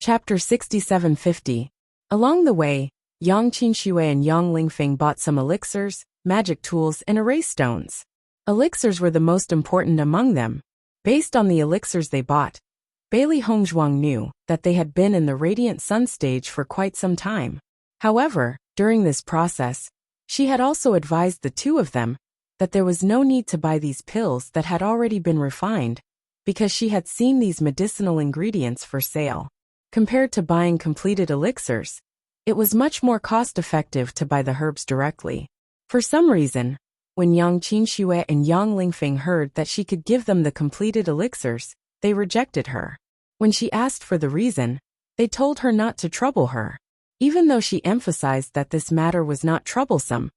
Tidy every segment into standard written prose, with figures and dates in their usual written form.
Chapter 6750. Along the way, Yang Qinshui and Yang Lingfeng bought some elixirs, magic tools, and erase stones. Elixirs were the most important among them. Based on the elixirs they bought, Bailey Hongzhuang knew that they had been in the Radiant Sun stage for quite some time. However, during this process, she had also advised the two of them that there was no need to buy these pills that had already been refined, because she had seen these medicinal ingredients for sale. Compared to buying completed elixirs, it was much more cost-effective to buy the herbs directly. For some reason, when Yang Qinshui and Yang Lingfeng heard that she could give them the completed elixirs, they rejected her. When she asked for the reason, they told her not to trouble her. Even though she emphasized that this matter was not troublesome,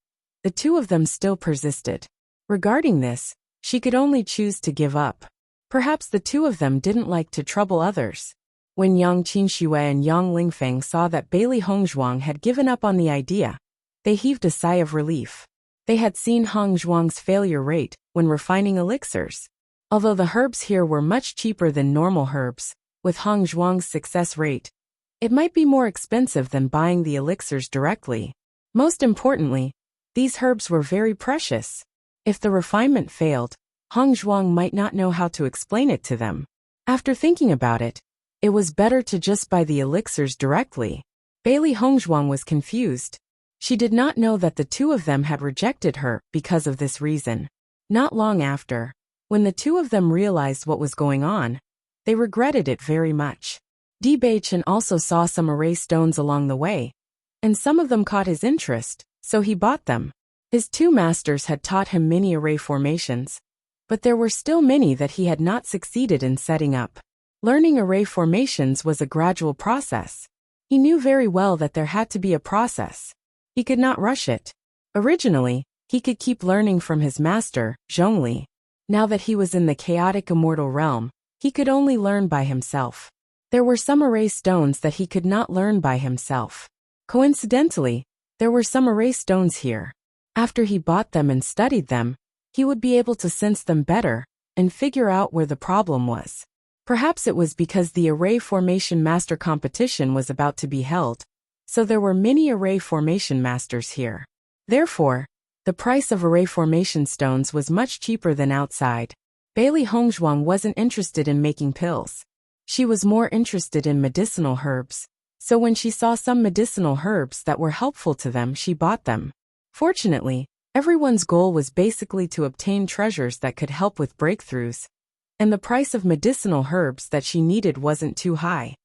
the two of them still persisted. Regarding this, she could only choose to give up. Perhaps the two of them didn't like to trouble others. When Yang Qinshui and Yang Lingfeng saw that Bailey Hongzhuang had given up on the idea, they heaved a sigh of relief. They had seen Hongzhuang's failure rate when refining elixirs. Although the herbs here were much cheaper than normal herbs, with Hongzhuang's success rate, it might be more expensive than buying the elixirs directly. Most importantly, these herbs were very precious. If the refinement failed, Hongzhuang might not know how to explain it to them. After thinking about it, it was better to just buy the elixirs directly. Bailey Hongzhuang was confused. She did not know that the two of them had rejected her because of this reason. Not long after, when the two of them realized what was going on, they regretted it very much. Bewitching also saw some erase stones along the way, and some of them caught his interest, so he bought them. His two masters had taught him many array formations, but there were still many that he had not succeeded in setting up. Learning array formations was a gradual process. He knew very well that there had to be a process. He could not rush it. Originally, he could keep learning from his master, Zhongli. Now that he was in the chaotic immortal realm, he could only learn by himself. There were some array stones that he could not learn by himself. Coincidentally, there were some array stones here. After he bought them and studied them, he would be able to sense them better and figure out where the problem was. Perhaps it was because the array formation master competition was about to be held, so there were many array formation masters here. Therefore, the price of array formation stones was much cheaper than outside. Bailey Hongzhuang wasn't interested in making pills. She was more interested in medicinal herbs, so when she saw some medicinal herbs that were helpful to them, she bought them. Fortunately, everyone's goal was basically to obtain treasures that could help with breakthroughs, and the price of medicinal herbs that she needed wasn't too high.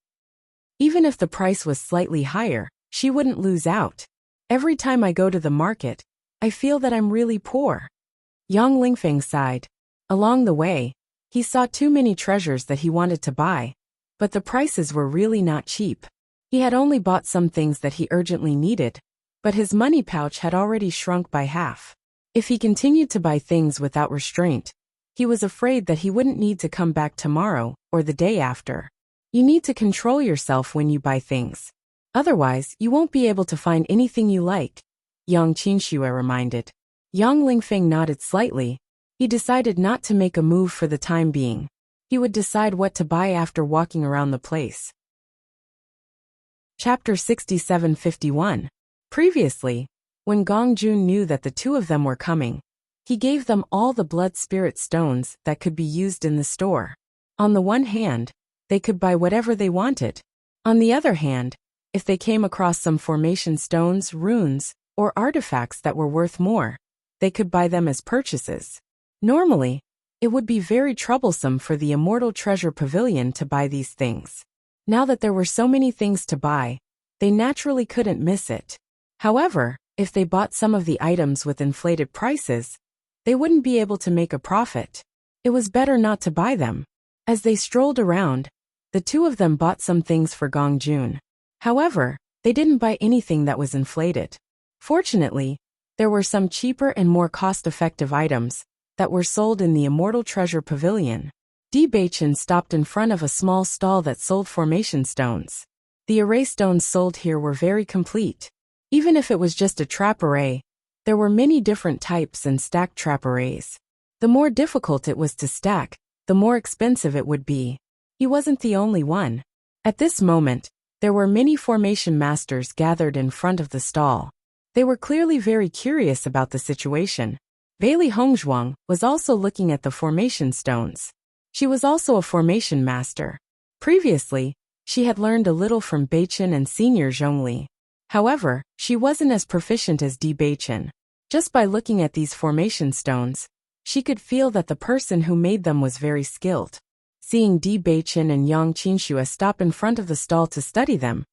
Even if the price was slightly higher, she wouldn't lose out. Every time I go to the market, I feel that I'm really poor. Yang Lingfeng sighed. Along the way, he saw too many treasures that he wanted to buy, but the prices were really not cheap. He had only bought some things that he urgently needed, but his money pouch had already shrunk by half. If he continued to buy things without restraint, he was afraid that he wouldn't need to come back tomorrow or the day after. You need to control yourself when you buy things. Otherwise, you won't be able to find anything you like, Yang Qinshui reminded. Yang Lingfeng nodded slightly. He decided not to make a move for the time being. He would decide what to buy after walking around the place. Chapter 6751. Previously, when Gong Jun knew that the two of them were coming, he gave them all the blood spirit stones that could be used in the store. On the one hand, they could buy whatever they wanted. On the other hand, if they came across some formation stones, runes, or artifacts that were worth more, they could buy them as purchases. Normally, it would be very troublesome for the Immortal Treasure Pavilion to buy these things. Now that there were so many things to buy, they naturally couldn't miss it. However, if they bought some of the items with inflated prices, they wouldn't be able to make a profit. It was better not to buy them. As they strolled around, the two of them bought some things for Gong Jun. However, they didn't buy anything that was inflated. Fortunately, there were some cheaper and more cost-effective items that were sold in the Immortal Treasure Pavilion. Bewitching stopped in front of a small stall that sold formation stones. The array stones sold here were very complete. Even if it was just a trap array, there were many different types and stacked trap arrays. The more difficult it was to stack, the more expensive it would be. He wasn't the only one. At this moment, there were many formation masters gathered in front of the stall. They were clearly very curious about the situation. Bailey Hongzhuang was also looking at the formation stones. She was also a formation master. Previously, she had learned a little from Beichen and Senior Zhongli. However, she wasn't as proficient as Beichen. Just by looking at these formation stones, she could feel that the person who made them was very skilled. Seeing Beichen and Yang Qinxue stop in front of the stall to study them,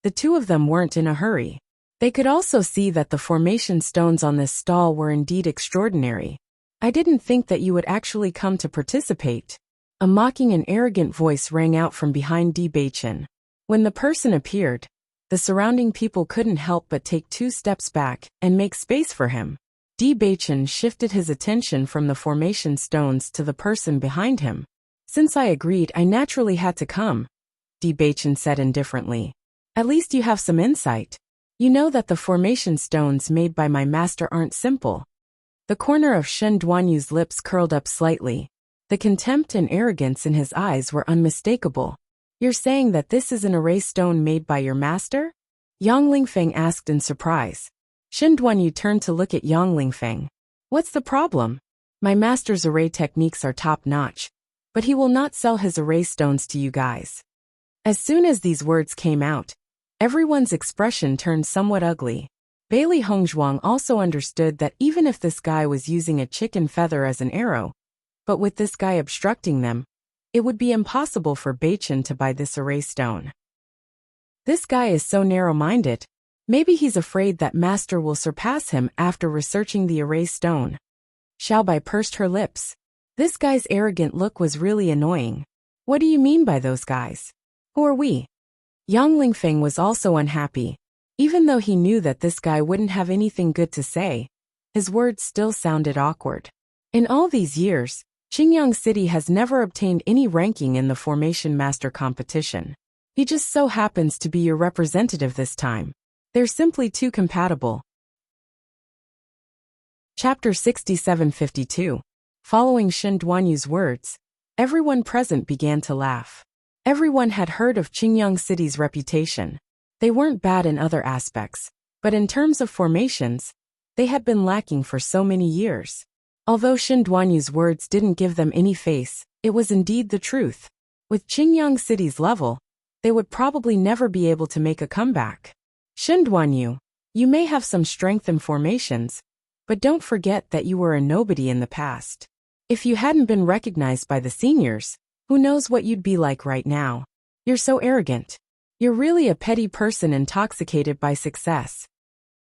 the two of them weren't in a hurry. They could also see that the formation stones on this stall were indeed extraordinary. I didn't think that you would actually come to participate. A mocking and arrogant voice rang out from behind Beichen. When the person appeared, the surrounding people couldn't help but take 2 steps back and make space for him. Beichen shifted his attention from the formation stones to the person behind him. Since I agreed, I naturally had to come, Beichen said indifferently. At least you have some insight. You know that the formation stones made by my master aren't simple. The corner of Shen Duanyu's lips curled up slightly. The contempt and arrogance in his eyes were unmistakable. You're saying that this is an array stone made by your master? Yang Lingfeng asked in surprise. Shen Duanyu turned to look at Yang Lingfeng. What's the problem? My master's array techniques are top-notch, but he will not sell his array stones to you guys. As soon as these words came out, everyone's expression turned somewhat ugly. Bailey Hongzhuang also understood that even if this guy was using a chicken feather as an arrow, but with this guy obstructing them, it would be impossible for Beichen to buy this array stone. This guy is so narrow-minded. Maybe he's afraid that master will surpass him after researching the array stone. Xiaobai pursed her lips. This guy's arrogant look was really annoying. What do you mean by those guys? Who are we? Yang Lingfeng was also unhappy. Even though he knew that this guy wouldn't have anything good to say, his words still sounded awkward. In all these years, Qingyang City has never obtained any ranking in the Formation Master competition. He just so happens to be your representative this time. They're simply too compatible. Chapter 6752. Following Shen Duanyu's words, everyone present began to laugh. Everyone had heard of Qingyang City's reputation. They weren't bad in other aspects, but in terms of formations, they had been lacking for so many years. Although Shen Duanyu's words didn't give them any face, it was indeed the truth. With Qingyang City's level, they would probably never be able to make a comeback. Shen Duanyu, you may have some strength in formations, but don't forget that you were a nobody in the past. If you hadn't been recognized by the seniors, who knows what you'd be like right now? You're so arrogant. You're really a petty person intoxicated by success.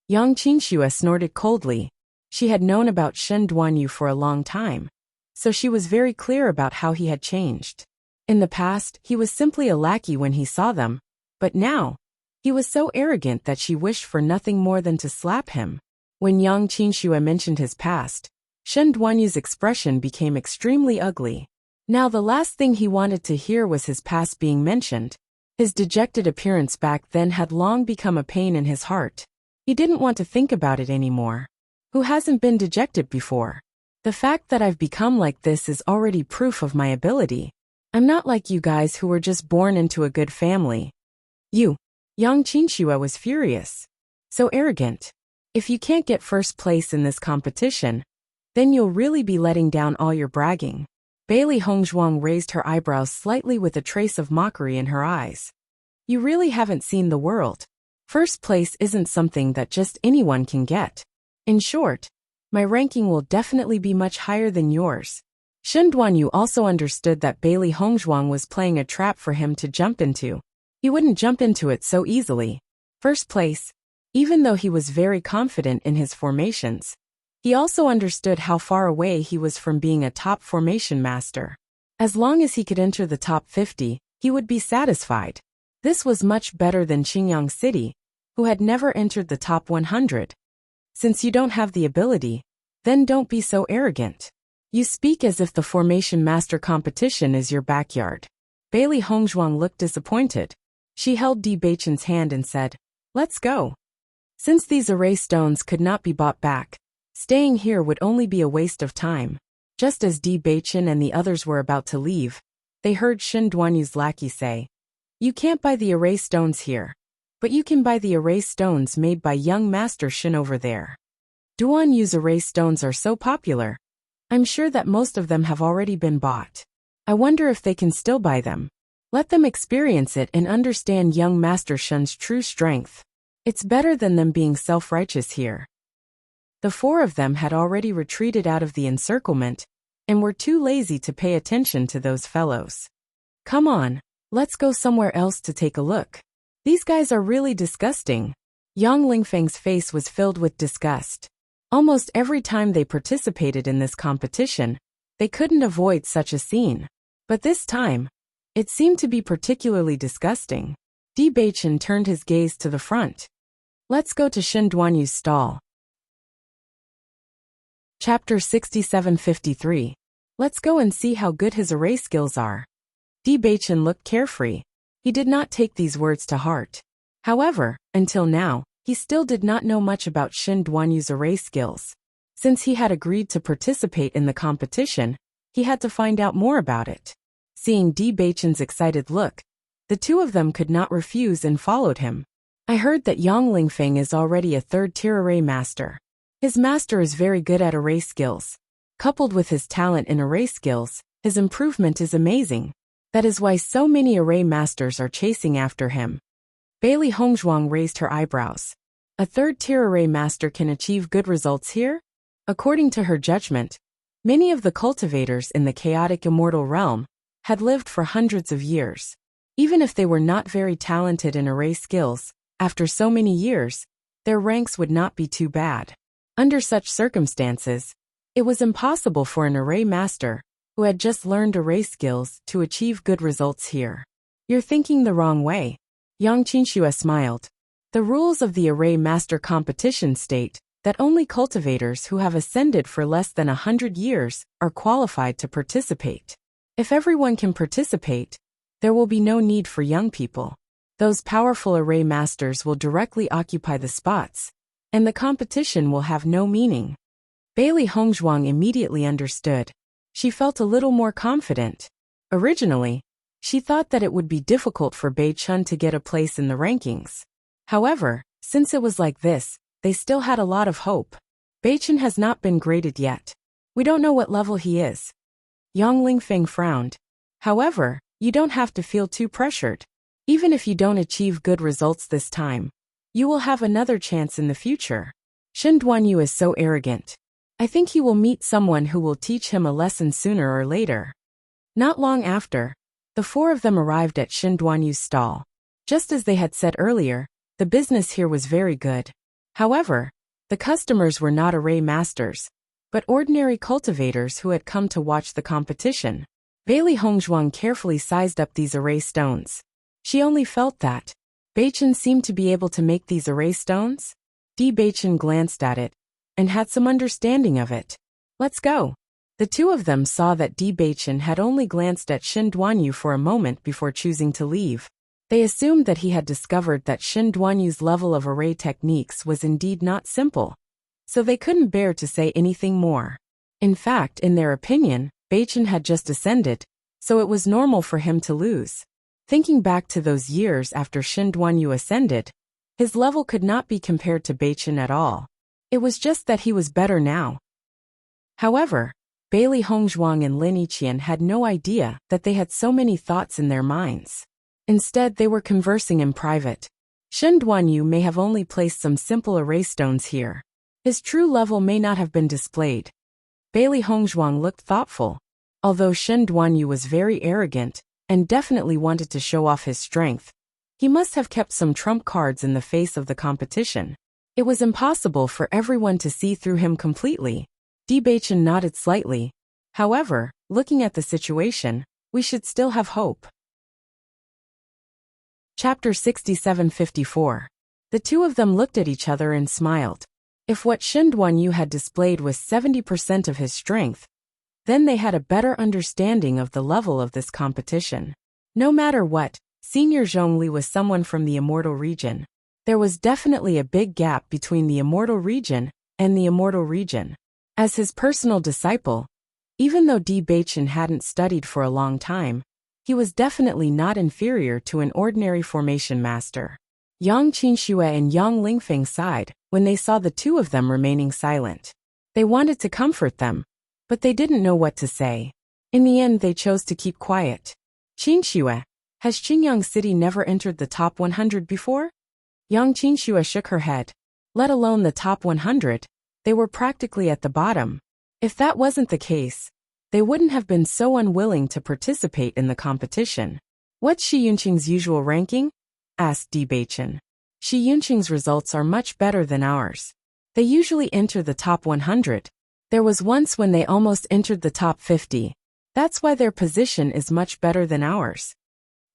Yang Qinxue snorted coldly. She had known about Shen Duanyu for a long time, so she was very clear about how he had changed. In the past, he was simply a lackey when he saw them, but now, he was so arrogant that she wished for nothing more than to slap him. When Yang Qinxue mentioned his past, Shen Duanyu's expression became extremely ugly. Now the last thing he wanted to hear was his past being mentioned. His dejected appearance back then had long become a pain in his heart. He didn't want to think about it anymore. Who hasn't been dejected before? The fact that I've become like this is already proof of my ability. I'm not like you guys who were just born into a good family. You. Yang Qinxue was furious. So arrogant. If you can't get first place in this competition, then you'll really be letting down all your bragging. Bailey Hongzhuang raised her eyebrows slightly with a trace of mockery in her eyes. You really haven't seen the world. First place isn't something that just anyone can get. In short, my ranking will definitely be much higher than yours. Shen Duanyu also understood that Bailey Hongzhuang was playing a trap for him to jump into. He wouldn't jump into it so easily. First place, even though he was very confident in his formations, he also understood how far away he was from being a top formation master. As long as he could enter the top 50, he would be satisfied. This was much better than Qingyang City, who had never entered the top 100. Since you don't have the ability, then don't be so arrogant. You speak as if the Formation Master competition is your backyard. Bailey Hongzhuang looked disappointed. She held Beichen's hand and said, "Let's go." Since these array stones could not be bought back, staying here would only be a waste of time. Just as Beichen and the others were about to leave, they heard Shen Duanyu's lackey say, You can't buy the array stones here. But you can buy the array stones made by young Master Shin over there. Duan Yu's array stones are so popular. I'm sure that most of them have already been bought. I wonder if they can still buy them. Let them experience it and understand young Master Shin's true strength. It's better than them being self-righteous here. The four of them had already retreated out of the encirclement and were too lazy to pay attention to those fellows. Come on, let's go somewhere else to take a look. These guys are really disgusting. Yang Lingfeng's face was filled with disgust. Almost every time they participated in this competition, they couldn't avoid such a scene. But this time, it seemed to be particularly disgusting. Bewitching turned his gaze to the front. Let's go to Shin Duanyu's stall. Chapter 6753. Let's go and see how good his array skills are. Bewitching looked carefree. He did not take these words to heart. However, until now, he still did not know much about Shin Duanyu's array skills. Since he had agreed to participate in the competition, he had to find out more about it. Seeing Bewitching's excited look, the two of them could not refuse and followed him. I heard that Yang Lingfeng is already a third-tier array master. His master is very good at array skills. Coupled with his talent in array skills, his improvement is amazing. That is why so many array masters are chasing after him. Bailey Hongzhuang raised her eyebrows. A third-tier array master can achieve good results here? According to her judgment, many of the cultivators in the chaotic immortal realm had lived for hundreds of years. Even if they were not very talented in array skills, after so many years, their ranks would not be too bad. Under such circumstances, it was impossible for an array master who had just learned array skills to achieve good results here. You're thinking the wrong way. Yang Qinxue smiled. The rules of the array master competition state that only cultivators who have ascended for less than 100 years are qualified to participate. If everyone can participate, there will be no need for young people. Those powerful array masters will directly occupy the spots, and the competition will have no meaning. Bailey Hongzhuang immediately understood. She felt a little more confident. Originally, she thought that it would be difficult for Bei Chun to get a place in the rankings. However, since it was like this, they still had a lot of hope. Bei Chun has not been graded yet. We don't know what level he is. Yang Lingfeng frowned. However, you don't have to feel too pressured. Even if you don't achieve good results this time, you will have another chance in the future. Shin Duanyu is so arrogant. I think he will meet someone who will teach him a lesson sooner or later. Not long after, the four of them arrived at Shin Duanyu's stall. Just as they had said earlier, the business here was very good. However, the customers were not array masters, but ordinary cultivators who had come to watch the competition. Bailey Hongzhuang carefully sized up these array stones. She only felt that Bei-Chun seemed to be able to make these array stones. Bei-Chun glanced at it and had some understanding of it. Let's go. The two of them saw that Bei-Chun had only glanced at Shin Duanyu for a moment before choosing to leave. They assumed that he had discovered that Shin Duanyu's level of array techniques was indeed not simple, so they couldn't bear to say anything more. In fact, in their opinion, Bei-Chun had just ascended, so it was normal for him to lose. Thinking back to those years after Shin Duanyu ascended, his level could not be compared to Bei-Chun at all. It was just that he was better now. However, Bailey Hongzhuang and Lin Yiqian had no idea that they had so many thoughts in their minds. Instead, they were conversing in private. Shin Duanyu may have only placed some simple array stones here. His true level may not have been displayed. Bailey Hongzhuang looked thoughtful. Although Shin Duanyu was very arrogant and definitely wanted to show off his strength, he must have kept some trump cards in the face of the competition. It was impossible for everyone to see through him completely. Bei-Chun nodded slightly. However, looking at the situation, we should still have hope. Chapter 6754. The two of them looked at each other and smiled. If what Shin Duanyu had displayed was 70% of his strength, then they had a better understanding of the level of this competition. No matter what, Senior Zhongli was someone from the Immortal region. There was definitely a big gap between the Immortal region and the Immortal region. As his personal disciple, even though Bei-Chun hadn't studied for a long time, He was definitely not inferior to an ordinary formation master. Yang Qinxue and Yang Lingfeng sighed when they saw the two of them remaining silent. They wanted to comfort them, but they didn't know what to say. In the end, they chose to keep quiet. Qinxue, has Qingyang City never entered the top 100 before? Yang Qinxue shook her head. Let alone the top 100, they were practically at the bottom. If that wasn't the case, they wouldn't have been so unwilling to participate in the competition. What's Shi Yunqing's usual ranking? Asked Bewitching. Shi Yunqing's results are much better than ours. They usually enter the top 100. There was once when they almost entered the top 50. That's why their position is much better than ours.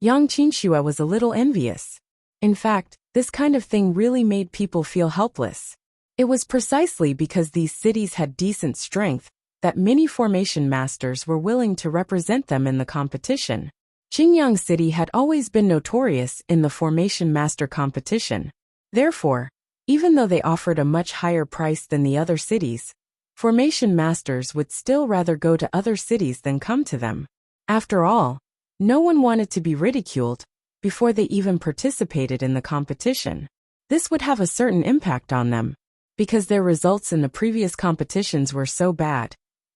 Yang Qinxue was a little envious. In fact, this kind of thing really made people feel helpless. It was precisely because these cities had decent strength that many formation masters were willing to represent them in the competition. Qingyang City had always been notorious in the formation master competition. Therefore, even though they offered a much higher price than the other cities, formation masters would still rather go to other cities than come to them. After all, no one wanted to be ridiculed before they even participated in the competition. This would have a certain impact on them, because their results in the previous competitions were so bad.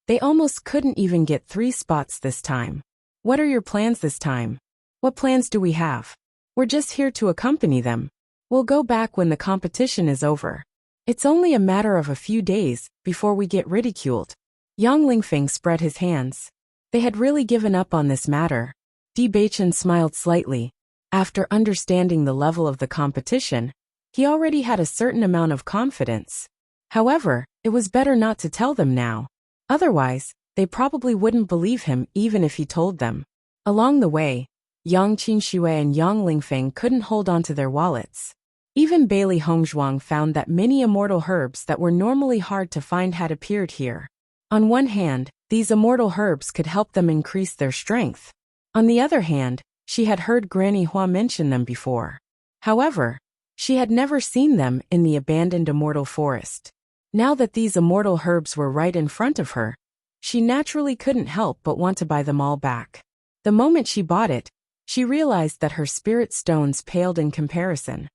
They almost couldn't even get 3 spots this time. What are your plans this time? What plans do we have? We're just here to accompany them. We'll go back when the competition is over. It's only a matter of a few days before we get ridiculed. Yang Lingfeng spread his hands. They had really given up on this matter. Bewitching smiled slightly. After understanding the level of the competition, he already had a certain amount of confidence. However, it was better not to tell them now. Otherwise, they probably wouldn't believe him even if he told them. Along the way, Yang Qinxue and Yang Lingfeng couldn't hold on to their wallets. Even Bailey Hongzhuang found that many immortal herbs that were normally hard to find had appeared here. On one hand, these immortal herbs could help them increase their strength. On the other hand, she had heard Granny Hua mention them before. However, she had never seen them in the abandoned immortal forest. Now that these immortal herbs were right in front of her, she naturally couldn't help but want to buy them all back. The moment she bought it, she realized that her spirit stones paled in comparison.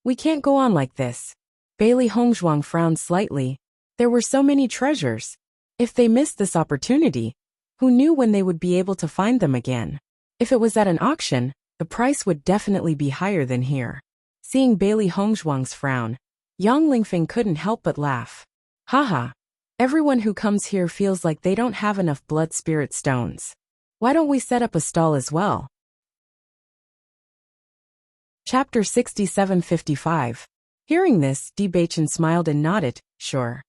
We can't go on like this. Bailey Hongzhuang frowned slightly. There were so many treasures. If they missed this opportunity, who knew when they would be able to find them again? If it was at an auction, the price would definitely be higher than here. Seeing Bailey Hongzhuang's frown, Yang Lingfeng couldn't help but laugh. Haha. Everyone who comes here feels like they don't have enough blood spirit stones. Why don't we set up a stall as well? Chapter 6755. Hearing this, Bewitching smiled and nodded, sure.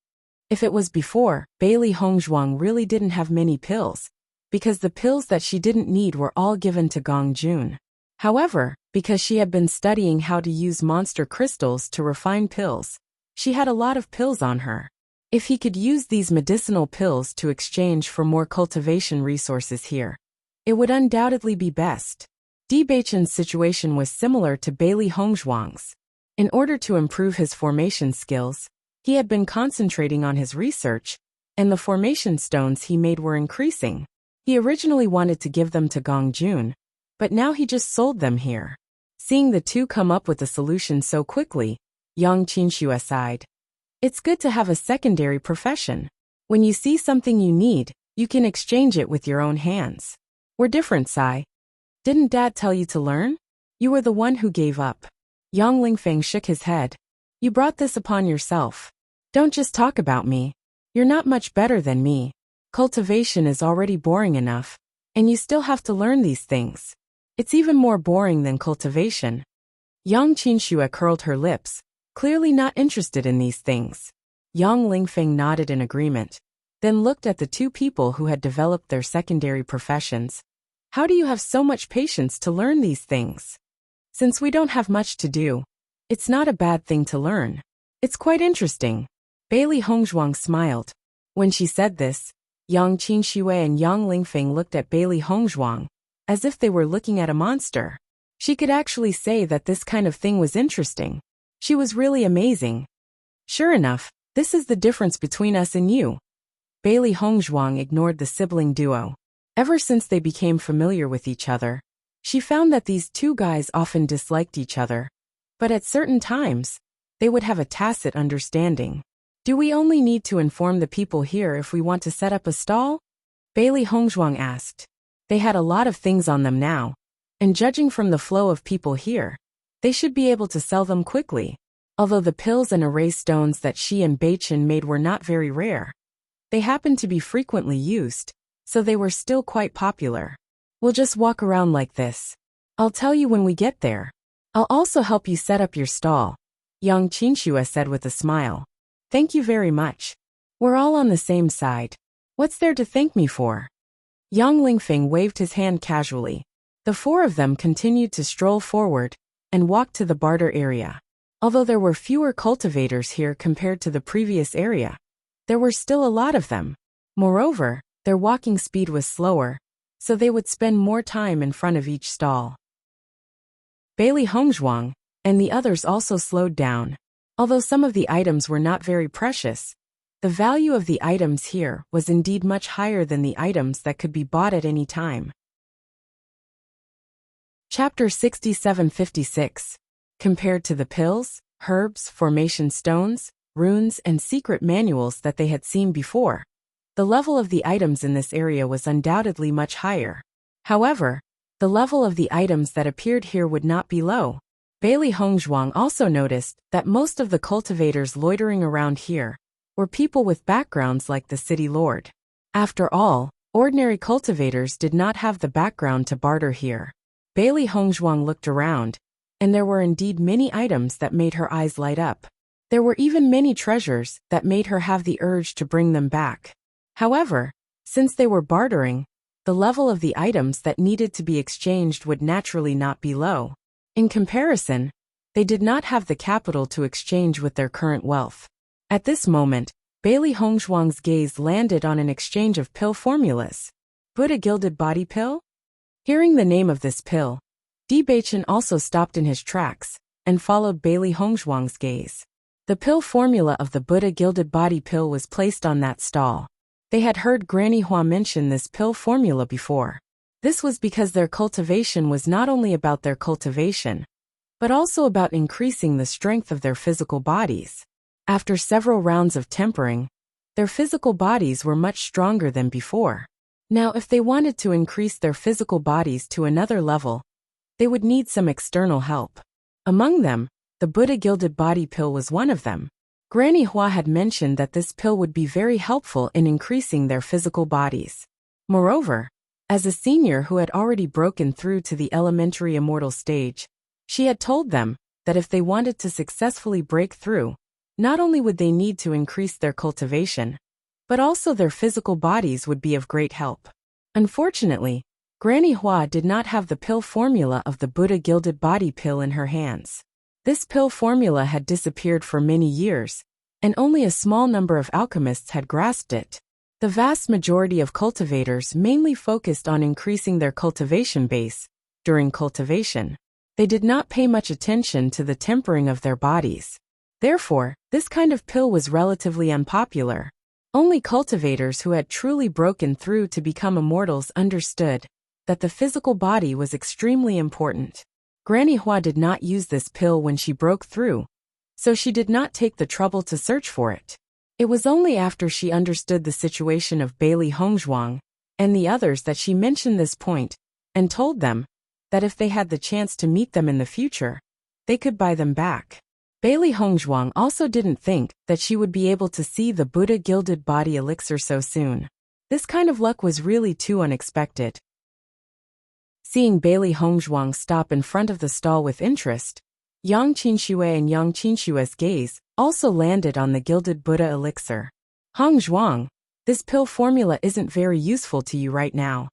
If it was before, Bailey Hongzhuang really didn't have many pills, because the pills that she didn't need were all given to Gong Jun. However, because she had been studying how to use monster crystals to refine pills, she had a lot of pills on her. If he could use these medicinal pills to exchange for more cultivation resources here, it would undoubtedly be best. Bewitching's situation was similar to Bailey Hongzhuang's. In order to improve his formation skills, he had been concentrating on his research, and the formation stones he made were increasing. He originally wanted to give them to Gong Jun, but now he just sold them here. Seeing the two come up with a solution so quickly, Yang Qinxue sighed. It's good to have a secondary profession. When you see something you need, you can exchange it with your own hands. We're different, Sai. Didn't Dad tell you to learn? You were the one who gave up. Yang Lingfeng shook his head. You brought this upon yourself. Don't just talk about me. You're not much better than me. Cultivation is already boring enough, and you still have to learn these things. It's even more boring than cultivation. Yang Qinxue curled her lips, clearly not interested in these things. Yang Lingfeng nodded in agreement, then looked at the two people who had developed their secondary professions. How do you have so much patience to learn these things? Since we don't have much to do, it's not a bad thing to learn. It's quite interesting. Bailey Hongzhuang smiled. When she said this, Yang Qinxue and Yang Lingfeng looked at Bailey Hongzhuang, as if they were looking at a monster. She could actually say that this kind of thing was interesting. She was really amazing. Sure enough, this is the difference between us and you. Bailey Hongzhuang ignored the sibling duo. Ever since they became familiar with each other, she found that these two guys often disliked each other, but at certain times, they would have a tacit understanding. Do we only need to inform the people here if we want to set up a stall? Bailey Hongzhuang asked. They had a lot of things on them now, and judging from the flow of people here, they should be able to sell them quickly. Although the pills and array stones that she and Bewitching made were not very rare, they happened to be frequently used, so they were still quite popular. We'll just walk around like this. I'll tell you when we get there. I'll also help you set up your stall, Yang Qinxue said with a smile. Thank you very much. We're all on the same side. What's there to thank me for? Yang Lingfeng waved his hand casually. The four of them continued to stroll forward and walk to the barter area. Although there were fewer cultivators here compared to the previous area, there were still a lot of them. Moreover, their walking speed was slower, so they would spend more time in front of each stall. Bailey Hongzhuang and the others also slowed down. Although some of the items were not very precious, the value of the items here was indeed much higher than the items that could be bought at any time. Chapter 6756. Compared to the pills, herbs, formation stones, runes, and secret manuals that they had seen before, the level of the items in this area was undoubtedly much higher. However, the level of the items that appeared here would not be low. Bailey Hongzhuang also noticed that most of the cultivators loitering around here were people with backgrounds like the city lord. After all, ordinary cultivators did not have the background to barter here. Bailey Hongzhuang looked around, and there were indeed many items that made her eyes light up. There were even many treasures that made her have the urge to bring them back. However, since they were bartering, the level of the items that needed to be exchanged would naturally not be low. In comparison, they did not have the capital to exchange with their current wealth. At this moment, Bailey Hongzhuang's gaze landed on an exchange of pill formulas. Buddha Gilded Body Pill? Hearing the name of this pill, Bewitching also stopped in his tracks and followed Bailey Hongzhuang's gaze. The pill formula of the Buddha Gilded Body Pill was placed on that stall. They had heard Granny Hua mention this pill formula before. This was because their cultivation was not only about their cultivation, but also about increasing the strength of their physical bodies. After several rounds of tempering, their physical bodies were much stronger than before. Now, if they wanted to increase their physical bodies to another level, they would need some external help. Among them, the Buddha Gilded Body Pill was one of them. Granny Hua had mentioned that this pill would be very helpful in increasing their physical bodies. Moreover, as a senior who had already broken through to the elementary immortal stage, she had told them that if they wanted to successfully break through, not only would they need to increase their cultivation, but also their physical bodies would be of great help. Unfortunately, Granny Hua did not have the pill formula of the Buddha Gilded Body Pill in her hands. This pill formula had disappeared for many years, and only a small number of alchemists had grasped it. The vast majority of cultivators mainly focused on increasing their cultivation base. During cultivation, they did not pay much attention to the tempering of their bodies. Therefore, this kind of pill was relatively unpopular. Only cultivators who had truly broken through to become immortals understood that the physical body was extremely important. Granny Hua did not use this pill when she broke through, so she did not take the trouble to search for it. It was only after she understood the situation of Bailey Hongzhuang and the others that she mentioned this point and told them that if they had the chance to meet them in the future, they could buy them back. Bailey Hongzhuang also didn't think that she would be able to see the Buddha Gilded Body Elixir so soon. This kind of luck was really too unexpected. Seeing Bailey Hongzhuang stop in front of the stall with interest, Yang Qinxue and Yang Qinxue's gaze also landed on the Gilded Buddha Elixir. Hongzhuang, this pill formula isn't very useful to you right now.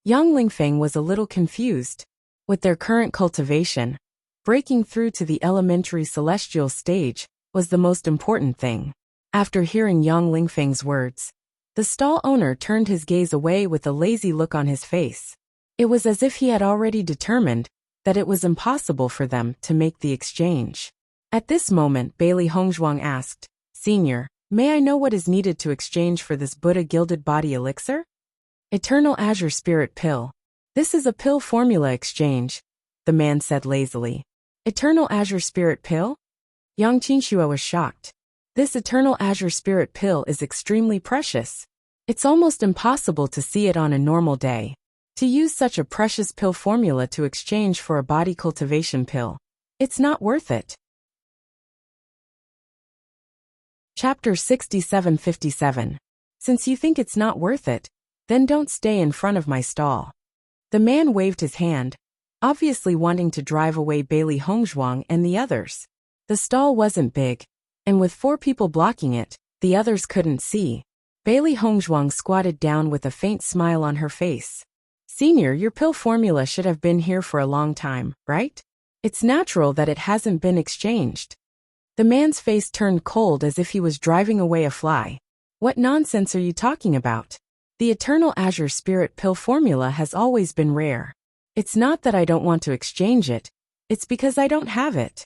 Yang Lingfeng was a little confused. With their current cultivation, breaking through to the elementary celestial stage was the most important thing. After hearing Yang Lingfeng's words, the stall owner turned his gaze away with a lazy look on his face. It was as if he had already determined that it was impossible for them to make the exchange. At this moment, Bailey Hongzhuang asked, "Senior, may I know what is needed to exchange for this Buddha Gilded Body Elixir?" Eternal Azure Spirit Pill. This is a pill formula exchange, the man said lazily. Eternal Azure Spirit Pill? Yang Qinxue was shocked. This Eternal Azure Spirit Pill is extremely precious. It's almost impossible to see it on a normal day. To use such a precious pill formula to exchange for a body cultivation pill, it's not worth it. Chapter 6757. Since you think it's not worth it, then don't stay in front of my stall. The man waved his hand, obviously wanting to drive away Bailey Hongzhuang and the others. The stall wasn't big, and with 4 people blocking it, the others couldn't see. Bailey Hongzhuang squatted down with a faint smile on her face. Senior, your pill formula should have been here for a long time, right? It's natural that it hasn't been exchanged. The man's face turned cold as if he was driving away a fly. What nonsense are you talking about? The Eternal Azure Spirit Pill formula has always been rare. It's not that I don't want to exchange it, it's because I don't have it.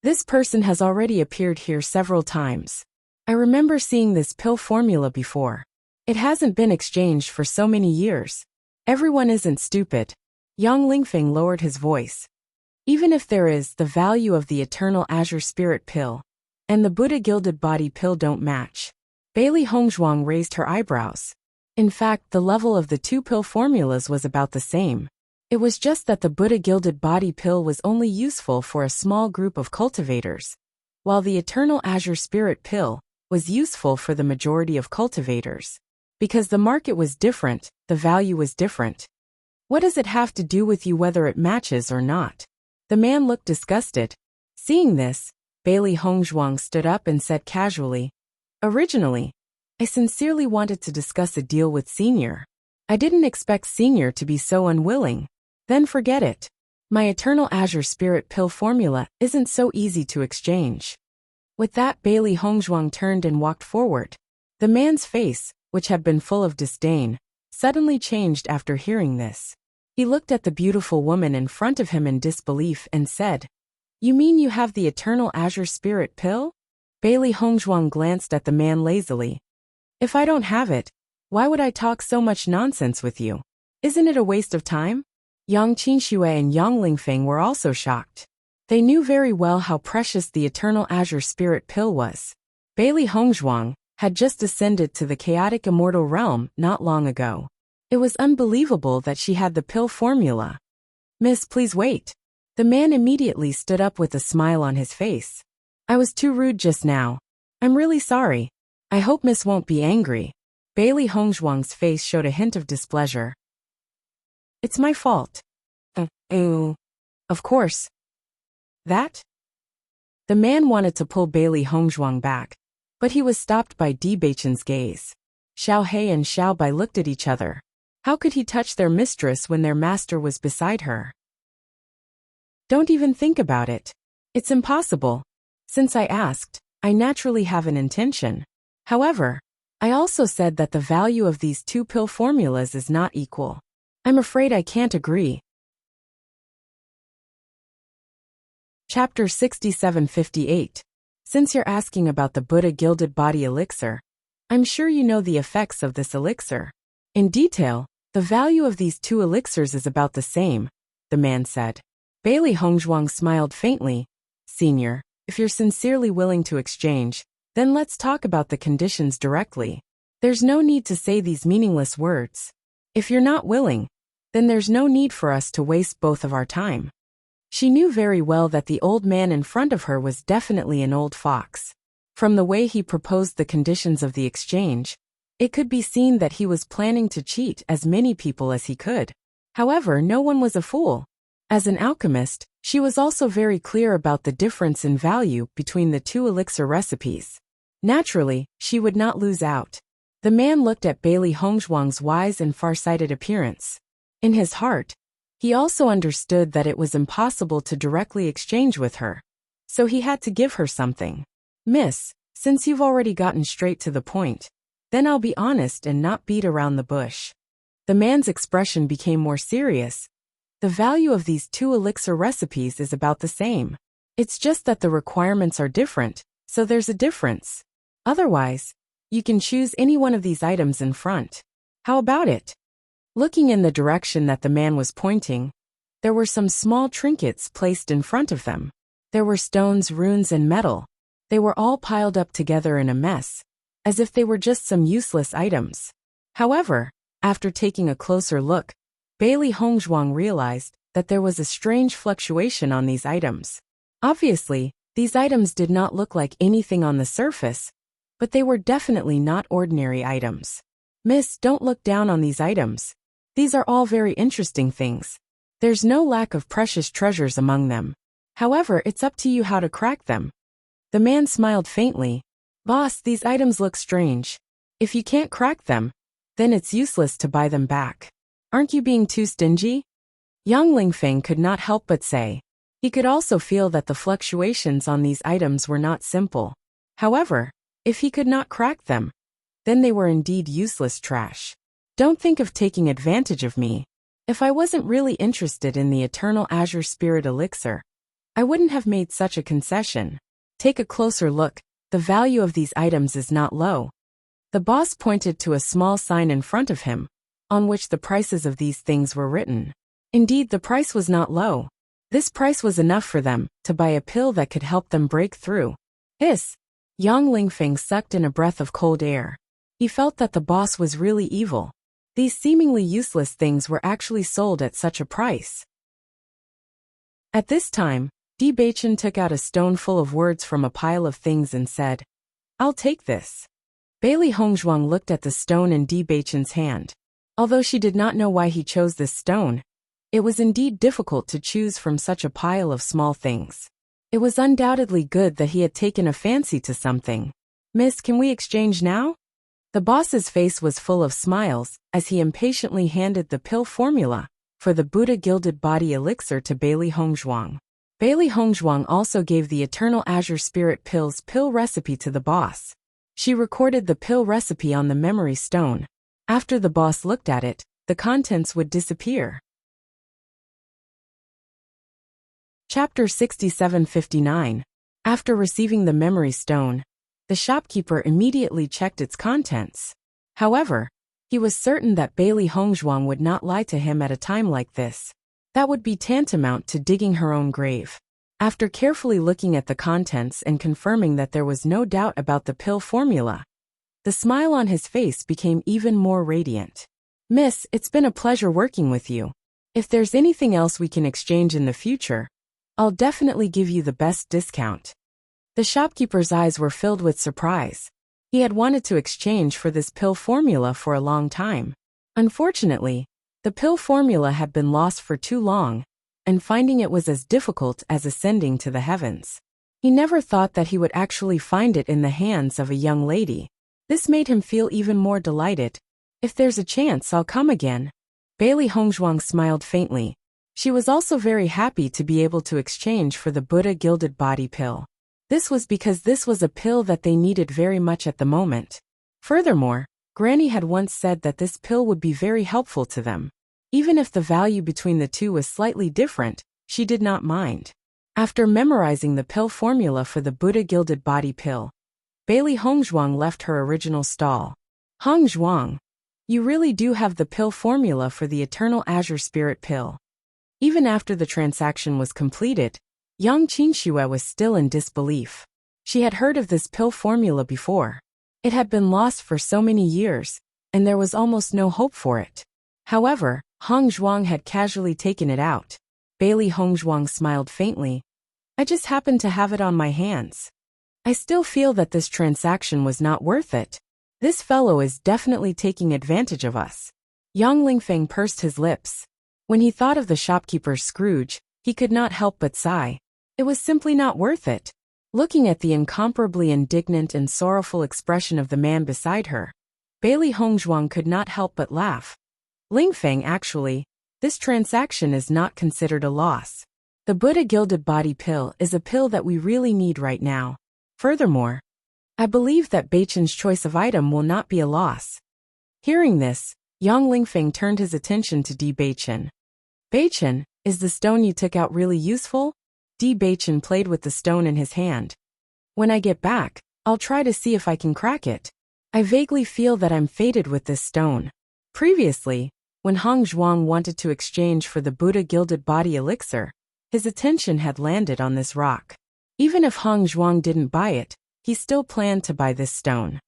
This person has already appeared here several times. I remember seeing this pill formula before. It hasn't been exchanged for so many years. Everyone isn't stupid. Yang Lingfeng lowered his voice. Even if there is, the value of the Eternal Azure Spirit Pill and the Buddha Gilded Body Pill don't match. Bailey Hongzhuang raised her eyebrows. In fact, the level of the 2 pill formulas was about the same. It was just that the Buddha Gilded Body Pill was only useful for a small group of cultivators, while the Eternal Azure Spirit Pill was useful for the majority of cultivators. Because the market was different, the value was different. What does it have to do with you whether it matches or not? The man looked disgusted. Seeing this, Bailey Hongzhuang stood up and said casually, Originally, I sincerely wanted to discuss a deal with Senior. I didn't expect Senior to be so unwilling. Then forget it. My Eternal Azure Spirit Pill formula isn't so easy to exchange. With that, Bailey Hongzhuang turned and walked forward. The man's face, which had been full of disdain, suddenly changed after hearing this. He looked at the beautiful woman in front of him in disbelief and said, You mean you have the Eternal Azure Spirit Pill? Bailey Hongzhuang glanced at the man lazily. If I don't have it, why would I talk so much nonsense with you? Isn't it a waste of time? Yang Qinxue and Yang Lingfeng were also shocked. They knew very well how precious the Eternal Azure Spirit Pill was. Bailey Hongzhuang had just ascended to the chaotic immortal realm not long ago. It was unbelievable that she had the pill formula. Miss, please wait. The man immediately stood up with a smile on his face. I was too rude just now. I'm really sorry. I hope Miss won't be angry. Bailey Hongzhuang's face showed a hint of displeasure. It's my fault. Of course. That? The man wanted to pull Bailey Hongzhuang back, but he was stopped by Bewitching's gaze. Xiao He and Xiao Bai looked at each other. How could he touch their mistress when their master was beside her? Don't even think about it. It's impossible. Since I asked, I naturally have an intention. However, I also said that the value of these 2 pill formulas is not equal. I'm afraid I can't agree. Chapter 6758. Since you're asking about the Buddha Gilded Body Elixir, I'm sure you know the effects of this elixir. In detail, the value of these 2 elixirs is about the same, the man said. Bailey Hongzhuang smiled faintly. Senior, if you're sincerely willing to exchange, then let's talk about the conditions directly. There's no need to say these meaningless words. If you're not willing, then there's no need for us to waste both of our time. She knew very well that the old man in front of her was definitely an old fox. From the way he proposed the conditions of the exchange, it could be seen that he was planning to cheat as many people as he could. However, no one was a fool. As an alchemist, she was also very clear about the difference in value between the 2 elixir recipes. Naturally, she would not lose out. The man looked at Bailey Hongzhuang's wise and far-sighted appearance. In his heart, he also understood that it was impossible to directly exchange with her. So he had to give her something. Miss, since you've already gotten straight to the point, then I'll be honest and not beat around the bush. The man's expression became more serious. The value of these 2 elixir recipes is about the same. It's just that the requirements are different, so there's a difference. Otherwise, you can choose any one of these items in front. How about it? Looking in the direction that the man was pointing, there were some small trinkets placed in front of them. There were stones, runes, and metal. They were all piled up together in a mess, as if they were just some useless items. However, after taking a closer look, Bailey Hongzhuang realized that there was a strange fluctuation on these items. Obviously, these items did not look like anything on the surface, but they were definitely not ordinary items. Miss, don't look down on these items. These are all very interesting things. There's no lack of precious treasures among them. However, it's up to you how to crack them. The man smiled faintly. Boss, these items look strange. If you can't crack them, then it's useless to buy them back. Aren't you being too stingy? Yang Lingfeng could not help but say. He could also feel that the fluctuations on these items were not simple. However, if he could not crack them, then they were indeed useless trash. Don't think of taking advantage of me. If I wasn't really interested in the Eternal Azure Spirit Elixir, I wouldn't have made such a concession. Take a closer look, the value of these items is not low. The boss pointed to a small sign in front of him, on which the prices of these things were written. Indeed, the price was not low. This price was enough for them to buy a pill that could help them break through. Hiss! Yang Lingfeng sucked in a breath of cold air. He felt that the boss was really evil. These seemingly useless things were actually sold at such a price. At this time, Bewitching took out a stone full of words from a pile of things and said, I'll take this. Bailey Hongzhuang looked at the stone in Bewitching's hand. Although she did not know why he chose this stone, it was indeed difficult to choose from such a pile of small things. It was undoubtedly good that he had taken a fancy to something. Miss, can we exchange now? The boss's face was full of smiles as he impatiently handed the pill formula for the Buddha Gilded Body Elixir to Bailey Hongzhuang. Bailey Hongzhuang also gave the Eternal Azure Spirit Pill's pill recipe to the boss. She recorded the pill recipe on the memory stone. After the boss looked at it, the contents would disappear. Chapter 6759. After receiving the memory stone, the shopkeeper immediately checked its contents. However, he was certain that Bailey Hongzhuang would not lie to him at a time like this. That would be tantamount to digging her own grave. After carefully looking at the contents and confirming that there was no doubt about the pill formula, the smile on his face became even more radiant. Miss, it's been a pleasure working with you. If there's anything else we can exchange in the future, I'll definitely give you the best discount. The shopkeeper's eyes were filled with surprise. He had wanted to exchange for this pill formula for a long time. Unfortunately, the pill formula had been lost for too long, and finding it was as difficult as ascending to the heavens. He never thought that he would actually find it in the hands of a young lady. This made him feel even more delighted. If there's a chance, I'll come again. Bailey Hongzhuang smiled faintly. She was also very happy to be able to exchange for the Buddha Gilded Body Pill. This was because this was a pill that they needed very much at the moment. Furthermore, Granny had once said that this pill would be very helpful to them. Even if the value between the two was slightly different, she did not mind. After memorizing the pill formula for the Buddha Gilded Body Pill, Bailey Hongzhuang left her original stall. Hongzhuang, you really do have the pill formula for the Eternal Azure Spirit Pill. Even after the transaction was completed, young Qinxue was still in disbelief. She had heard of this pill formula before. It had been lost for so many years, and there was almost no hope for it. However, Hongzhuang had casually taken it out. Bailey Hongzhuang smiled faintly. I just happened to have it on my hands. I still feel that this transaction was not worth it. This fellow is definitely taking advantage of us. Yang Lingfeng pursed his lips. When he thought of the shopkeeper's Scrooge, he could not help but sigh. It was simply not worth it. Looking at the incomparably indignant and sorrowful expression of the man beside her, Bailey Hongzhuang could not help but laugh. Lingfeng, actually, this transaction is not considered a loss. The Buddha Gilded Body Pill is a pill that we really need right now. Furthermore, I believe that Beichen's choice of item will not be a loss. Hearing this, Yang Lingfeng turned his attention to Bewitching. Beichen, is the stone you took out really useful? Bewitching played with the stone in his hand. When I get back, I'll try to see if I can crack it. I vaguely feel that I'm fated with this stone. Previously, When Hong Zhuang wanted to exchange for the Buddha Gilded Body Elixir, his attention had landed on this rock. Even if Hong Zhuang didn't buy it, he still planned to buy this stone.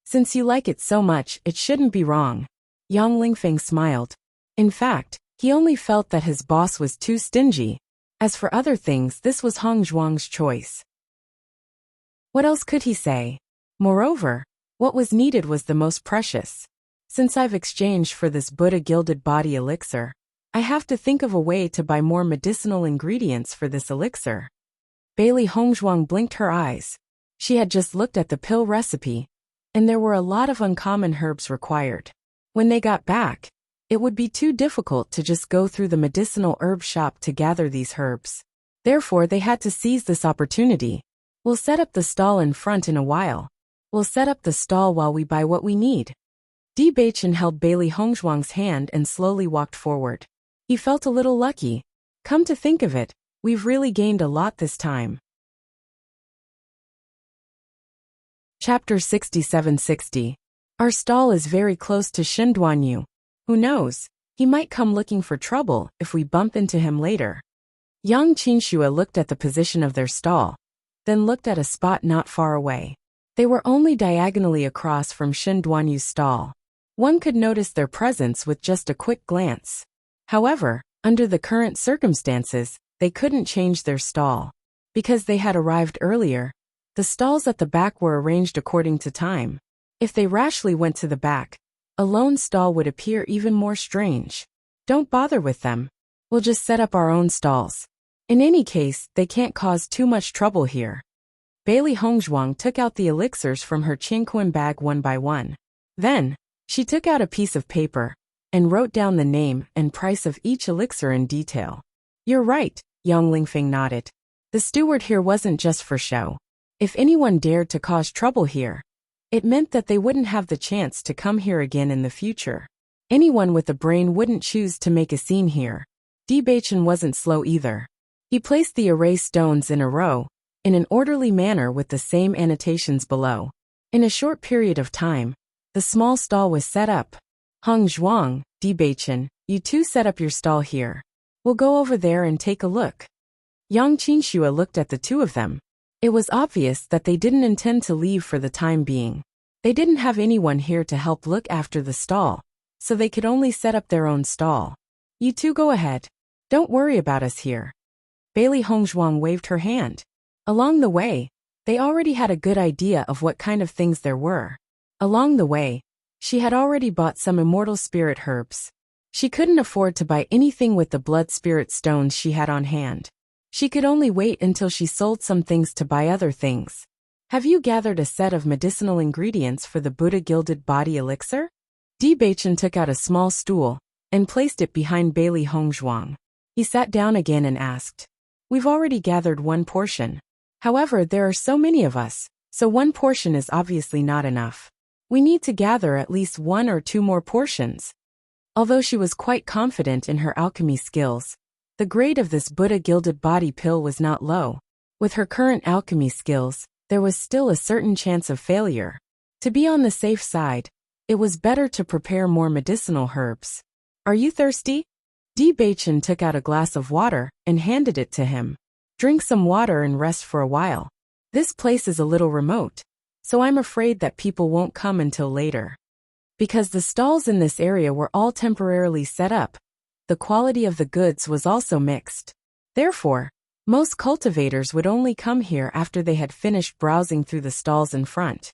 Since you like it so much, it shouldn't be wrong. Yang Lingfeng smiled. In fact, he only felt that his boss was too stingy. As for other things, this was Hong Zhuang's choice. What else could he say? Moreover, what was needed was the most precious. Since I've exchanged for this Buddha Gilded Body Elixir, I have to think of a way to buy more medicinal ingredients for this elixir. Bailey Hongzhuang blinked her eyes. She had just looked at the pill recipe, and there were a lot of uncommon herbs required. When they got back, it would be too difficult to just go through the medicinal herb shop to gather these herbs. Therefore, they had to seize this opportunity. We'll set up the stall in front in a while. We'll set up the stall while we buy what we need. Bewitching held Bailey Hongzhuang's hand and slowly walked forward. He felt a little lucky. Come to think of it, we've really gained a lot this time. Chapter 6760. Our stall is very close to Xinduanyu. Who knows, he might come looking for trouble if we bump into him later. Yang Qinxue looked at the position of their stall, then looked at a spot not far away. They were only diagonally across from Xinduanyu's stall. One could notice their presence with just a quick glance. However, under the current circumstances, they couldn't change their stall. Because they had arrived earlier, the stalls at the back were arranged according to time. If they rashly went to the back, a lone stall would appear even more strange. Don't bother with them. We'll just set up our own stalls. In any case, they can't cause too much trouble here. Bailey Hongzhuang took out the elixirs from her Qingquan bag one by one. Then, she took out a piece of paper and wrote down the name and price of each elixir in detail. You're right, Yang Lingfeng nodded. The steward here wasn't just for show. If anyone dared to cause trouble here, it meant that they wouldn't have the chance to come here again in the future. Anyone with a brain wouldn't choose to make a scene here. Bewitching wasn't slow either. He placed the array stones in a row, in an orderly manner with the same annotations below. In a short period of time, the small stall was set up. Hong Zhuang, Bewitching, you two set up your stall here. We'll go over there and take a look. Yang Qinxue looked at the two of them. It was obvious that they didn't intend to leave for the time being. They didn't have anyone here to help look after the stall, so they could only set up their own stall. You two go ahead. Don't worry about us here. Bailey Hongzhuang waved her hand. Along the way, they already had a good idea of what kind of things there were. Along the way, she had already bought some immortal spirit herbs. She couldn't afford to buy anything with the blood spirit stones she had on hand. She could only wait until she sold some things to buy other things. Have you gathered a set of medicinal ingredients for the Buddha Gilded Body Elixir? Bewitching took out a small stool and placed it behind Bailey Hongzhuang. He sat down again and asked, We've already gathered one portion. However, there are so many of us, so one portion is obviously not enough. We need to gather at least 1 or 2 more portions. Although she was quite confident in her alchemy skills, the grade of this Buddha Gilded Body pill was not low. With her current alchemy skills, there was still a certain chance of failure. To be on the safe side, it was better to prepare more medicinal herbs. Are you thirsty? Bewitching took out a glass of water and handed it to him. Drink some water and rest for a while. This place is a little remote, so I'm afraid that people won't come until later. Because the stalls in this area were all temporarily set up, the quality of the goods was also mixed. Therefore, most cultivators would only come here after they had finished browsing through the stalls in front.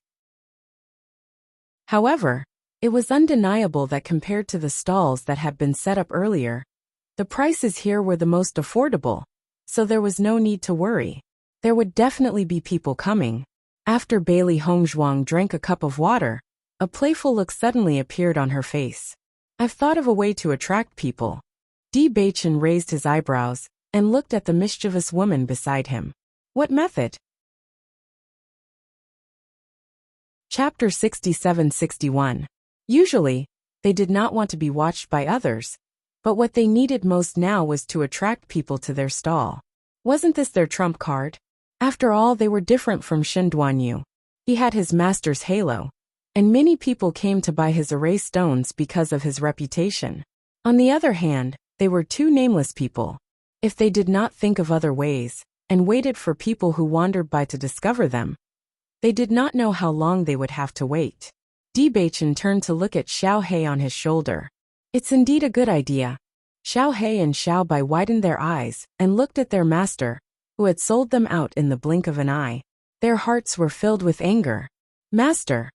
However, it was undeniable that compared to the stalls that had been set up earlier, the prices here were the most affordable, so there was no need to worry. There would definitely be people coming. After Bailey Hongzhuang drank a cup of water, a playful look suddenly appeared on her face. I've thought of a way to attract people. Bewitching raised his eyebrows and looked at the mischievous woman beside him. What method? Chapter 6761. Usually, they did not want to be watched by others, but what they needed most now was to attract people to their stall. Wasn't this their trump card? After all, they were different from Xinduanyu. He had his master's halo, and many people came to buy his array stones because of his reputation. On the other hand, they were two nameless people. If they did not think of other ways, and waited for people who wandered by to discover them, they did not know how long they would have to wait. Bewitching turned to look at Xiao He on his shoulder. It's indeed a good idea. Xiao He and Xiao Bai widened their eyes and looked at their master, who had sold them out in the blink of an eye. Their hearts were filled with anger. Master,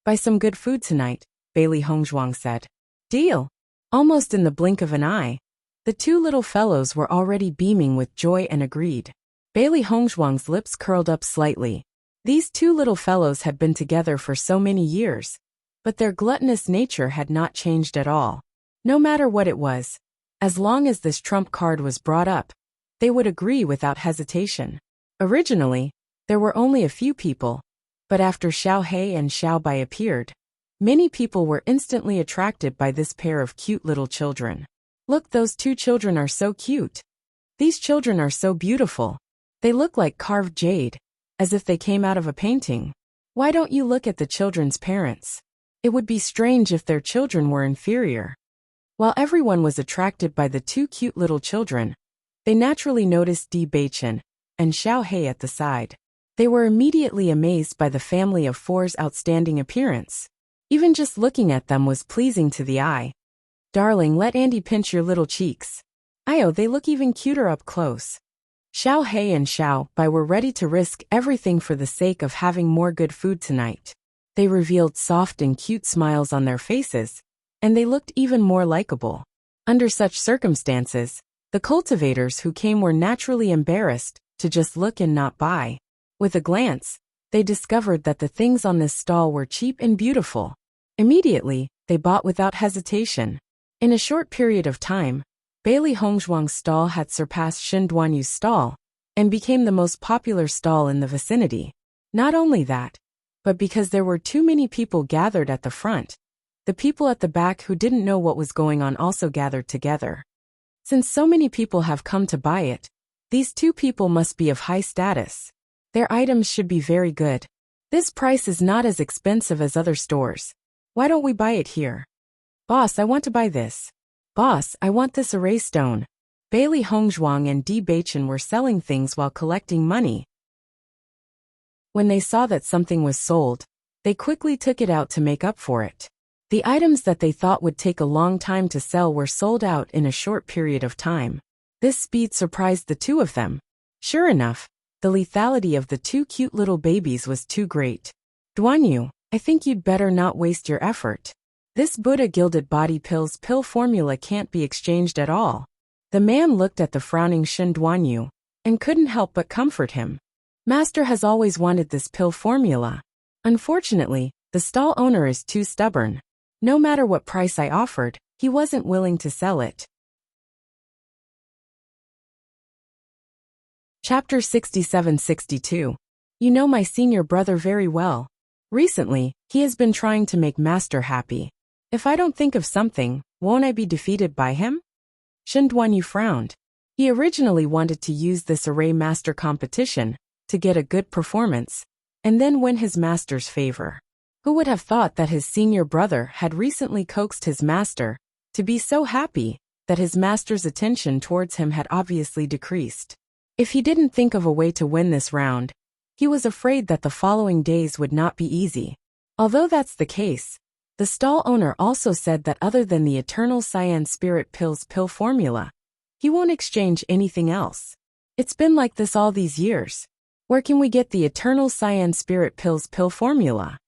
buy some good food tonight, Bailey Hongzhuang said. Deal. Almost in the blink of an eye, the two little fellows were already beaming with joy and agreed. Bailey Hongzhuang's lips curled up slightly. These two little fellows had been together for so many years, but their gluttonous nature had not changed at all. No matter what it was, as long as this trump card was brought up, they would agree without hesitation. Originally, there were only a few people, but after Xiao He and Xiao Bai appeared, many people were instantly attracted by this pair of cute little children. Look, those two children are so cute. These children are so beautiful. They look like carved jade, as if they came out of a painting. Why don't you look at the children's parents? It would be strange if their children were inferior. While everyone was attracted by the two cute little children, they naturally noticed Bewitching and Xiao He at the side. They were immediately amazed by the family of four's outstanding appearance. Even just looking at them was pleasing to the eye. Darling, let Andy pinch your little cheeks. Ayo, they look even cuter up close. Xiao He and Xiao Bai were ready to risk everything for the sake of having more good food tonight. They revealed soft and cute smiles on their faces, and they looked even more likable. Under such circumstances, the cultivators who came were naturally embarrassed to just look and not buy. With a glance, they discovered that the things on this stall were cheap and beautiful. Immediately, they bought without hesitation. In a short period of time, Bailey Hongzhuang's stall had surpassed Shen Duanyu's stall and became the most popular stall in the vicinity. Not only that, but because there were too many people gathered at the front, the people at the back who didn't know what was going on also gathered together. Since so many people have come to buy it, these two people must be of high status. Their items should be very good. This price is not as expensive as other stores. Why don't we buy it here? Boss, I want to buy this. Boss, I want this array stone. Bailey Hongzhuang and Bewitching were selling things while collecting money. When they saw that something was sold, they quickly took it out to make up for it. The items that they thought would take a long time to sell were sold out in a short period of time. This speed surprised the two of them. Sure enough, the lethality of the two cute little babies was too great. Duanyu, I think you'd better not waste your effort. This Buddha gilded body pills pill formula can't be exchanged at all. The man looked at the frowning Shen Duanyu and couldn't help but comfort him. Master has always wanted this pill formula. Unfortunately, the stall owner is too stubborn. No matter what price I offered, he wasn't willing to sell it. Chapter 67-62. You know my senior brother very well. Recently, he has been trying to make Master happy. If I don't think of something, won't I be defeated by him? Shen Duanyu frowned. He originally wanted to use this array master competition to get a good performance, and then win his master's favor. Who would have thought that his senior brother had recently coaxed his master to be so happy that his master's attention towards him had obviously decreased? If he didn't think of a way to win this round, he was afraid that the following days would not be easy. Although that's the case, the stall owner also said that other than the Eternal Cyan Spirit Pills pill formula, he won't exchange anything else. It's been like this all these years. Where can we get the Eternal Cyan Spirit Pills pill formula?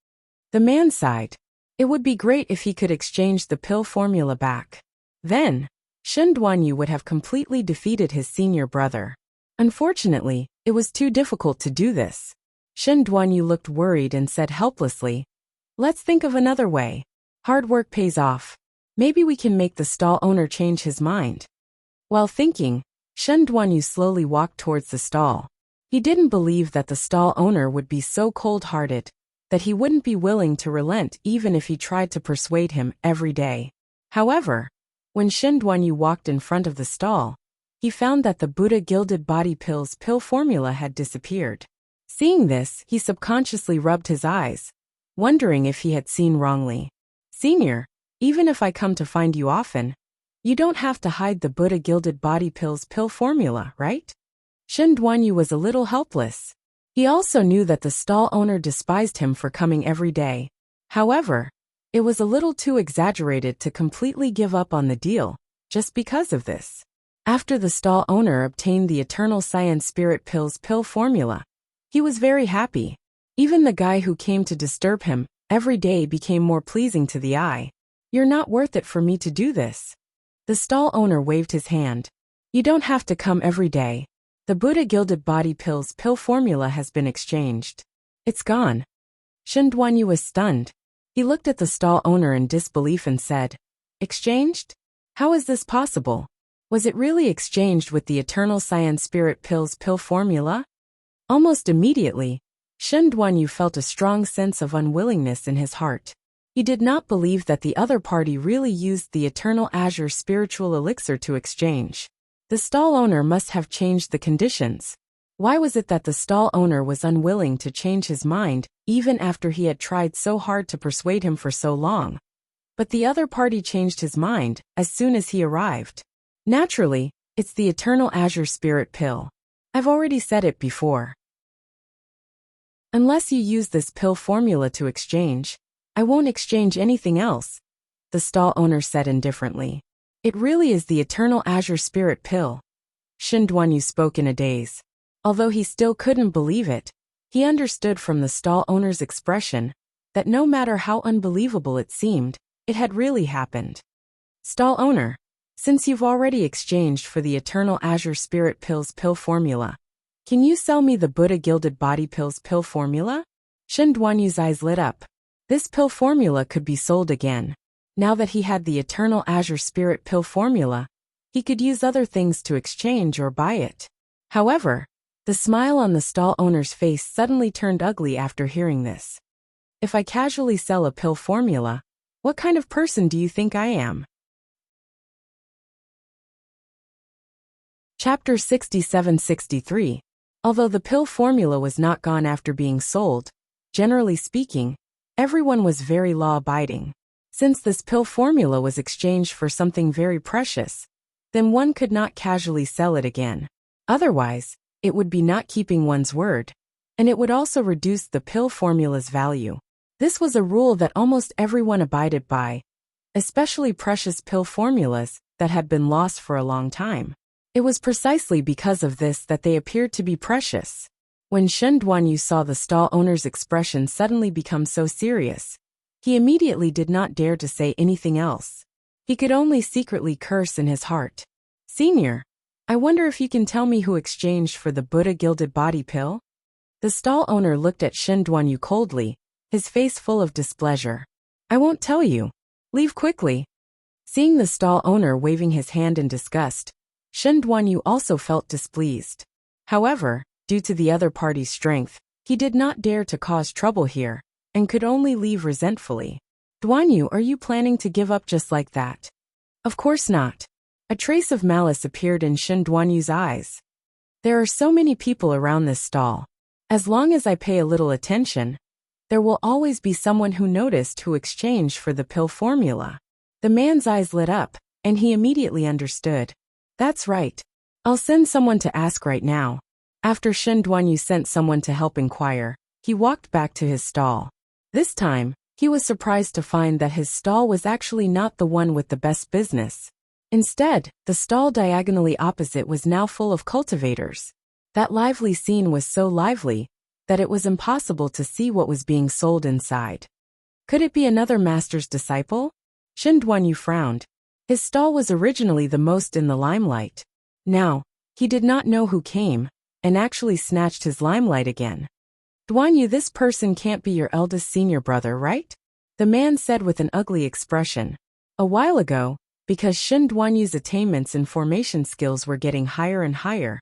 The man sighed. It would be great if he could exchange the pill formula back. Then, Shen Duanyu would have completely defeated his senior brother. Unfortunately, it was too difficult to do this. Shen Duanyu looked worried and said helplessly, "Let's think of another way. Hard work pays off. Maybe we can make the stall owner change his mind." While thinking, Shen Duanyu slowly walked towards the stall. He didn't believe that the stall owner would be so cold-hearted that he wouldn't be willing to relent even if he tried to persuade him every day. However, when Shen Duanyu walked in front of the stall, he found that the Buddha Gilded Body Pills pill formula had disappeared. Seeing this, he subconsciously rubbed his eyes, wondering if he had seen wrongly. "Senior, even if I come to find you often, You don't have to hide the Buddha Gilded Body Pills pill formula, right? Shen Duanyu was a little helpless. He also knew that the stall owner despised him for coming every day. However, it was a little too exaggerated to completely give up on the deal, just because of this. After the stall owner obtained the Eternal Science Spirit Pills pill formula, he was very happy. Even the guy who came to disturb him every day became more pleasing to the eye. You're not worth it for me to do this. The stall owner waved his hand. You don't have to come every day. The Buddha Gilded Body Pills pill formula has been exchanged. It's gone. Shen Duanyu was stunned. He looked at the stall owner in disbelief and said, Exchanged? How is this possible? Was it really exchanged with the Eternal Science Spirit Pills pill formula? Almost immediately, Shen Duanyu felt a strong sense of unwillingness in his heart. He did not believe that the other party really used the Eternal Azure Spiritual Elixir to exchange. The stall owner must have changed the conditions. Why was it that the stall owner was unwilling to change his mind, even after he had tried so hard to persuade him for so long? But the other party changed his mind as soon as he arrived. Naturally, it's the Eternal Azure Spirit Pill. I've already said it before. Unless you use this pill formula to exchange, I won't exchange anything else, the stall owner said indifferently. It really is the Eternal Azure Spirit Pill. Shen Duanyu spoke in a daze. Although he still couldn't believe it, he understood from the stall owner's expression that no matter how unbelievable it seemed, it had really happened. Stall owner, since you've already exchanged for the Eternal Azure Spirit Pills pill formula, can you sell me the Buddha Gilded Body Pills pill formula? Shen Duanyu's eyes lit up. This pill formula could be sold again. Now that he had the Eternal Azure Spirit pill formula, he could use other things to exchange or buy it. However, the smile on the stall owner's face suddenly turned ugly after hearing this. If I casually sell a pill formula, what kind of person do you think I am? Chapter 67-63. Although the pill formula was not gone after being sold, generally speaking, everyone was very law-abiding. Since this pill formula was exchanged for something very precious, then one could not casually sell it again. Otherwise, it would be not keeping one's word, and it would also reduce the pill formula's value. This was a rule that almost everyone abided by, especially precious pill formulas that had been lost for a long time. It was precisely because of this that they appeared to be precious. When Shen Duanyu saw the stall owner's expression suddenly become so serious, he immediately did not dare to say anything else. He could only secretly curse in his heart. Senior, I wonder if you can tell me who exchanged for the Buddha Gilded Body Pill? The stall owner looked at Shen Duanyu coldly, his face full of displeasure. I won't tell you. Leave quickly. Seeing the stall owner waving his hand in disgust, Shen Duanyu also felt displeased. However, due to the other party's strength, he did not dare to cause trouble here, and could only leave resentfully. Duanyu, are you planning to give up just like that? Of course not. A trace of malice appeared in Shen Duanyu's eyes. There are so many people around this stall. As long as I pay a little attention, there will always be someone who noticed who exchanged for the pill formula. The man's eyes lit up, and he immediately understood. That's right. I'll send someone to ask right now. After Shen Duanyu sent someone to help inquire, he walked back to his stall. This time, he was surprised to find that his stall was actually not the one with the best business. Instead, the stall diagonally opposite was now full of cultivators. That lively scene was so lively that it was impossible to see what was being sold inside. Could it be another master's disciple? Shen Duanyu frowned. His stall was originally the most in the limelight. Now, he did not know who came, and actually snatched his limelight again. Duanyu, this person can't be your eldest senior brother, right? The man said with an ugly expression. A while ago, because Shen Duanyu's attainments and formation skills were getting higher and higher,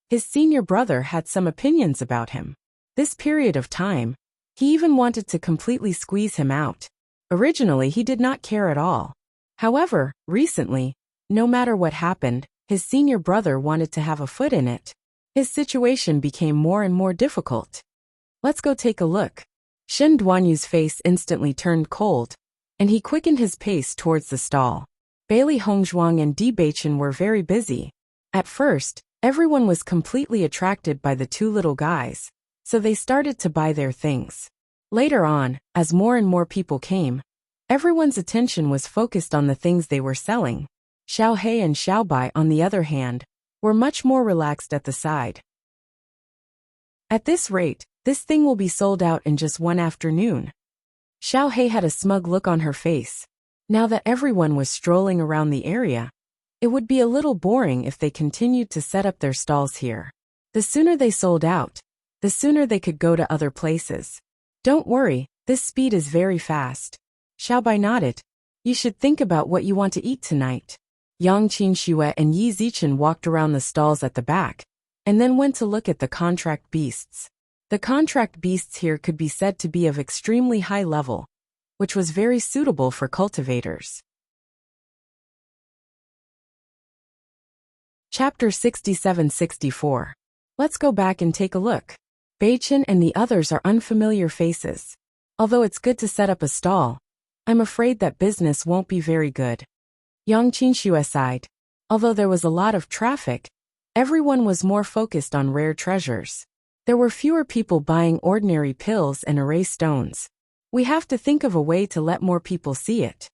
his senior brother had some opinions about him. This period of time, he even wanted to completely squeeze him out. Originally, he did not care at all. However, recently, no matter what happened, his senior brother wanted to have a foot in it. His situation became more and more difficult. Let's go take a look. Shen Duanyu's face instantly turned cold, and he quickened his pace towards the stall. Bailey Hongzhuang and Bewitching were very busy. At first, everyone was completely attracted by the two little guys, so they started to buy their things. Later on, as more and more people came, everyone's attention was focused on the things they were selling. Xiao He and Xiao Bai, on the other hand, were much more relaxed at the side. At this rate, this thing will be sold out in just one afternoon. Xiao He had a smug look on her face. Now that everyone was strolling around the area, it would be a little boring if they continued to set up their stalls here. The sooner they sold out, the sooner they could go to other places. Don't worry, this speed is very fast. Xiao Bai nodded. You should think about what you want to eat tonight. Yang Qinxue and Yi Zichen walked around the stalls at the back, and then went to look at the contract beasts. The contract beasts here could be said to be of extremely high level, which was very suitable for cultivators. Chapter 67-64. Let's go back and take a look. Beichin and the others are unfamiliar faces. Although it's good to set up a stall, I'm afraid that business won't be very good. Yang Qinxue sighed. Although there was a lot of traffic, everyone was more focused on rare treasures. There were fewer people buying ordinary pills and array stones. We have to think of a way to let more people see it.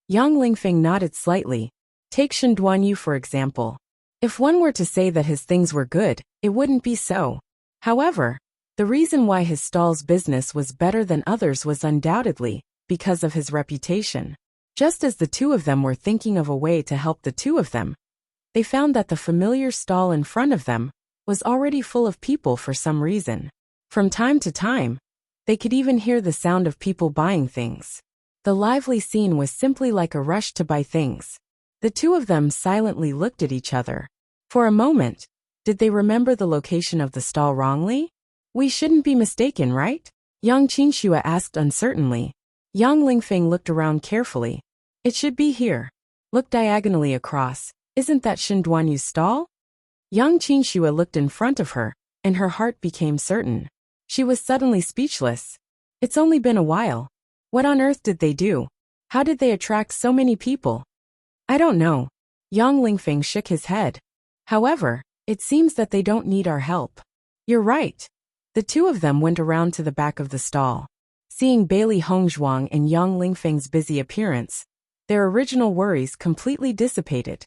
Yang Lingfeng nodded slightly. Take Shen Duanyu for example. If one were to say that his things were good, it wouldn't be so. However, the reason why his stall's business was better than others was undoubtedly because of his reputation. Just as the two of them were thinking of a way to help the two of them, they found that the familiar stall in front of them was already full of people for some reason. From time to time, they could even hear the sound of people buying things. The lively scene was simply like a rush to buy things. The two of them silently looked at each other. For a moment, did they remember the location of the stall wrongly? We shouldn't be mistaken, right? Yang Qinxue asked uncertainly. Yang Lingfeng looked around carefully. It should be here. Look diagonally across. Isn't that Shen Duanyu's stall? Yang Qinxue looked in front of her, and her heart became certain. She was suddenly speechless. It's only been a while. What on earth did they do? How did they attract so many people? I don't know. Yang Lingfeng shook his head. However, it seems that they don't need our help. You're right. The two of them went around to the back of the stall. Seeing Bailey Hongzhuang and Yang Lingfeng's busy appearance, their original worries completely dissipated.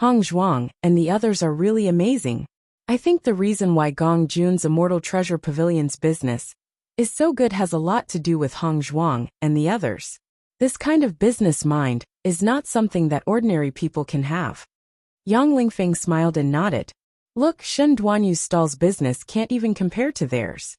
Hongzhuang and the others are really amazing. I think the reason why Gong Jun's Immortal Treasure Pavilion's business is so good has a lot to do with Hongzhuang and the others. This kind of business mind is not something that ordinary people can have. Yang Lingfeng smiled and nodded. Look, Shen Duanyu's stall's business can't even compare to theirs.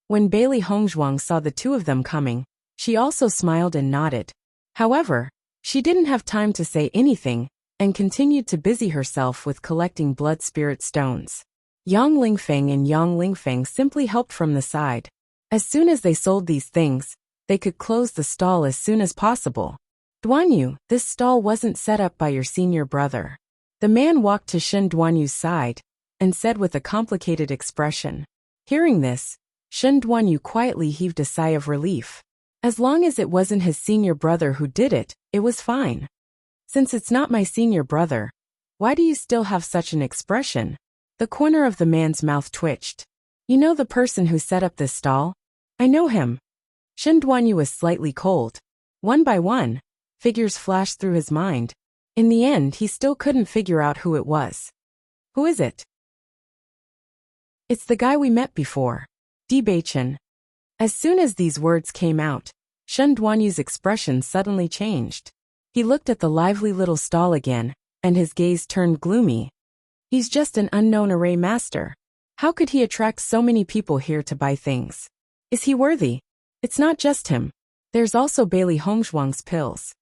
When Bailey Hongzhuang saw the two of them coming, she also smiled and nodded. However, she didn't have time to say anything, and continued to busy herself with collecting blood spirit stones. Yang Lingfeng and Yang Lingfeng simply helped from the side. As soon as they sold these things, they could close the stall as soon as possible. Duanyu, this stall wasn't set up by your senior brother. The man walked to Shen Duanyu's side, and said with a complicated expression. Hearing this, Shen Duanyu quietly heaved a sigh of relief. As long as it wasn't his senior brother who did it, it was fine. Since it's not my senior brother, why do you still have such an expression? The corner of the man's mouth twitched. You know the person who set up this stall? I know him. Shen Duanyu was slightly cold. One by one, figures flashed through his mind. In the end, he still couldn't figure out who it was. Who is it? It's the guy we met before. Bewitching. As soon as these words came out, Shen Duanyu's expression suddenly changed. He looked at the lively little stall again, and his gaze turned gloomy. He's just an unknown array master. How could he attract so many people here to buy things? Is he worthy? It's not just him. There's also Bailey Hongzhuang's pills.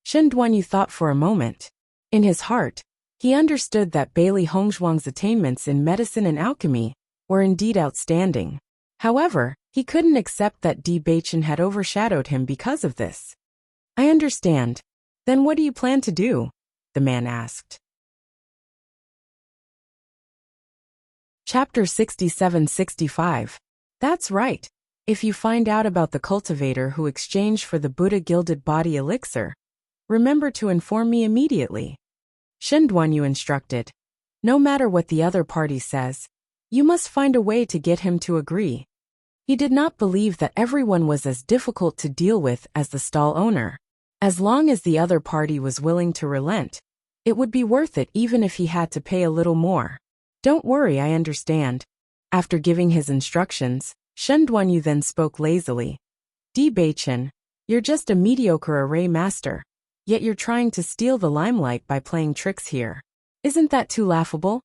Shen Duanyu thought for a moment. In his heart, he understood that Bailey Hongzhuang's attainments in medicine and alchemy were indeed outstanding. However, he couldn't accept that Bewitching had overshadowed him because of this. I understand. Then what do you plan to do? The man asked. Chapter 67-65. That's right. If you find out about the cultivator who exchanged for the Buddha gilded body elixir, remember to inform me immediately. Shen Duanyu instructed. No matter what the other party says, you must find a way to get him to agree. He did not believe that everyone was as difficult to deal with as the stall owner. As long as the other party was willing to relent, it would be worth it even if he had to pay a little more. Don't worry, I understand. After giving his instructions, Shen Duanyu then spoke lazily. Bewitching, you're just a mediocre array master, yet you're trying to steal the limelight by playing tricks here. Isn't that too laughable?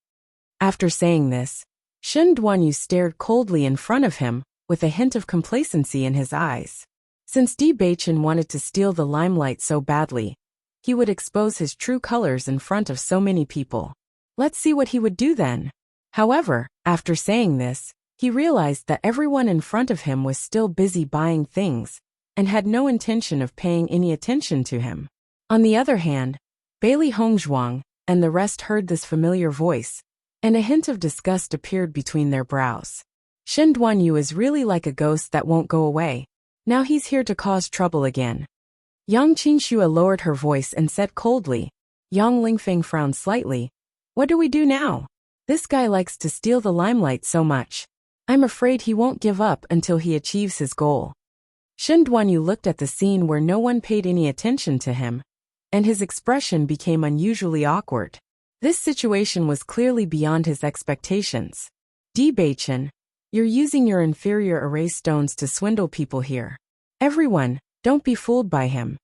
After saying this, Shen Duanyu stared coldly in front of him, with a hint of complacency in his eyes. Since Bewitching wanted to steal the limelight so badly, he would expose his true colors in front of so many people. Let's see what he would do then. However, after saying this, he realized that everyone in front of him was still busy buying things, and had no intention of paying any attention to him. On the other hand, Bailey Hongzhuang and the rest heard this familiar voice, and a hint of disgust appeared between their brows. Shen Duanyu is really like a ghost that won't go away. Now he's here to cause trouble again. Yang Qingxue lowered her voice and said coldly. Yang Lingfeng frowned slightly. What do we do now? This guy likes to steal the limelight so much. I'm afraid he won't give up until he achieves his goal. Shen Duanyu looked at the scene where no one paid any attention to him, and his expression became unusually awkward. This situation was clearly beyond his expectations. Bewitching, you're using your inferior array stones to swindle people here. Everyone, don't be fooled by him.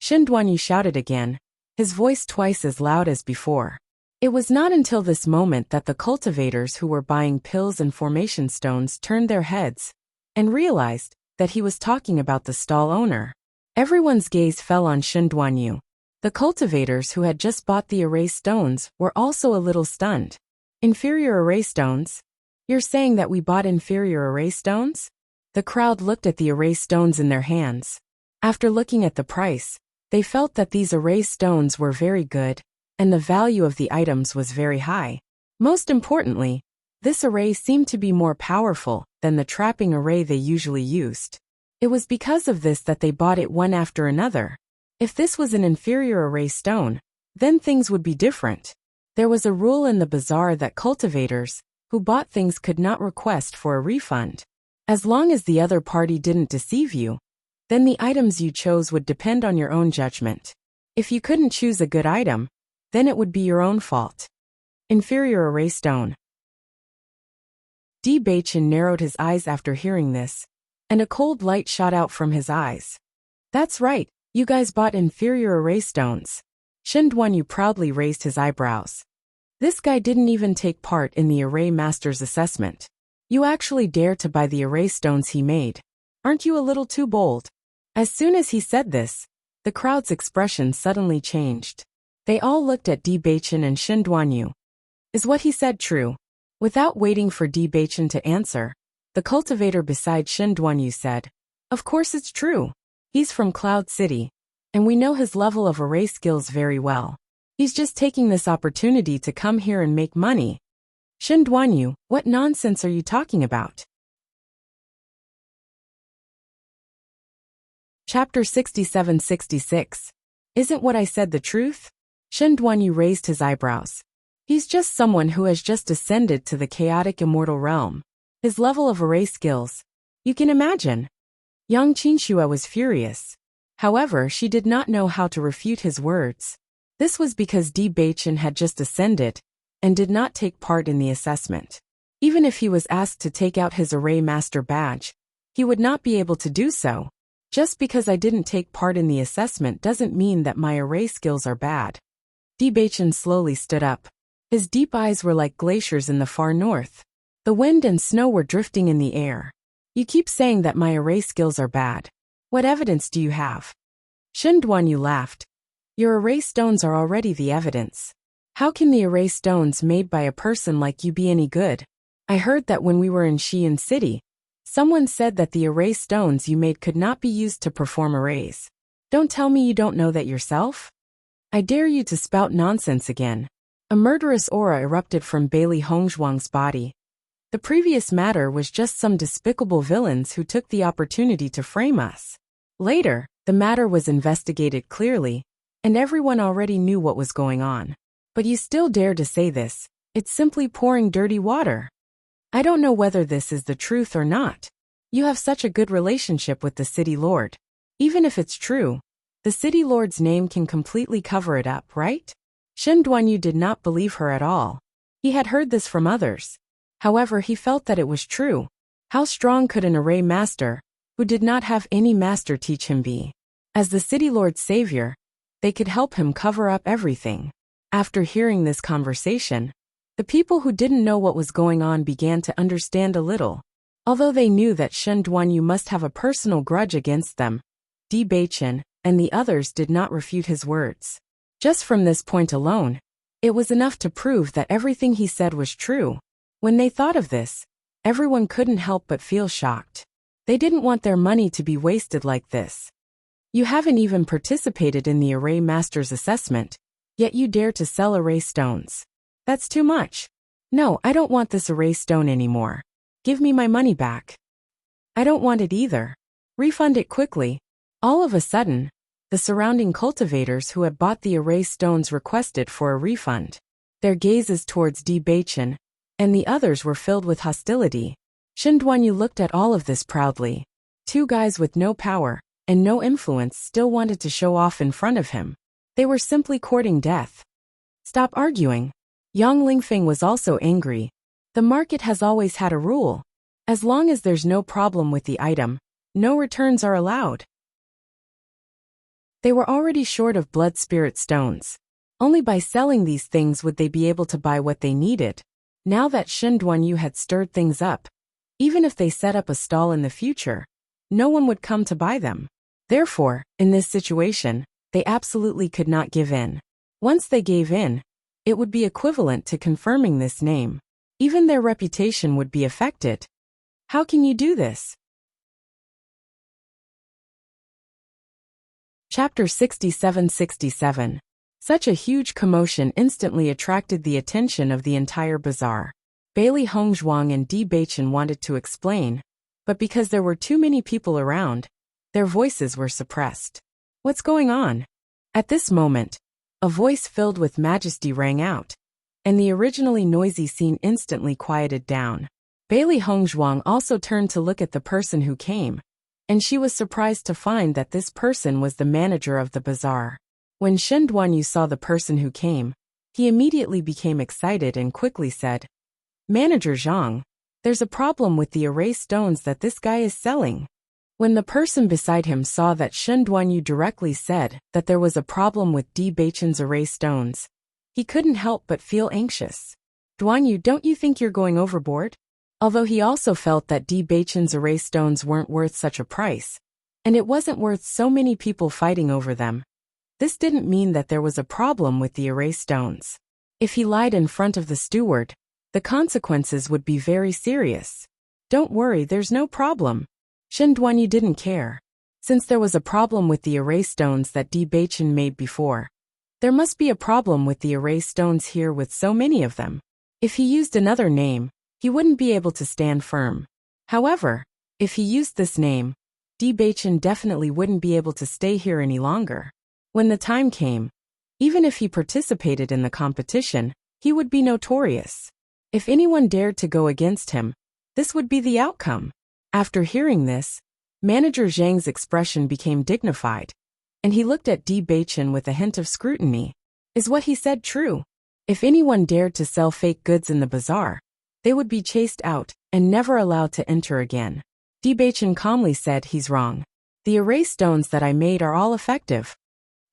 Shen Duanyu shouted again, his voice twice as loud as before. It was not until this moment that the cultivators who were buying pills and formation stones turned their heads and realized that he was talking about the stall owner. Everyone's gaze fell on Shen Duanyu. The cultivators who had just bought the array stones were also a little stunned. Inferior array stones? You're saying that we bought inferior array stones? The crowd looked at the array stones in their hands. After looking at the price, they felt that these array stones were very good, and the value of the items was very high. Most importantly, this array seemed to be more powerful than the trapping array they usually used. It was because of this that they bought it one after another. If this was an inferior array stone, then things would be different. There was a rule in the bazaar that cultivators who bought things could not request for a refund. As long as the other party didn't deceive you, then the items you chose would depend on your own judgment. If you couldn't choose a good item, then it would be your own fault. Inferior array stone. Bewitching narrowed his eyes after hearing this, and a cold light shot out from his eyes. That's right, you guys bought inferior array stones. Shen Duanyu proudly raised his eyebrows. This guy didn't even take part in the array master's assessment. You actually dare to buy the array stones he made. Aren't you a little too bold? As soon as he said this, the crowd's expression suddenly changed. They all looked at Bewitching and Shen Duanyu. Is what he said true? Without waiting for Bewitching to answer, the cultivator beside Shen Duanyu said, Of course it's true. He's from Cloud City, and we know his level of array skills very well. He's just taking this opportunity to come here and make money. Shen Duanyu, what nonsense are you talking about? Chapter 67-66. Isn't what I said the truth? Shen Duanyu raised his eyebrows. He's just someone who has just ascended to the chaotic immortal realm. His level of array skills, you can imagine. Yang Qingxue was furious. However, she did not know how to refute his words. This was because Bewitching had just ascended and did not take part in the assessment. Even if he was asked to take out his array master badge, he would not be able to do so. Just because I didn't take part in the assessment doesn't mean that my array skills are bad. Bewitching slowly stood up. His deep eyes were like glaciers in the far north. The wind and snow were drifting in the air. You keep saying that my array skills are bad. What evidence do you have? Shen Duanyu laughed. Your array stones are already the evidence. How can the array stones made by a person like you be any good? I heard that when we were in Xi'an City, someone said that the array stones you made could not be used to perform arrays. Don't tell me you don't know that yourself? I dare you to spout nonsense again. A murderous aura erupted from Bailey Hongzhuang's body. The previous matter was just some despicable villains who took the opportunity to frame us. Later, the matter was investigated clearly, and everyone already knew what was going on. But you still dare to say this? It's simply pouring dirty water. I don't know whether this is the truth or not. You have such a good relationship with the city lord. Even if it's true, the city lord's name can completely cover it up, right? Shen Duanyu did not believe her at all. He had heard this from others. However, he felt that it was true. How strong could an array master, who did not have any master, teach him be? As the city lord's savior, they could help him cover up everything. After hearing this conversation, the people who didn't know what was going on began to understand a little. Although they knew that Shen Duanyu must have a personal grudge against them, Bewitching and the others did not refute his words. Just from this point alone, it was enough to prove that everything he said was true. When they thought of this, everyone couldn't help but feel shocked. They didn't want their money to be wasted like this. You haven't even participated in the array master's assessment, yet you dare to sell array stones. That's too much. No, I don't want this array stone anymore. Give me my money back. I don't want it either. Refund it quickly. All of a sudden, the surrounding cultivators who had bought the array stones requested for a refund. Their gazes towards Bewitching and the others were filled with hostility. Shen Duanyu looked at all of this proudly. Two guys with no power and no influence still wanted to show off in front of him. They were simply courting death. Stop arguing. Yang Lingfeng was also angry. The market has always had a rule. As long as there's no problem with the item, no returns are allowed. They were already short of blood spirit stones. Only by selling these things would they be able to buy what they needed. Now that Shen Duanyu had stirred things up, even if they set up a stall in the future, no one would come to buy them. Therefore, in this situation, they absolutely could not give in. Once they gave in, it would be equivalent to confirming this name. Even their reputation would be affected. How can you do this? Chapter 67-67. Such a huge commotion instantly attracted the attention of the entire bazaar. Bailey Hongzhuang and Bewitching wanted to explain, but because there were too many people around, their voices were suppressed. What's going on? At this moment, a voice filled with majesty rang out, and the originally noisy scene instantly quieted down. Bailey Hongzhuang also turned to look at the person who came, and she was surprised to find that this person was the manager of the bazaar. When Shen Duanyu saw the person who came, he immediately became excited and quickly said, "Manager Zhang, there's a problem with the array stones that this guy is selling." When the person beside him saw that Shen Duanyu directly said that there was a problem with Bewitching's array stones, he couldn't help but feel anxious. "Duanyu, don't you think you're going overboard?" Although he also felt that Bewitching's array stones weren't worth such a price, and it wasn't worth so many people fighting over them, this didn't mean that there was a problem with the array stones. If he lied in front of the steward, the consequences would be very serious. "Don't worry, there's no problem." Shen Duanyu didn't care. Since there was a problem with the array stones that Bewitching made before, there must be a problem with the array stones here with so many of them. If he used another name, he wouldn't be able to stand firm. However, if he used this name, Bewitching definitely wouldn't be able to stay here any longer. When the time came, even if he participated in the competition, he would be notorious. If anyone dared to go against him, this would be the outcome. After hearing this, Manager Zhang's expression became dignified, and he looked at Bewitching with a hint of scrutiny. Is what he said true? If anyone dared to sell fake goods in the bazaar, they would be chased out and never allowed to enter again. Bewitching calmly said, "He's wrong. The array stones that I made are all effective."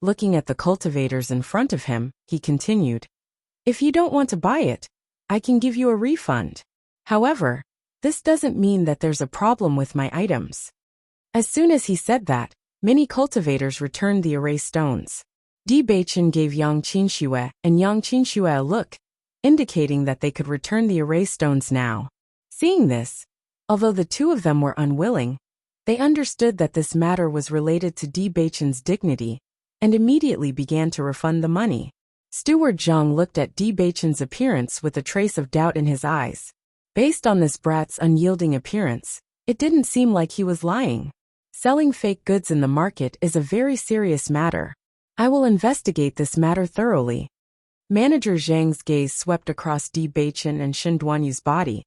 Looking at the cultivators in front of him, he continued, "If you don't want to buy it, I can give you a refund. However, this doesn't mean that there's a problem with my items." As soon as he said that, many cultivators returned the array stones. Bewitching gave Yang Qinxue and Yang Qinxue a look, indicating that they could return the array stones now. Seeing this, although the two of them were unwilling, they understood that this matter was related to Bewitching's dignity, and immediately began to refund the money. Steward Zhang looked at Bewitching's appearance with a trace of doubt in his eyes. Based on this brat's unyielding appearance, it didn't seem like he was lying. Selling fake goods in the market is a very serious matter. I will investigate this matter thoroughly. Manager Zhang's gaze swept across Di Beichen and Shen Duanyu's body.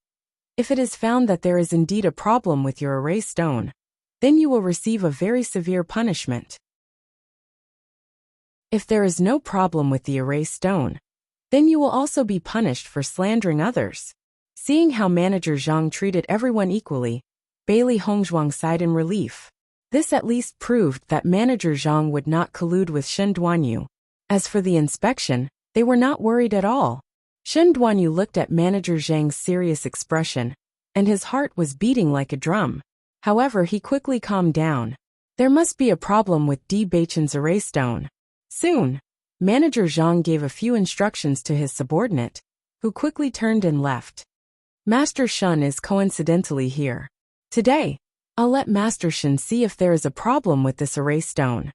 If it is found that there is indeed a problem with your array stone, then you will receive a very severe punishment. If there is no problem with the array stone, then you will also be punished for slandering others. Seeing how Manager Zhang treated everyone equally, Bailey Hongzhuang sighed in relief. This at least proved that Manager Zhang would not collude with Shen Duanyu. As for the inspection, they were not worried at all. Shen Duanyu looked at Manager Zhang's serious expression, and his heart was beating like a drum. However, he quickly calmed down. There must be a problem with Di Beichen's array stone. Soon, Manager Zhang gave a few instructions to his subordinate, who quickly turned and left. Master Shen is coincidentally here. Today, I'll let Master Shen see if there is a problem with this array stone.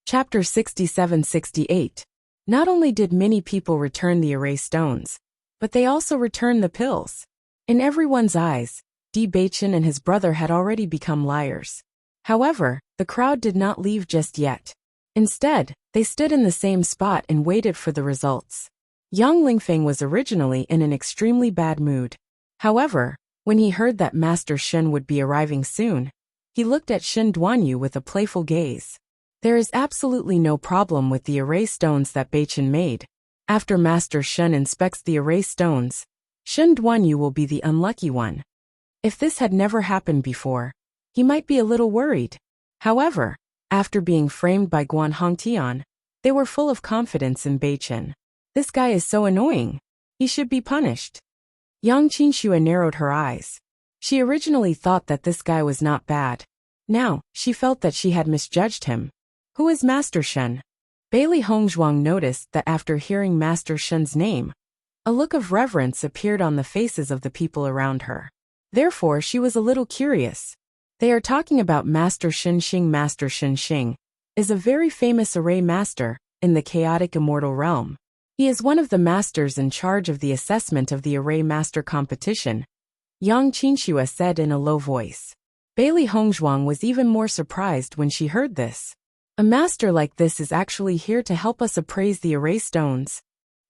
Chapter 67-68. Not only did many people return the array stones, but they also returned the pills. In everyone's eyes, Di Beichen and his brother had already become liars. However, the crowd did not leave just yet. Instead, they stood in the same spot and waited for the results. Yang Lingfeng was originally in an extremely bad mood. However, when he heard that Master Shen would be arriving soon, he looked at Shen Duanyu with a playful gaze. There is absolutely no problem with the array stones that Beichen made. After Master Shen inspects the array stones, Shen Duanyu will be the unlucky one. If this had never happened before, he might be a little worried. However, after being framed by Guan Hongtian, they were full of confidence in Beichen. This guy is so annoying. He should be punished. Yang Qinxue narrowed her eyes. She originally thought that this guy was not bad. Now, she felt that she had misjudged him. Who is Master Shen? Bailey Hongzhuang noticed that after hearing Master Shen's name, a look of reverence appeared on the faces of the people around her. Therefore, she was a little curious. They are talking about Master Shen Xing. Master Shen Xing is a very famous array master in the chaotic immortal realm. He is one of the masters in charge of the assessment of the array master competition, Yang Qinxue said in a low voice. Bailey Hongzhuang was even more surprised when she heard this. A master like this is actually here to help us appraise the array stones.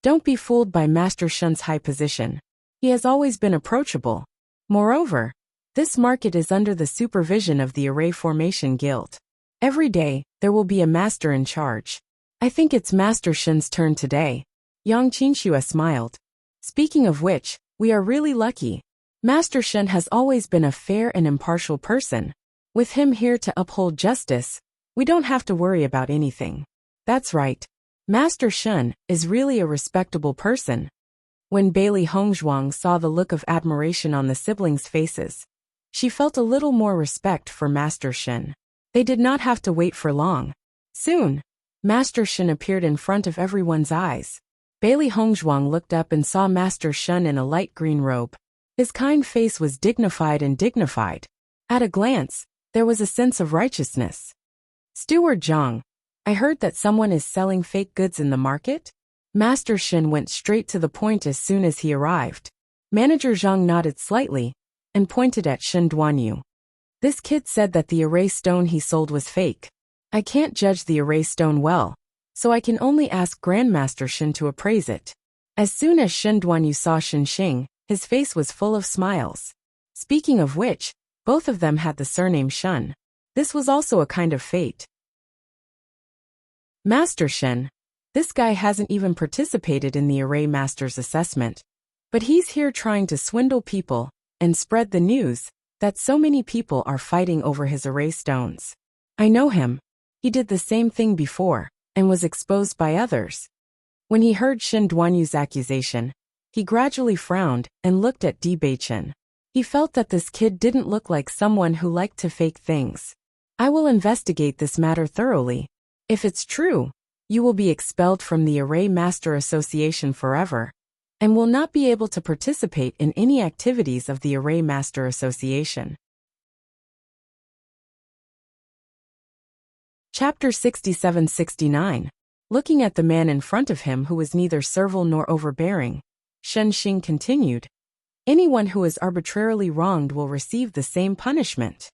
Don't be fooled by Master Shen's high position. He has always been approachable. Moreover, this market is under the supervision of the Array Formation Guild. Every day, there will be a master in charge. I think it's Master Shen's turn today. Yang Qinxue smiled. Speaking of which, we are really lucky. Master Shen has always been a fair and impartial person. With him here to uphold justice, we don't have to worry about anything. That's right. Master Shen is really a respectable person. When Bailey Hongzhuang saw the look of admiration on the siblings' faces, she felt a little more respect for Master Shen. They did not have to wait for long. Soon, Master Shen appeared in front of everyone's eyes. Bailey Hongzhuang looked up and saw Master Shen in a light green robe. His kind face was dignified and dignified. At a glance, there was a sense of righteousness. Steward Zhang, I heard that someone is selling fake goods in the market? Master Shen went straight to the point as soon as he arrived. Manager Zhang nodded slightly and pointed at Shen Duanyu. This kid said that the array stone he sold was fake. I can't judge the array stone well, so I can only ask Grandmaster Shen to appraise it. As soon as Shen Duanyu saw Shen Xing, his face was full of smiles. Speaking of which, both of them had the surname Shen. This was also a kind of fate. Master Shen, this guy hasn't even participated in the Array Master's assessment. But he's here trying to swindle people and spread the news that so many people are fighting over his array stones. I know him. He did the same thing before and was exposed by others. When he heard Shen Duanyu's accusation, he gradually frowned and looked at Di Beichen. He felt that this kid didn't look like someone who liked to fake things. I will investigate this matter thoroughly. If it's true, you will be expelled from the Array Master Association forever, and will not be able to participate in any activities of the Array Master Association. Chapter 67-69. Looking at the man in front of him who was neither servile nor overbearing, Shen Xing continued, anyone who is arbitrarily wronged will receive the same punishment.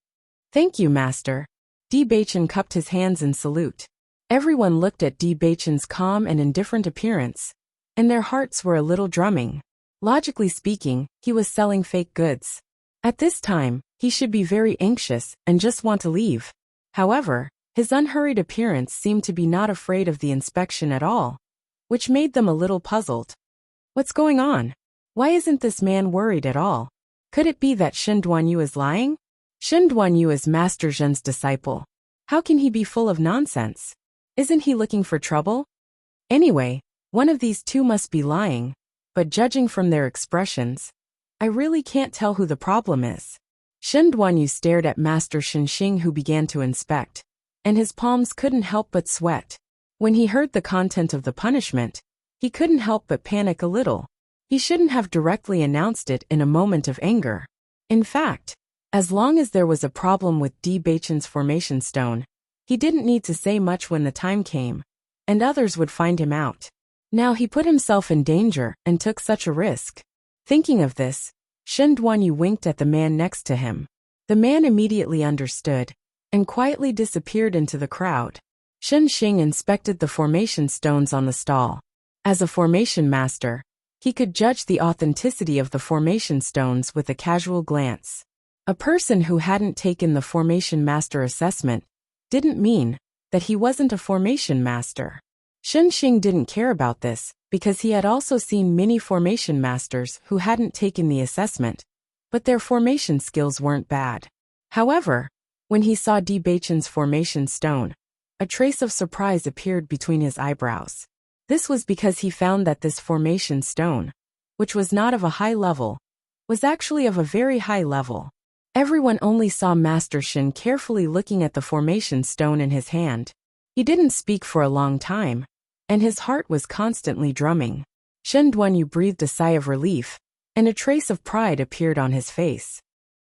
Thank you, master. Di Baichen cupped his hands in salute. Everyone looked at Di Baichen's calm and indifferent appearance, and their hearts were a little drumming. Logically speaking, he was selling fake goods. At this time, he should be very anxious and just want to leave. However, his unhurried appearance seemed to be not afraid of the inspection at all, which made them a little puzzled. What's going on? Why isn't this man worried at all? Could it be that Shen Duanyu is lying? Shen Duanyu is Master Zhen's disciple. How can he be full of nonsense? Isn't he looking for trouble? Anyway, one of these two must be lying, but judging from their expressions, I really can't tell who the problem is. Shen Duanyu stared at Master Shenxing, who began to inspect, and his palms couldn't help but sweat. When he heard the content of the punishment, he couldn't help but panic a little. He shouldn't have directly announced it in a moment of anger. In fact, as long as there was a problem with Di Baichen's formation stone, he didn't need to say much when the time came, and others would find him out. Now he put himself in danger and took such a risk. Thinking of this, Shen Duanyu winked at the man next to him. The man immediately understood, and quietly disappeared into the crowd. Shen Xing inspected the formation stones on the stall. As a formation master, he could judge the authenticity of the formation stones with a casual glance. A person who hadn't taken the formation master assessment didn't mean that he wasn't a formation master. Shen Xing didn't care about this because he had also seen many formation masters who hadn't taken the assessment, but their formation skills weren't bad. However, when he saw Di Baichen's formation stone, a trace of surprise appeared between his eyebrows. This was because he found that this formation stone, which was not of a high level, was actually of a very high level. Everyone only saw Master Shen carefully looking at the formation stone in his hand. He didn't speak for a long time, and his heart was constantly drumming. Shen Duanyu breathed a sigh of relief, and a trace of pride appeared on his face.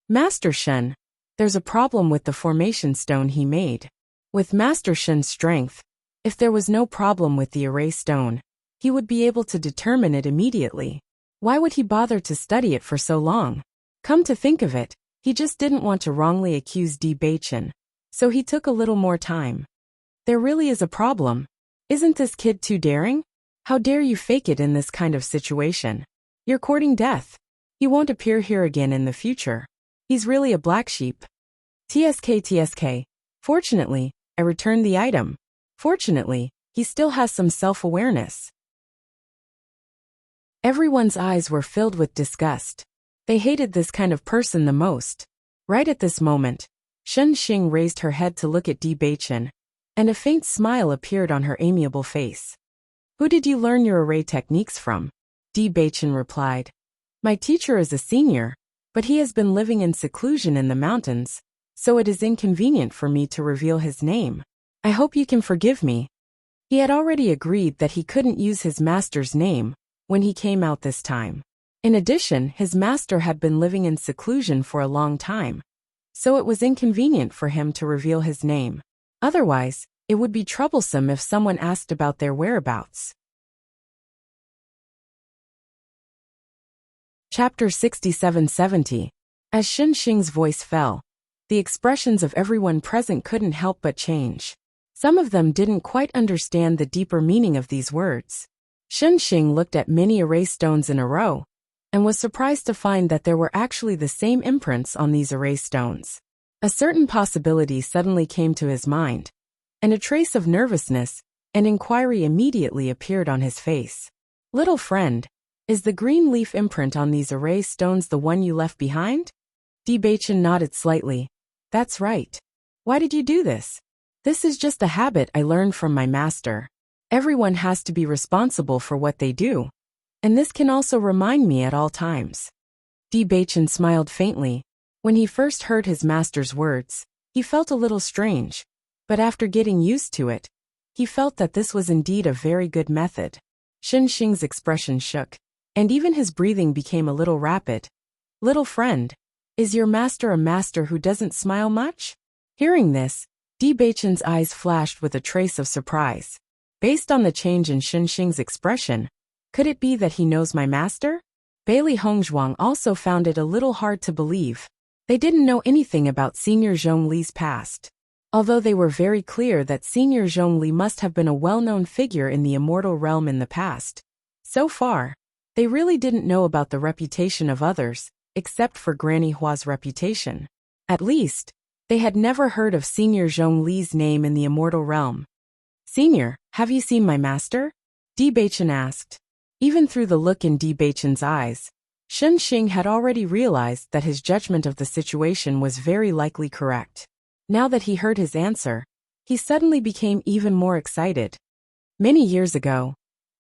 Master Shen, there's a problem with the formation stone he made. With Master Shen's strength, if there was no problem with the array stone, he would be able to determine it immediately. Why would he bother to study it for so long? Come to think of it, he just didn't want to wrongly accuse Di Baichen, so he took a little more time. There really is a problem. Isn't this kid too daring? How dare you fake it in this kind of situation? You're courting death. He won't appear here again in the future. He's really a black sheep. TSK. Fortunately, I returned the item. Fortunately, he still has some self-awareness. Everyone's eyes were filled with disgust. They hated this kind of person the most. Right at this moment, Shen Xing raised her head to look at Di Baichen, and a faint smile appeared on her amiable face. Who did you learn your array techniques from? Di Baichen replied. My teacher is a senior, but he has been living in seclusion in the mountains, so it is inconvenient for me to reveal his name. I hope you can forgive me. He had already agreed that he couldn't use his master's name when he came out this time. In addition, his master had been living in seclusion for a long time, so it was inconvenient for him to reveal his name. Otherwise, it would be troublesome if someone asked about their whereabouts. Chapter 67-70. As Shen Xing's voice fell, the expressions of everyone present couldn't help but change. Some of them didn't quite understand the deeper meaning of these words. Shen Xing looked at many array stones in a row, and was surprised to find that there were actually the same imprints on these array stones. A certain possibility suddenly came to his mind, and a trace of nervousness and inquiry immediately appeared on his face. Little friend, is the green leaf imprint on these array stones the one you left behind? Di Baichen nodded slightly. That's right. Why did you do this? This is just a habit I learned from my master. Everyone has to be responsible for what they do, and this can also remind me at all times. Di Baichen smiled faintly. When he first heard his master's words, he felt a little strange, but after getting used to it, he felt that this was indeed a very good method. Shen Xing's expression shook, and even his breathing became a little rapid. Little friend, is your master a master who doesn't smile much? Hearing this, Di Baichen's eyes flashed with a trace of surprise. Based on the change in Shen Xing's expression, could it be that he knows my master? Bailey Hongzhuang also found it a little hard to believe. They didn't know anything about Senior Zhongli's past. Although they were very clear that Senior Zhongli must have been a well-known figure in the immortal realm in the past. So far, they really didn't know about the reputation of others, except for Granny Hua's reputation. At least, they had never heard of Senior Zhongli's name in the immortal realm. "Senior, have you seen my master?" Bewitching asked. Even through the look in Bewitching's eyes, Shen Xing had already realized that his judgment of the situation was very likely correct. Now that he heard his answer, he suddenly became even more excited. "Many years ago,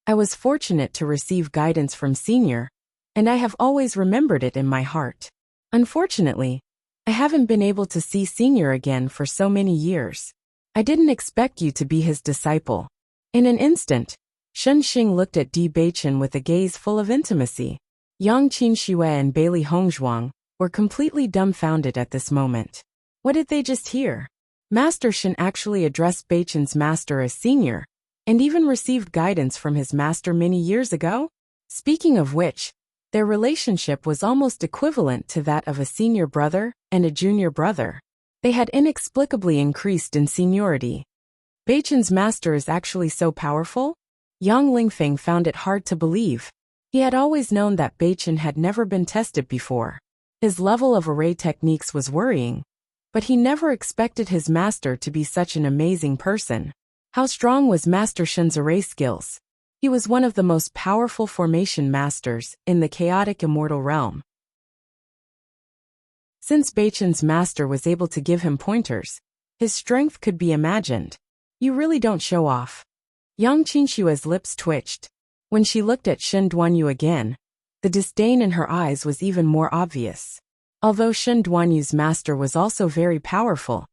I was fortunate to receive guidance from Senior, and I have always remembered it in my heart. Unfortunately, I haven't been able to see Senior again for so many years. I didn't expect you to be his disciple." In an instant, Shen Xing looked at Di Beichen with a gaze full of intimacy. Yang Qinxue and Bailey Hongzhuang were completely dumbfounded at this moment. What did they just hear? Master Shen actually addressed Beichen's master as Senior, and even received guidance from his master many years ago? Speaking of which, their relationship was almost equivalent to that of a senior brother and a junior brother. They had inexplicably increased in seniority. Beichen's master is actually so powerful? Yang Lingfeng found it hard to believe. He had always known that Bewitching had never been tested before. His level of array techniques was worrying, but he never expected his master to be such an amazing person. How strong was Master Shen's array skills? He was one of the most powerful formation masters in the chaotic immortal realm. Since Beichen's master was able to give him pointers, his strength could be imagined. "You really don't show off." Yang Qinshue's lips twitched. When she looked at Shen Duanyu again, the disdain in her eyes was even more obvious. Although Shen Duanyu's master was also very powerful,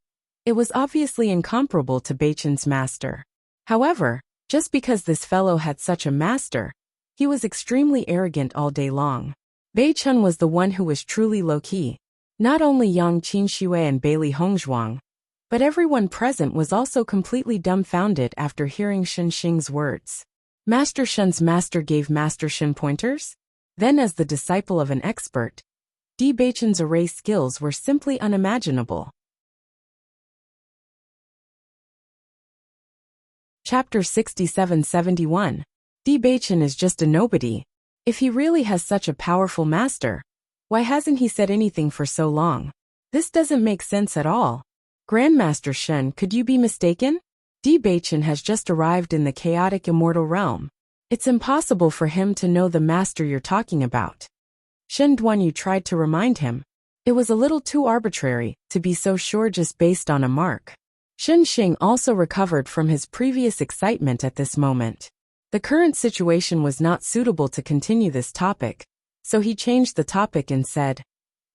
it was obviously incomparable to Beichen's master. However, just because this fellow had such a master, he was extremely arrogant all day long. Beichen was the one who was truly low-key. Not only Yang Qinxue and Bailey Hongzhuang, but everyone present was also completely dumbfounded after hearing Shen Xing's words. Master Shen's master gave Master Shen pointers? Then as the disciple of an expert, Di Beichen's array skills were simply unimaginable. Chapter 67-71. Di Beichen is just a nobody. If he really has such a powerful master, why hasn't he said anything for so long? This doesn't make sense at all. Grandmaster Shen, could you be mistaken? Di Beichen has just arrived in the chaotic immortal realm. It's impossible for him to know the master you're talking about. Shen Duanyu tried to remind him. It was a little too arbitrary to be so sure just based on a mark. Shen Xing also recovered from his previous excitement at this moment. The current situation was not suitable to continue this topic, so he changed the topic and said,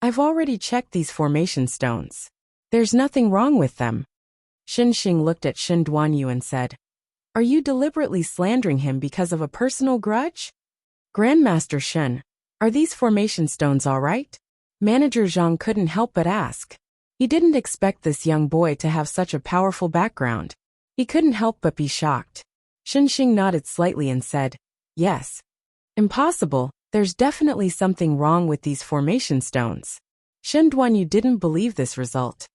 "I've already checked these formation stones. There's nothing wrong with them." Shen Xing looked at Shen Duanyu and said, "Are you deliberately slandering him because of a personal grudge?" "Grandmaster Shen, are these formation stones all right?" Manager Zhang couldn't help but ask. He didn't expect this young boy to have such a powerful background. He couldn't help but be shocked. Shen Xing nodded slightly and said, "Yes." "Impossible, there's definitely something wrong with these formation stones." Shen Duanyu didn't believe this result.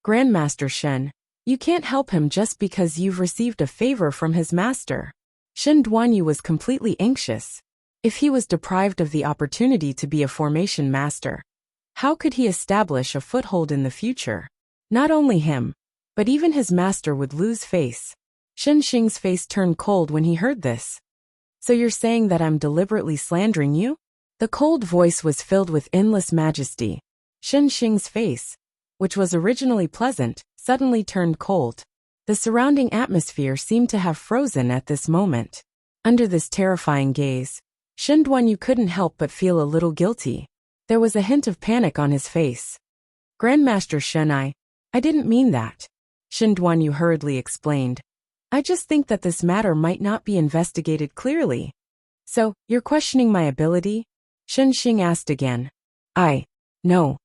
"Grandmaster Shen, you can't help him just because you've received a favor from his master." Shen Duanyu was completely anxious. If he was deprived of the opportunity to be a formation master, how could he establish a foothold in the future? Not only him, but even his master would lose face. Shen Xing's face turned cold when he heard this. "So you're saying that I'm deliberately slandering you?" The cold voice was filled with endless majesty. Shen Xing's face, which was originally pleasant, suddenly turned cold. The surrounding atmosphere seemed to have frozen at this moment. Under this terrifying gaze, Shen Duanyu couldn't help but feel a little guilty. There was a hint of panic on his face. "Grandmaster Shen, I didn't mean that," Shen Duanyu hurriedly explained. "I just think that this matter might not be investigated clearly." "So, you're questioning my ability?" Shen Xing asked again. No.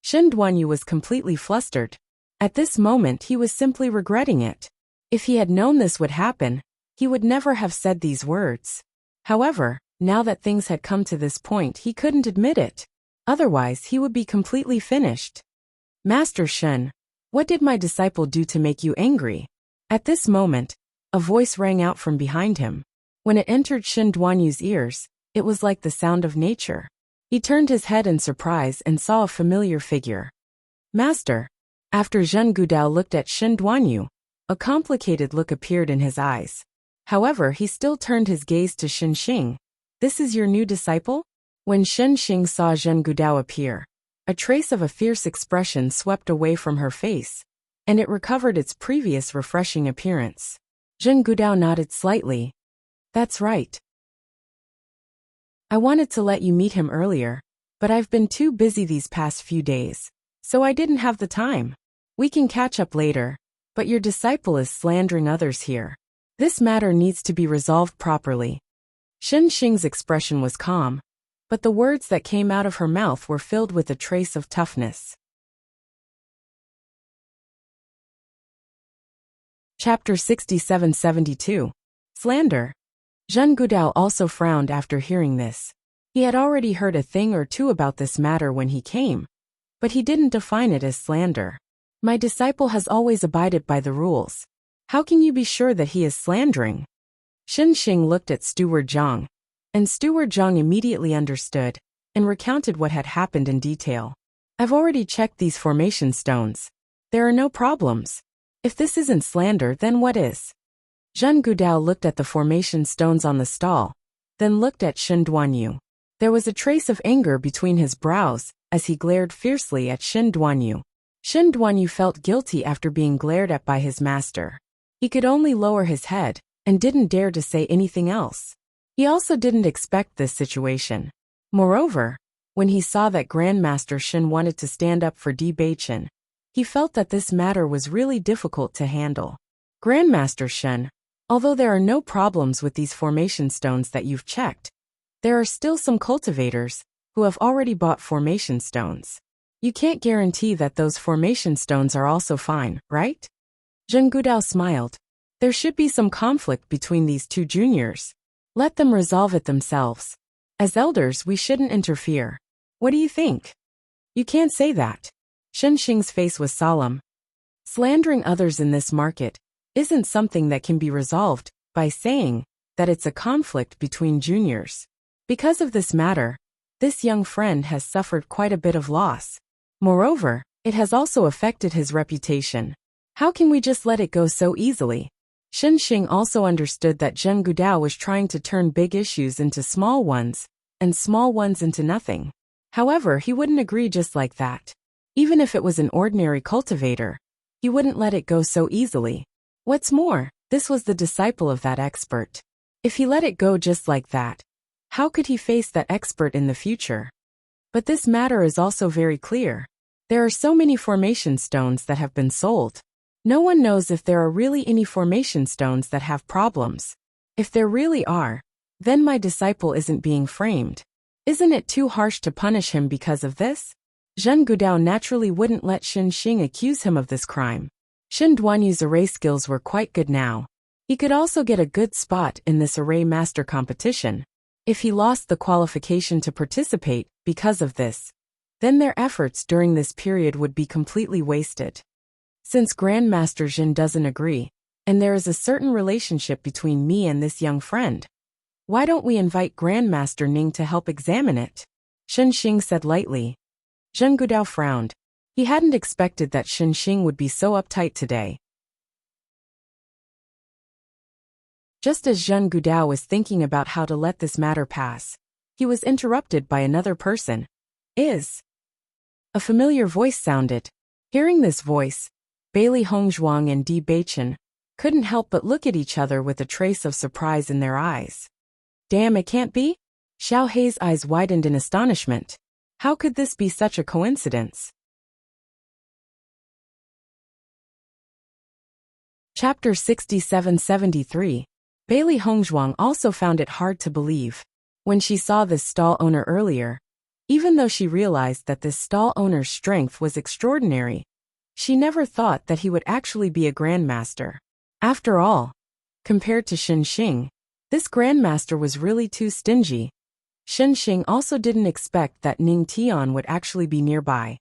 Shen Duanyu was completely flustered. At this moment he was simply regretting it. If he had known this would happen, he would never have said these words. However, now that things had come to this point, he couldn't admit it. Otherwise, he would be completely finished. Master Shen, what did my disciple do to make you angry? At this moment, a voice rang out from behind him. When it entered Shen Duanyu's ears, it was like the sound of nature. He turned his head in surprise and saw a familiar figure. Master. After Zhen Gudao looked at Shen Duanyu, a complicated look appeared in his eyes. However, he still turned his gaze to Shen Xing. This is your new disciple? When Shen Xing saw Zhen Gudao appear, a trace of a fierce expression swept away from her face, and it recovered its previous refreshing appearance. Zhen Gudao nodded slightly. That's right. I wanted to let you meet him earlier, but I've been too busy these past few days, so I didn't have the time. We can catch up later, but your disciple is slandering others here. This matter needs to be resolved properly. Shen Xing's expression was calm, but the words that came out of her mouth were filled with a trace of toughness. Chapter 67-72. Slander. Zhen Gudao also frowned after hearing this. He had already heard a thing or two about this matter when he came, but he didn't define it as slander. My disciple has always abided by the rules. How can you be sure that he is slandering? Shen Xing looked at Steward Zhang, and Steward Zhang immediately understood and recounted what had happened in detail. I've already checked these formation stones. There are no problems. If this isn't slander, then what is? Zhen Gudao looked at the formation stones on the stall, then looked at Shen Duanyu. There was a trace of anger between his brows as he glared fiercely at Shen Duanyu. Shen Duanyu felt guilty after being glared at by his master. He could only lower his head and didn't dare to say anything else. He also didn't expect this situation. Moreover, when he saw that Grandmaster Shen wanted to stand up for Bewitching, he felt that this matter was really difficult to handle. Grandmaster Shen, although there are no problems with these formation stones that you've checked, there are still some cultivators who have already bought formation stones. You can't guarantee that those formation stones are also fine, right? Zhen Gudao smiled. There should be some conflict between these two juniors. Let them resolve it themselves. As elders, we shouldn't interfere. What do you think? You can't say that. Shen Xing's face was solemn. Slandering others in this market isn't something that can be resolved by saying that it's a conflict between juniors. Because of this matter, this young friend has suffered quite a bit of loss. Moreover, it has also affected his reputation. How can we just let it go so easily? Shen Xing also understood that Zhen Gudao was trying to turn big issues into small ones, and small ones into nothing. However, he wouldn't agree just like that. Even if it was an ordinary cultivator, he wouldn't let it go so easily. What's more, this was the disciple of that expert. If he let it go just like that, how could he face that expert in the future? But this matter is also very clear. There are so many formation stones that have been sold. No one knows if there are really any formation stones that have problems. If there really are, then my disciple isn't being framed. Isn't it too harsh to punish him because of this? Zhen Gudao naturally wouldn't let Shen Xing accuse him of this crime. Shen Duanyu's array skills were quite good now. He could also get a good spot in this array master competition. If he lost the qualification to participate because of this, then their efforts during this period would be completely wasted. Since Grandmaster Jin doesn't agree, and there is a certain relationship between me and this young friend, why don't we invite Grandmaster Ning to help examine it? Shen Xing said lightly. Zhen Gudao frowned. He hadn't expected that Shen Xing would be so uptight today. Just as Zhen Gudao was thinking about how to let this matter pass, he was interrupted by another person. A familiar voice sounded. Hearing this voice, Bailey Hongzhuang and Di Beichen couldn't help but look at each other with a trace of surprise in their eyes. Damn, it can't be? Xiao Hei's eyes widened in astonishment. How could this be such a coincidence? Chapter 67-73. Bailey Hongzhuang also found it hard to believe. When she saw this stall owner earlier, even though she realized that this stall owner's strength was extraordinary, she never thought that he would actually be a grandmaster. After all, compared to Shen Xing, this grandmaster was really too stingy. Shen Xing also didn't expect that Ning Tian would actually be nearby,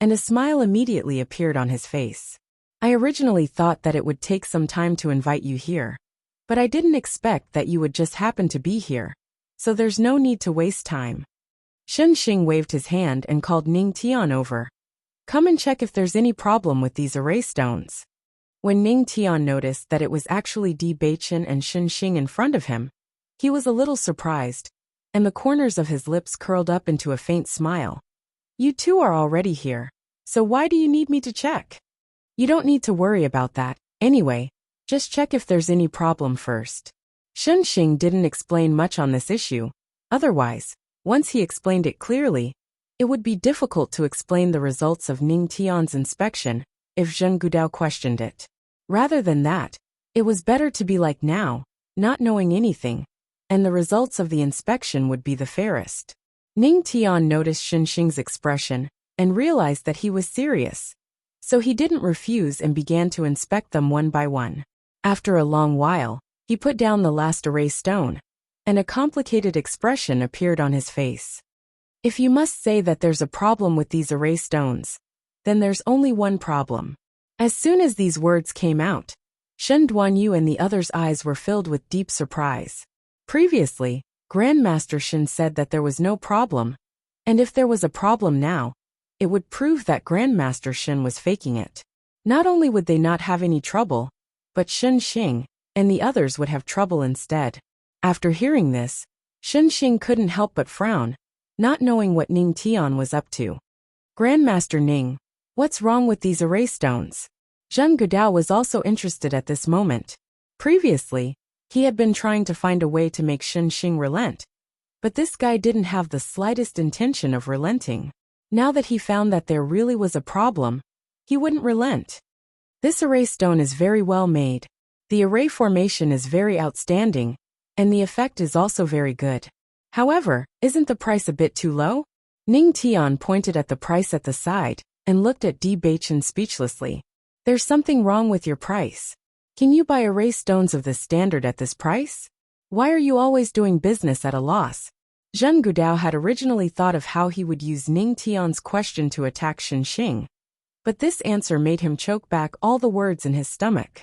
and a smile immediately appeared on his face. I originally thought that it would take some time to invite you here, but I didn't expect that you would just happen to be here, so there's no need to waste time. Shen Xing waved his hand and called Ning Tian over. Come and check if there's any problem with these array stones. When Ning Tian noticed that it was actually Bewitching and Shen Xing in front of him, he was a little surprised, and the corners of his lips curled up into a faint smile. You two are already here, so why do you need me to check? You don't need to worry about that, anyway, just check if there's any problem first. Shen Xing didn't explain much on this issue, otherwise, once he explained it clearly, it would be difficult to explain the results of Ning Tian's inspection if Zheng Gudao questioned it. Rather than that, it was better to be like now, not knowing anything, and the results of the inspection would be the fairest. Ning Tian noticed Shen Xing's expression and realized that he was serious, so he didn't refuse and began to inspect them one by one. After a long while, he put down the last array stone, and a complicated expression appeared on his face. If you must say that there's a problem with these array stones, then there's only one problem. As soon as these words came out, Shen Duanyu and the others' eyes were filled with deep surprise. Previously, Grandmaster Shen said that there was no problem, and if there was a problem now, it would prove that Grandmaster Shen was faking it. Not only would they not have any trouble, but Shen Xing and the others would have trouble instead. After hearing this, Shen Xing couldn't help but frown, not knowing what Ning Tian was up to. Grandmaster Ning, what's wrong with these array stones? Zheng Gudao was also interested at this moment. Previously, he had been trying to find a way to make Shen Xing relent, but this guy didn't have the slightest intention of relenting. Now that he found that there really was a problem, he wouldn't relent. This array stone is very well made. The array formation is very outstanding, and the effect is also very good. However, isn't the price a bit too low? Ning Tian pointed at the price at the side and looked at Bewitching speechlessly. There's something wrong with your price. Can you buy array stones of this standard at this price? Why are you always doing business at a loss? Zheng Gudao had originally thought of how he would use Ning Tian's question to attack Shen Xing, but this answer made him choke back all the words in his stomach.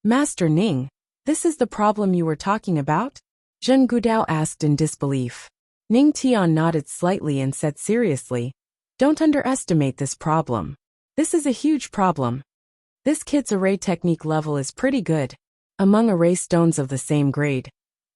Master Ning, this is the problem you were talking about? Zheng Gudao asked in disbelief. Ning Tian nodded slightly and said seriously, don't underestimate this problem. This is a huge problem. This kid's array technique level is pretty good. Among array stones of the same grade,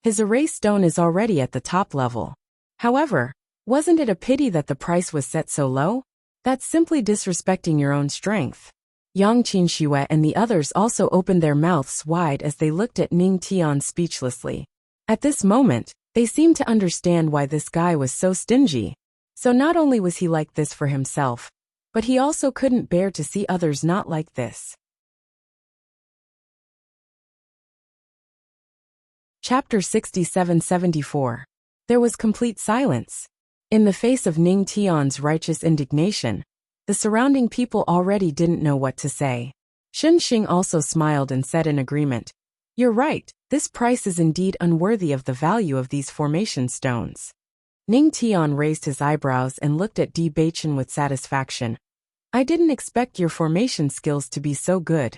his array stone is already at the top level. However, wasn't it a pity that the price was set so low? That's simply disrespecting your own strength. Yang Qinxue and the others also opened their mouths wide as they looked at Ning Tian speechlessly. At this moment, they seemed to understand why this guy was so stingy. So not only was he like this for himself, but he also couldn't bear to see others not like this. Chapter 67-74. There was complete silence. In the face of Ning Tian's righteous indignation, the surrounding people already didn't know what to say. Shen Xing also smiled and said in agreement, You're right, this price is indeed unworthy of the value of these formation stones. Ning Tian raised his eyebrows and looked at Bewitching with satisfaction. I didn't expect your formation skills to be so good.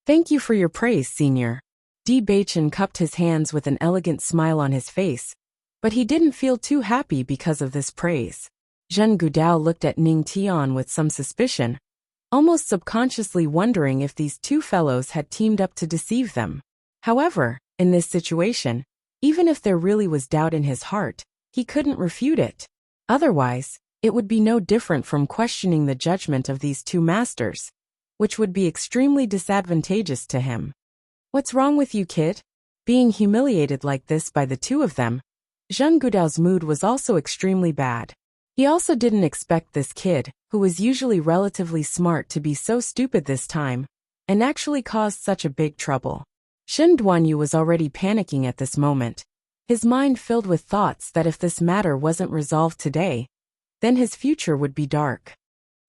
Thank you for your praise, senior. Bewitching cupped his hands with an elegant smile on his face, but he didn't feel too happy because of this praise. Zheng Gudao looked at Ning Tian with some suspicion, almost subconsciously wondering if these two fellows had teamed up to deceive them. However, in this situation, even if there really was doubt in his heart, he couldn't refute it. Otherwise, it would be no different from questioning the judgment of these two masters, which would be extremely disadvantageous to him. What's wrong with you, kid? Being humiliated like this by the two of them, Zheng Gudao's mood was also extremely bad. He also didn't expect this kid, who was usually relatively smart, to be so stupid this time, and actually caused such a big trouble. Shen Duanyu was already panicking at this moment, his mind filled with thoughts that if this matter wasn't resolved today, then his future would be dark.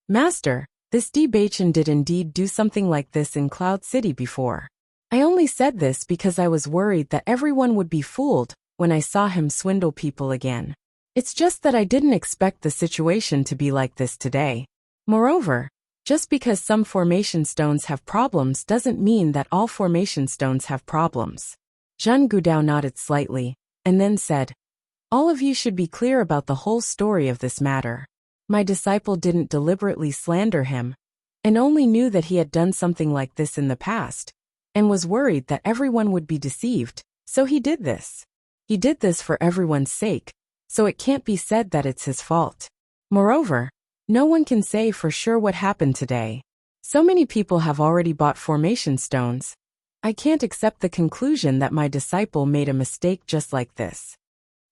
Master, this Bewitching did indeed do something like this in Cloud City before. I only said this because I was worried that everyone would be fooled when I saw him swindle people again. It's just that I didn't expect the situation to be like this today. Moreover, just because some formation stones have problems doesn't mean that all formation stones have problems. Zhen Gudao nodded slightly, and then said, all of you should be clear about the whole story of this matter. My disciple didn't deliberately slander him, and only knew that he had done something like this in the past, and was worried that everyone would be deceived, so he did this. He did this for everyone's sake, so it can't be said that it's his fault. Moreover, no one can say for sure what happened today. So many people have already bought formation stones. I can't accept the conclusion that my disciple made a mistake just like this.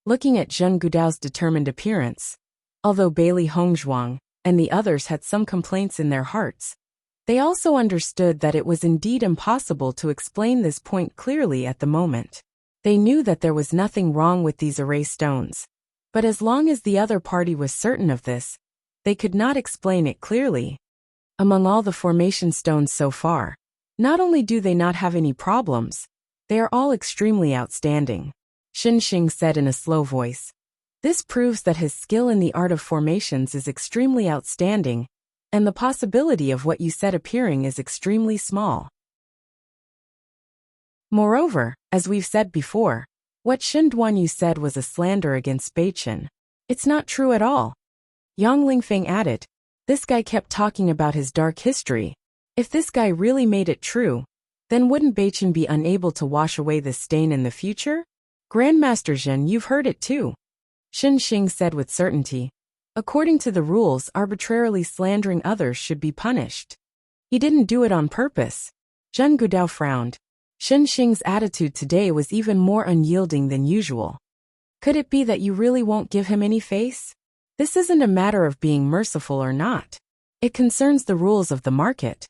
Looking at Zhen Gudao's determined appearance, although Bailey Hongzhuang and the others had some complaints in their hearts, they also understood that it was indeed impossible to explain this point clearly at the moment. They knew that there was nothing wrong with these array stones, but as long as the other party was certain of this, they could not explain it clearly. Among all the formation stones so far, not only do they not have any problems, they are all extremely outstanding. Xin Xing said in a slow voice. This proves that his skill in the art of formations is extremely outstanding, and the possibility of what you said appearing is extremely small. Moreover, as we've said before, what Shen Duanyu said was a slander against Beichen. It's not true at all. Yang Lingfeng added, this guy kept talking about his dark history. If this guy really made it true, then wouldn't Beichen be unable to wash away this stain in the future? Grandmaster Zhen, you've heard it too. Xin Xing said with certainty. According to the rules, arbitrarily slandering others should be punished. He didn't do it on purpose. Zhen Gudao frowned. Xin Xing's attitude today was even more unyielding than usual. Could it be that you really won't give him any face? This isn't a matter of being merciful or not. It concerns the rules of the market.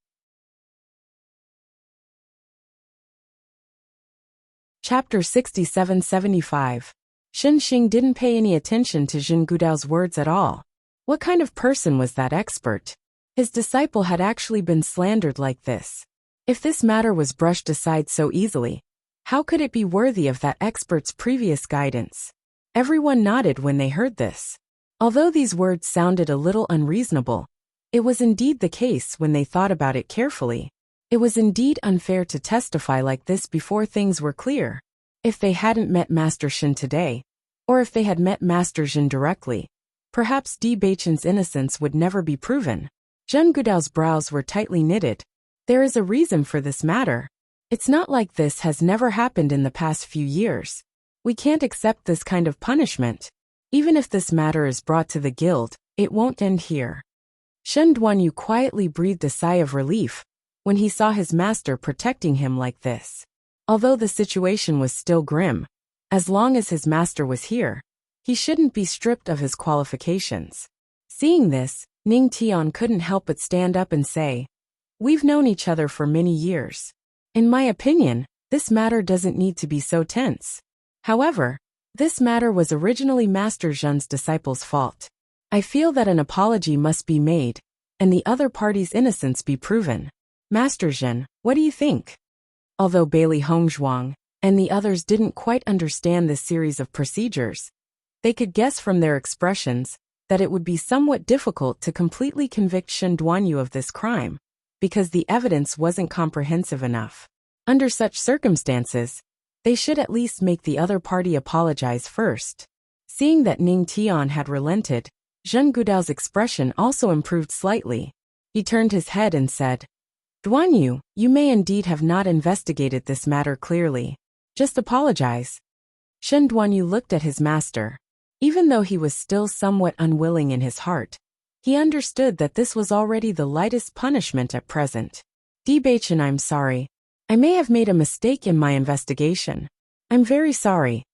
Chapter 67-75. Xin Xing didn't pay any attention to Zhen Gudao's words at all. What kind of person was that expert? His disciple had actually been slandered like this. If this matter was brushed aside so easily, how could it be worthy of that expert's previous guidance? Everyone nodded when they heard this. Although these words sounded a little unreasonable, it was indeed the case when they thought about it carefully. It was indeed unfair to testify like this before things were clear. If they hadn't met Master Shen today, or if they had met Master Zhen directly, perhaps Di Beichen's innocence would never be proven. Zhen Gudao's brows were tightly knitted. There is a reason for this matter. It's not like this has never happened in the past few years. We can't accept this kind of punishment. Even if this matter is brought to the guild, it won't end here. Shen Duanyu quietly breathed a sigh of relief when he saw his master protecting him like this. Although the situation was still grim, as long as his master was here, he shouldn't be stripped of his qualifications. Seeing this, Ning Tian couldn't help but stand up and say, we've known each other for many years. In my opinion, this matter doesn't need to be so tense. However, this matter was originally Master Zhen's disciple's fault. I feel that an apology must be made, and the other party's innocence be proven. Master Zhen, what do you think? Although Bailey Hongzhuang and the others didn't quite understand this series of procedures, they could guess from their expressions that it would be somewhat difficult to completely convict Shen Duanyu of this crime, because the evidence wasn't comprehensive enough. Under such circumstances, they should at least make the other party apologize first. Seeing that Ning Tian had relented, Zhen Gudao's expression also improved slightly. He turned his head and said, Duanyu, you may indeed have not investigated this matter clearly. Just apologize. Shen Duanyu looked at his master. Even though he was still somewhat unwilling in his heart, he understood that this was already the lightest punishment at present. Di Beichen, I'm sorry. I may have made a mistake in my investigation. I'm very sorry.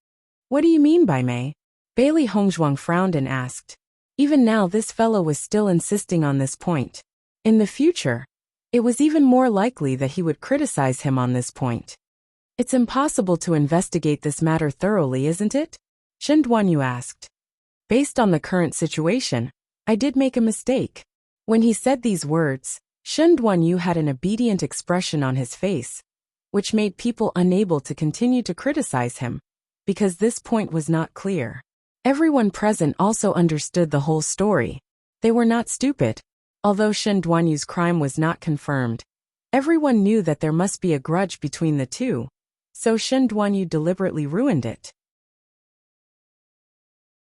What do you mean by may? Bailey Hongzhuang frowned and asked. Even now this fellow was still insisting on this point. In the future, it was even more likely that he would criticize him on this point. It's impossible to investigate this matter thoroughly, isn't it? Shen Duanyu asked. Based on the current situation, I did make a mistake. When he said these words, Shen Duanyu had an obedient expression on his face, which made people unable to continue to criticize him. because this point was not clear. Everyone present also understood the whole story. They were not stupid. Although Shen Duanyu's crime was not confirmed, everyone knew that there must be a grudge between the two, so Shen Duanyu deliberately ruined it.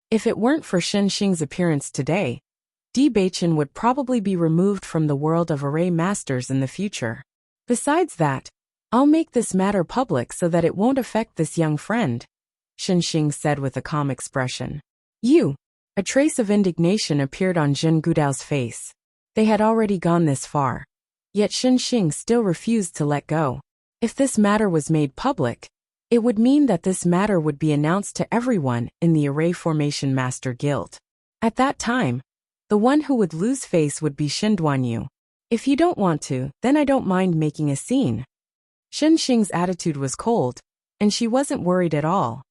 If it weren't for Shen Xing's appearance today, Bewitching would probably be removed from the world of array masters in the future. Besides that, I'll make this matter public so that it won't affect this young friend, Shen Xing said with a calm expression. A trace of indignation appeared on Zhen Gudao's face. They had already gone this far. Yet Shen Xing still refused to let go. If this matter was made public, it would mean that this matter would be announced to everyone in the Array Formation Master Guild. At that time, the one who would lose face would be Shen Duanyu. If you don't want to, then I don't mind making a scene. Shen Xing's attitude was cold, and she wasn't worried at all.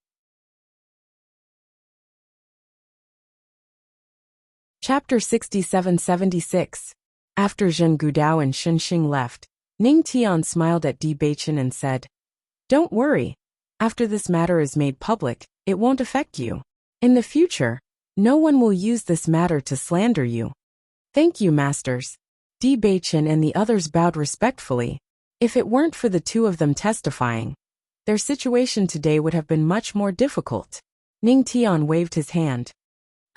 Chapter 67-76. After Zhen Gudao and Shen Xing left, Ning Tian smiled at Bewitching and said, "Don't worry. After this matter is made public, it won't affect you. In the future, no one will use this matter to slander you." "Thank you, masters." Bewitching and the others bowed respectfully. If it weren't for the two of them testifying, their situation today would have been much more difficult. Ning Tian waved his hand.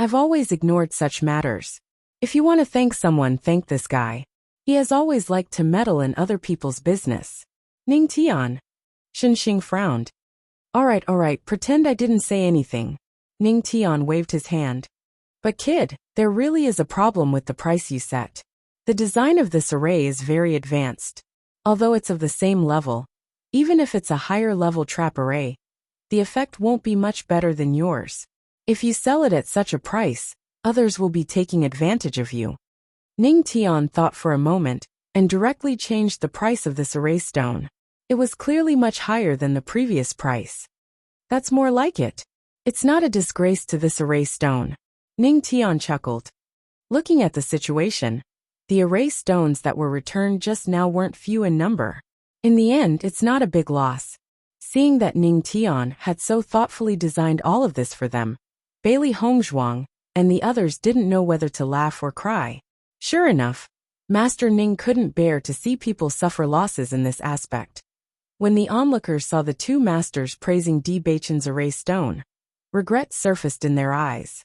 "I've always ignored such matters. If you want to thank someone, thank this guy. He has always liked to meddle in other people's business." Ning Tian. Shen Xing frowned. All right, pretend I didn't say anything." Ning Tian waved his hand. "But kid, there really is a problem with the price you set. The design of this array is very advanced. Although it's of the same level, even if it's a higher level trap array, the effect won't be much better than yours. If you sell it at such a price, others will be taking advantage of you." Ning Tian thought for a moment, and directly changed the price of this array stone. It was clearly much higher than the previous price. "That's more like it. It's not a disgrace to this array stone." Ning Tian chuckled. Looking at the situation, the array stones that were returned just now weren't few in number. In the end, it's not a big loss. Seeing that Ning Tian had so thoughtfully designed all of this for them, Bailey Hongzhuang and the others didn't know whether to laugh or cry. Sure enough, Master Ning couldn't bear to see people suffer losses in this aspect. When the onlookers saw the two masters praising Bewitching's array stone, regret surfaced in their eyes.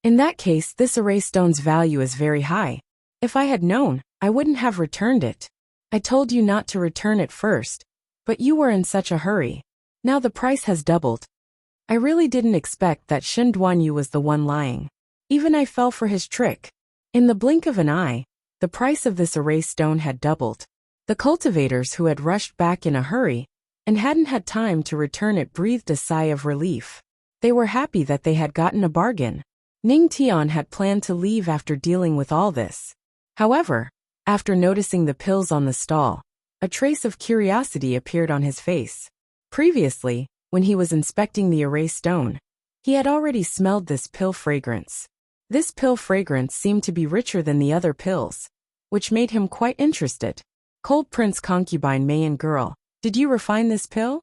"In that case, this array stone's value is very high. If I had known, I wouldn't have returned it. I told you not to return it first, but you were in such a hurry. Now the price has doubled. I really didn't expect that Shen Duanyu was the one lying. Even I fell for his trick." In the blink of an eye, the price of this array stone had doubled. The cultivators who had rushed back in a hurry and hadn't had time to return it breathed a sigh of relief. They were happy that they had gotten a bargain. Ning Tian had planned to leave after dealing with all this. However, after noticing the pills on the stall, a trace of curiosity appeared on his face. Previously, when he was inspecting the array stone, he had already smelled this pill fragrance. This pill fragrance seemed to be richer than the other pills, which made him quite interested. "Cold Prince Concubine Mayan Girl, did you refine this pill?"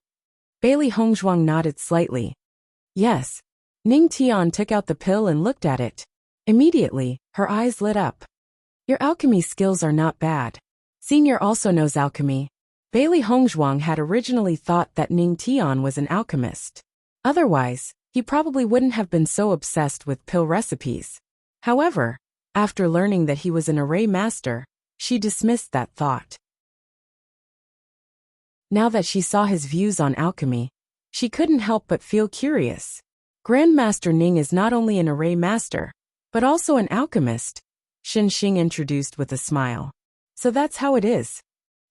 Bailey Hongzhuang nodded slightly. "Yes." Ning Tian took out the pill and looked at it. Immediately, her eyes lit up. "Your alchemy skills are not bad. Senior also knows alchemy." Bailey Hongzhuang had originally thought that Ning Tian was an alchemist. Otherwise, he probably wouldn't have been so obsessed with pill recipes. However, after learning that he was an array master, she dismissed that thought. Now that she saw his views on alchemy, she couldn't help but feel curious. Grandmaster Ning is not only an array master, but also an alchemist, Shen Xing introduced with a smile. "So that's how it is."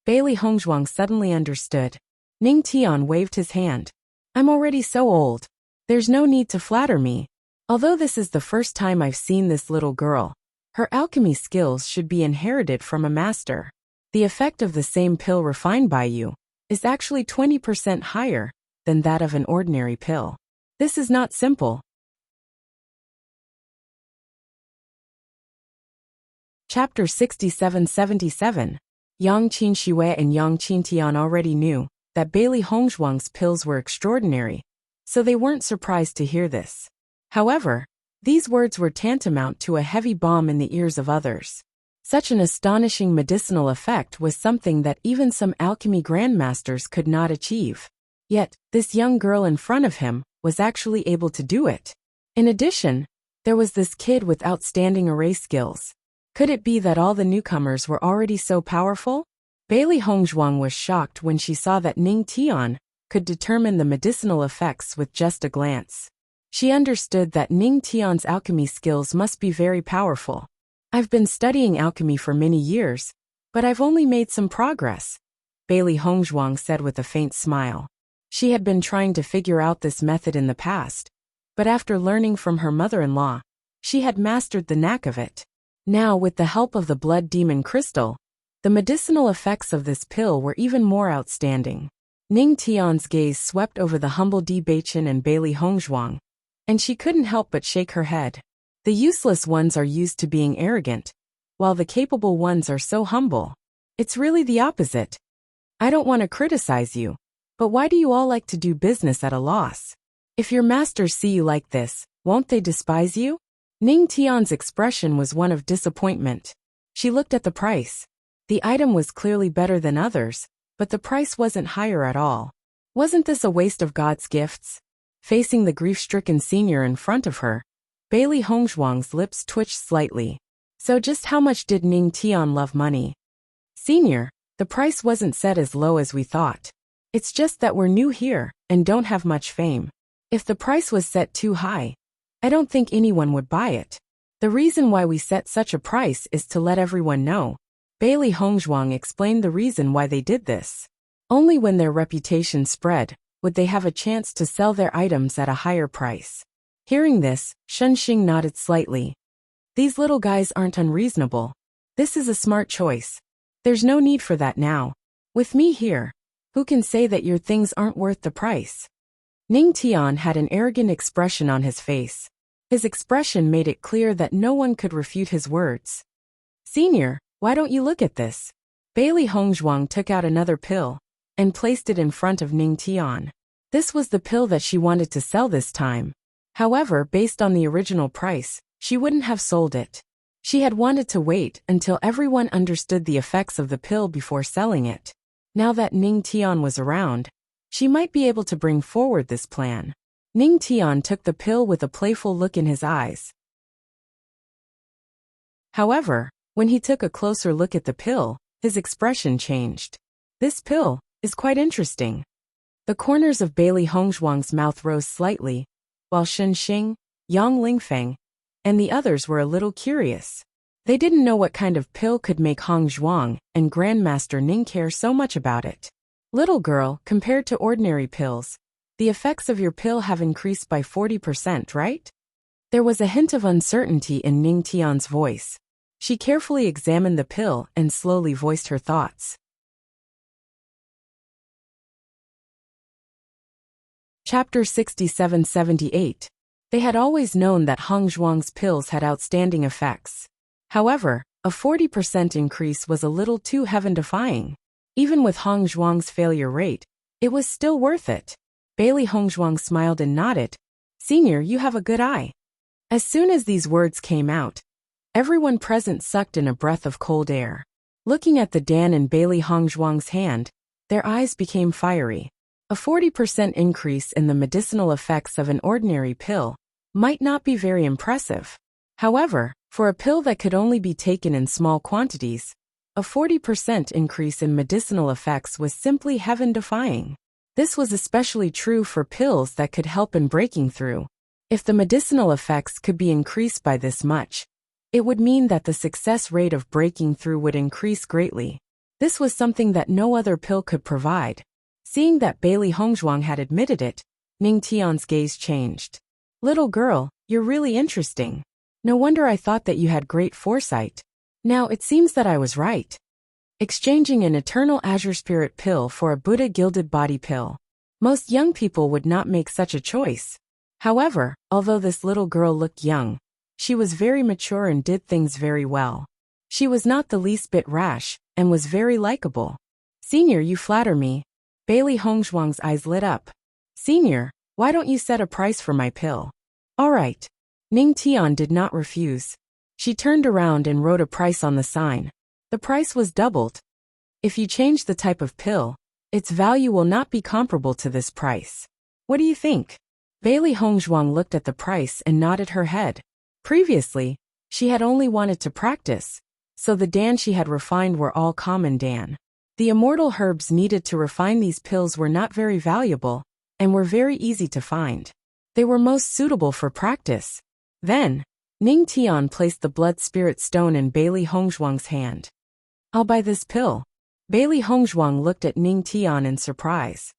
Bailey Hongzhuang suddenly understood. Ning Tian waved his hand. "I'm already so old. There's no need to flatter me. Although this is the first time I've seen this little girl, her alchemy skills should be inherited from a master. The effect of the same pill refined by you is actually 20% higher than that of an ordinary pill. This is not simple." Chapter 67-77. Yang Qinxue and Yang Qintian already knew that Bailey Hongzhuang's pills were extraordinary, so they weren't surprised to hear this. However, these words were tantamount to a heavy bomb in the ears of others. Such an astonishing medicinal effect was something that even some alchemy grandmasters could not achieve. Yet, this young girl in front of him was actually able to do it. In addition, there was this kid with outstanding array skills. Could it be that all the newcomers were already so powerful? Bailey Hongzhuang was shocked when she saw that Ning Tian could determine the medicinal effects with just a glance. She understood that Ning Tian's alchemy skills must be very powerful. I've been studying alchemy for many years, but I've only made some progress, Bailey Hongzhuang said with a faint smile. She had been trying to figure out this method in the past, but after learning from her mother-in-law, she had mastered the knack of it. Now, with the help of the blood demon crystal, the medicinal effects of this pill were even more outstanding. Ning Tian's gaze swept over the humble Bewitching and Bailey Hongzhuang, and she couldn't help but shake her head. The useless ones are used to being arrogant, while the capable ones are so humble. It's really the opposite. I don't want to criticize you, but why do you all like to do business at a loss? If your masters see you like this, won't they despise you? Ning Tian's expression was one of disappointment. She looked at the price. The item was clearly better than others, but the price wasn't higher at all. Wasn't this a waste of God's gifts? Facing the grief-stricken senior in front of her, Bailey Hongzhuang's lips twitched slightly. So just how much did Ning Tian love money? Senior, the price wasn't set as low as we thought. It's just that we're new here and don't have much fame. If the price was set too high, I don't think anyone would buy it. The reason why we set such a price is to let everyone know. Bailey Hongzhuang explained the reason why they did this. Only when their reputation spread would they have a chance to sell their items at a higher price. Hearing this, Shunxing nodded slightly. These little guys aren't unreasonable. This is a smart choice. There's no need for that now. With me here, who can say that your things aren't worth the price? Ning Tian had an arrogant expression on his face. His expression made it clear that no one could refute his words. Senior, why don't you look at this? Bailey Hongzhuang took out another pill and placed it in front of Ning Tian. This was the pill that she wanted to sell this time. However, based on the original price, she wouldn't have sold it. She had wanted to wait until everyone understood the effects of the pill before selling it. Now that Ning Tian was around, she might be able to bring forward this plan. Ning Tian took the pill with a playful look in his eyes. However, when he took a closer look at the pill, his expression changed. This pill is quite interesting. The corners of Bailey Hongzhuang's mouth rose slightly, while Shunxing, Yang Lingfeng, and the others were a little curious. They didn't know what kind of pill could make Hongzhuang and Grandmaster Ning care so much about it. Little girl, compared to ordinary pills, the effects of your pill have increased by 40%, right? There was a hint of uncertainty in Ning Tian's voice. She carefully examined the pill and slowly voiced her thoughts. Chapter 67-78. They had always known that Hongzhuang's pills had outstanding effects. However, a 40% increase was a little too heaven-defying. Even with Hongzhuang's failure rate, it was still worth it. Bailey Hongzhuang smiled and nodded. Senior, you have a good eye. As soon as these words came out, everyone present sucked in a breath of cold air. Looking at the Dan and Bailey Hongzhuang's hand, their eyes became fiery. A 40% increase in the medicinal effects of an ordinary pill might not be very impressive. However, for a pill that could only be taken in small quantities, a 40% increase in medicinal effects was simply heaven-defying. This was especially true for pills that could help in breaking through. If the medicinal effects could be increased by this much, it would mean that the success rate of breaking through would increase greatly. This was something that no other pill could provide. Seeing that Bailey Hongzhuang had admitted it, Ning Tian's gaze changed. Little girl, you're really interesting. No wonder I thought that you had great foresight. Now it seems that I was right. Exchanging an eternal azure spirit pill for a Buddha gilded body pill. Most young people would not make such a choice. However, although this little girl looked young, she was very mature and did things very well. She was not the least bit rash, and was very likable. Senior, you flatter me. Bailey Hongzhuang's eyes lit up. Senior, Why don't you set a price for my pill? All right. Ning Tian did not refuse. She turned around and wrote a price on the sign. The price was doubled. If you change the type of pill, its value will not be comparable to this price. What do you think? Bailey Hongzhuang looked at the price and nodded her head. Previously, she had only wanted to practice, so the dan she had refined were all common dan. The immortal herbs needed to refine these pills were not very valuable, and were very easy to find. They were most suitable for practice. Then, Ning Tian placed the blood spirit stone in Bailey Hongzhuang's hand. I'll buy this pill. Bailey Hongzhuang looked at Ning Tian in surprise.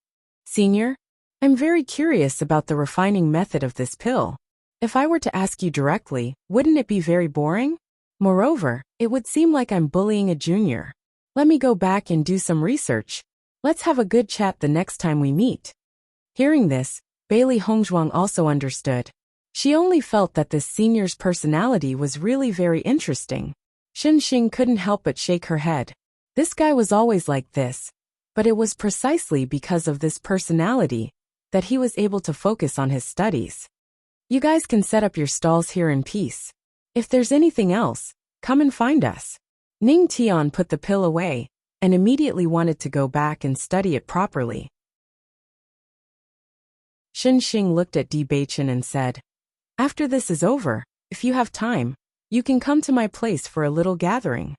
Senior, I'm very curious about the refining method of this pill. If I were to ask you directly, wouldn't it be very boring? Moreover, it would seem like I'm bullying a junior. Let me go back and do some research. Let's have a good chat the next time we meet. Hearing this, Bailey Hongzhuang also understood. She only felt that this senior's personality was really very interesting. Xing couldn't help but shake her head. This guy was always like this, but it was precisely because of this personality that he was able to focus on his studies. You guys can set up your stalls here in peace. If there's anything else, come and find us. Ning Tian put the pill away and immediately wanted to go back and study it properly. Xing looked at Bewitching and said, After this is over, if you have time, you can come to my place for a little gathering.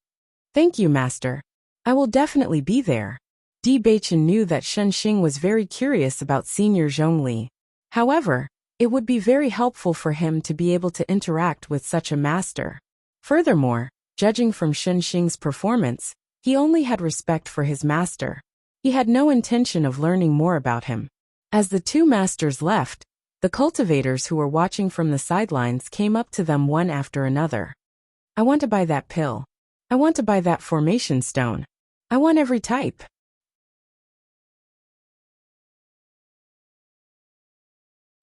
Thank you, master. I will definitely be there. Bewitching knew that Xing was very curious about Senior Zhongli. However, it would be very helpful for him to be able to interact with such a master. Furthermore, judging from Xing's performance, he only had respect for his master. He had no intention of learning more about him. As the two masters left, the cultivators who were watching from the sidelines came up to them one after another. I want to buy that pill. I want to buy that formation stone. I want every type.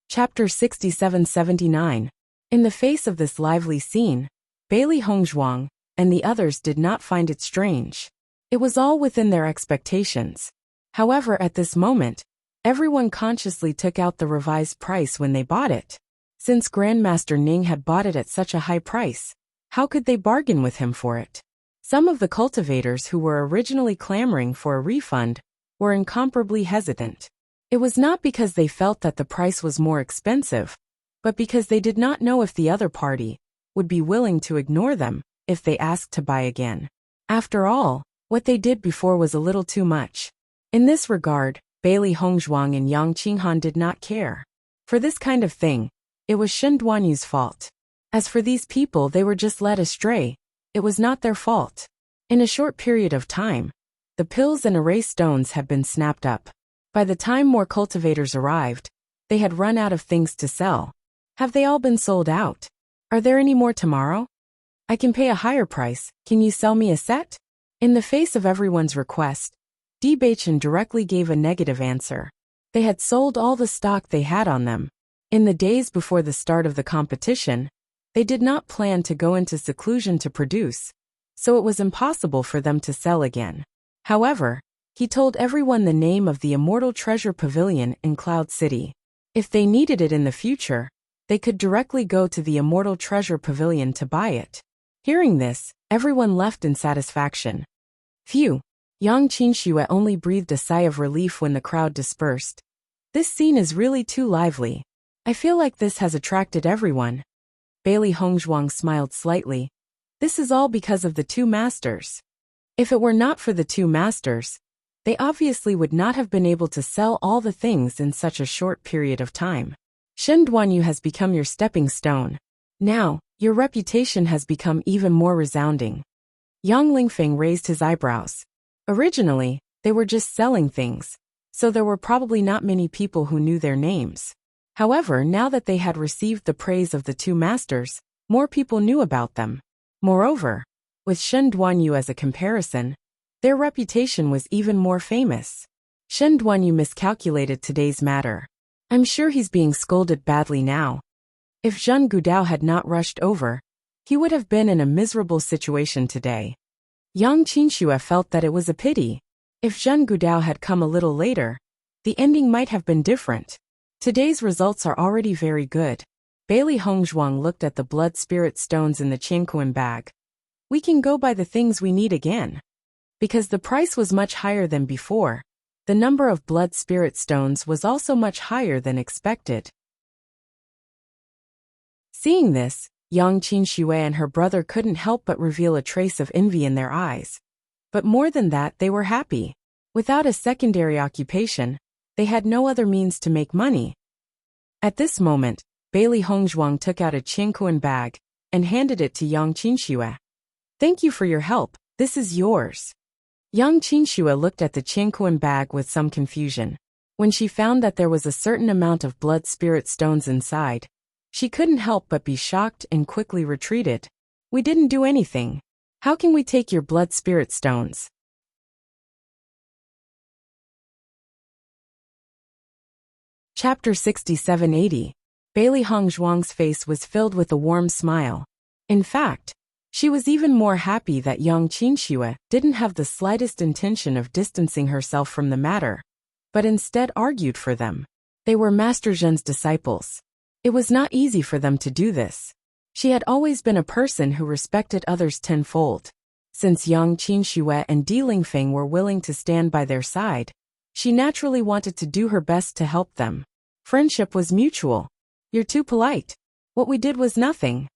Chapter 67-79. In the face of this lively scene, Bailey Hongzhuang and the others did not find it strange. It was all within their expectations. However, at this moment, everyone consciously took out the revised price when they bought it. Since Grandmaster Ning had bought it at such a high price, how could they bargain with him for it? Some of the cultivators who were originally clamoring for a refund were incomparably hesitant. It was not because they felt that the price was more expensive, but because they did not know if the other party would be willing to ignore them if they asked to buy again. After all, what they did before was a little too much. In this regard, Bailey Hongzhuang and Yang Qinghan did not care. For this kind of thing, it was Shen Duanyu's fault. As for these people, they were just led astray. It was not their fault. In a short period of time, the pills and array stones had been snapped up. By the time more cultivators arrived, they had run out of things to sell. Have they all been sold out? Are there any more tomorrow? I can pay a higher price. Can you sell me a set? In the face of everyone's request, Bewitching directly gave a negative answer. They had sold all the stock they had on them. In the days before the start of the competition, they did not plan to go into seclusion to produce, so it was impossible for them to sell again. However, he told everyone the name of the Immortal Treasure Pavilion in Cloud City. If they needed it in the future, they could directly go to the Immortal Treasure Pavilion to buy it. Hearing this, everyone left in satisfaction. Phew! Yang Qingxue only breathed a sigh of relief when the crowd dispersed. This scene is really too lively. I feel like this has attracted everyone. Bailey Hongzhuang smiled slightly. This is all because of the two masters. If it were not for the two masters, they obviously would not have been able to sell all the things in such a short period of time. Shen Duanyu has become your stepping stone. Now, your reputation has become even more resounding. Yang Lingfeng raised his eyebrows. Originally, they were just selling things, so there were probably not many people who knew their names. However, now that they had received the praise of the two masters, more people knew about them. Moreover, with Shen Duanyu as a comparison, their reputation was even more famous. Shen Duanyu miscalculated today's matter. I'm sure he's being scolded badly now. If Zheng Gudao had not rushed over, he would have been in a miserable situation today. Yang Qingxue felt that it was a pity. If Zheng Gudao had come a little later, the ending might have been different. Today's results are already very good. Bailey Hongzhuang looked at the blood spirit stones in the Qianquan bag. We can go buy the things we need again. Because the price was much higher than before, the number of blood spirit stones was also much higher than expected. Seeing this, Yang Qinxue and her brother couldn't help but reveal a trace of envy in their eyes. But more than that, they were happy. Without a secondary occupation, they had no other means to make money. At this moment, Bailey Hongzhuang took out a Qianquan bag and handed it to Yang Qinxue. Thank you for your help, this is yours. Yang Qinxue looked at the Qianquan bag with some confusion. When she found that there was a certain amount of blood spirit stones inside, she couldn't help but be shocked and quickly retreated. We didn't do anything. How can we take your blood spirit stones? Chapter 67-80. Bailey Hongzhuang's face was filled with a warm smile. In fact, she was even more happy that Yang Qinxue didn't have the slightest intention of distancing herself from the matter, but instead argued for them. They were Master Zhen's disciples. It was not easy for them to do this. She had always been a person who respected others tenfold. Since Yang Qinxue and Di Lingfeng were willing to stand by their side, she naturally wanted to do her best to help them. Friendship was mutual. You're too polite. What we did was nothing.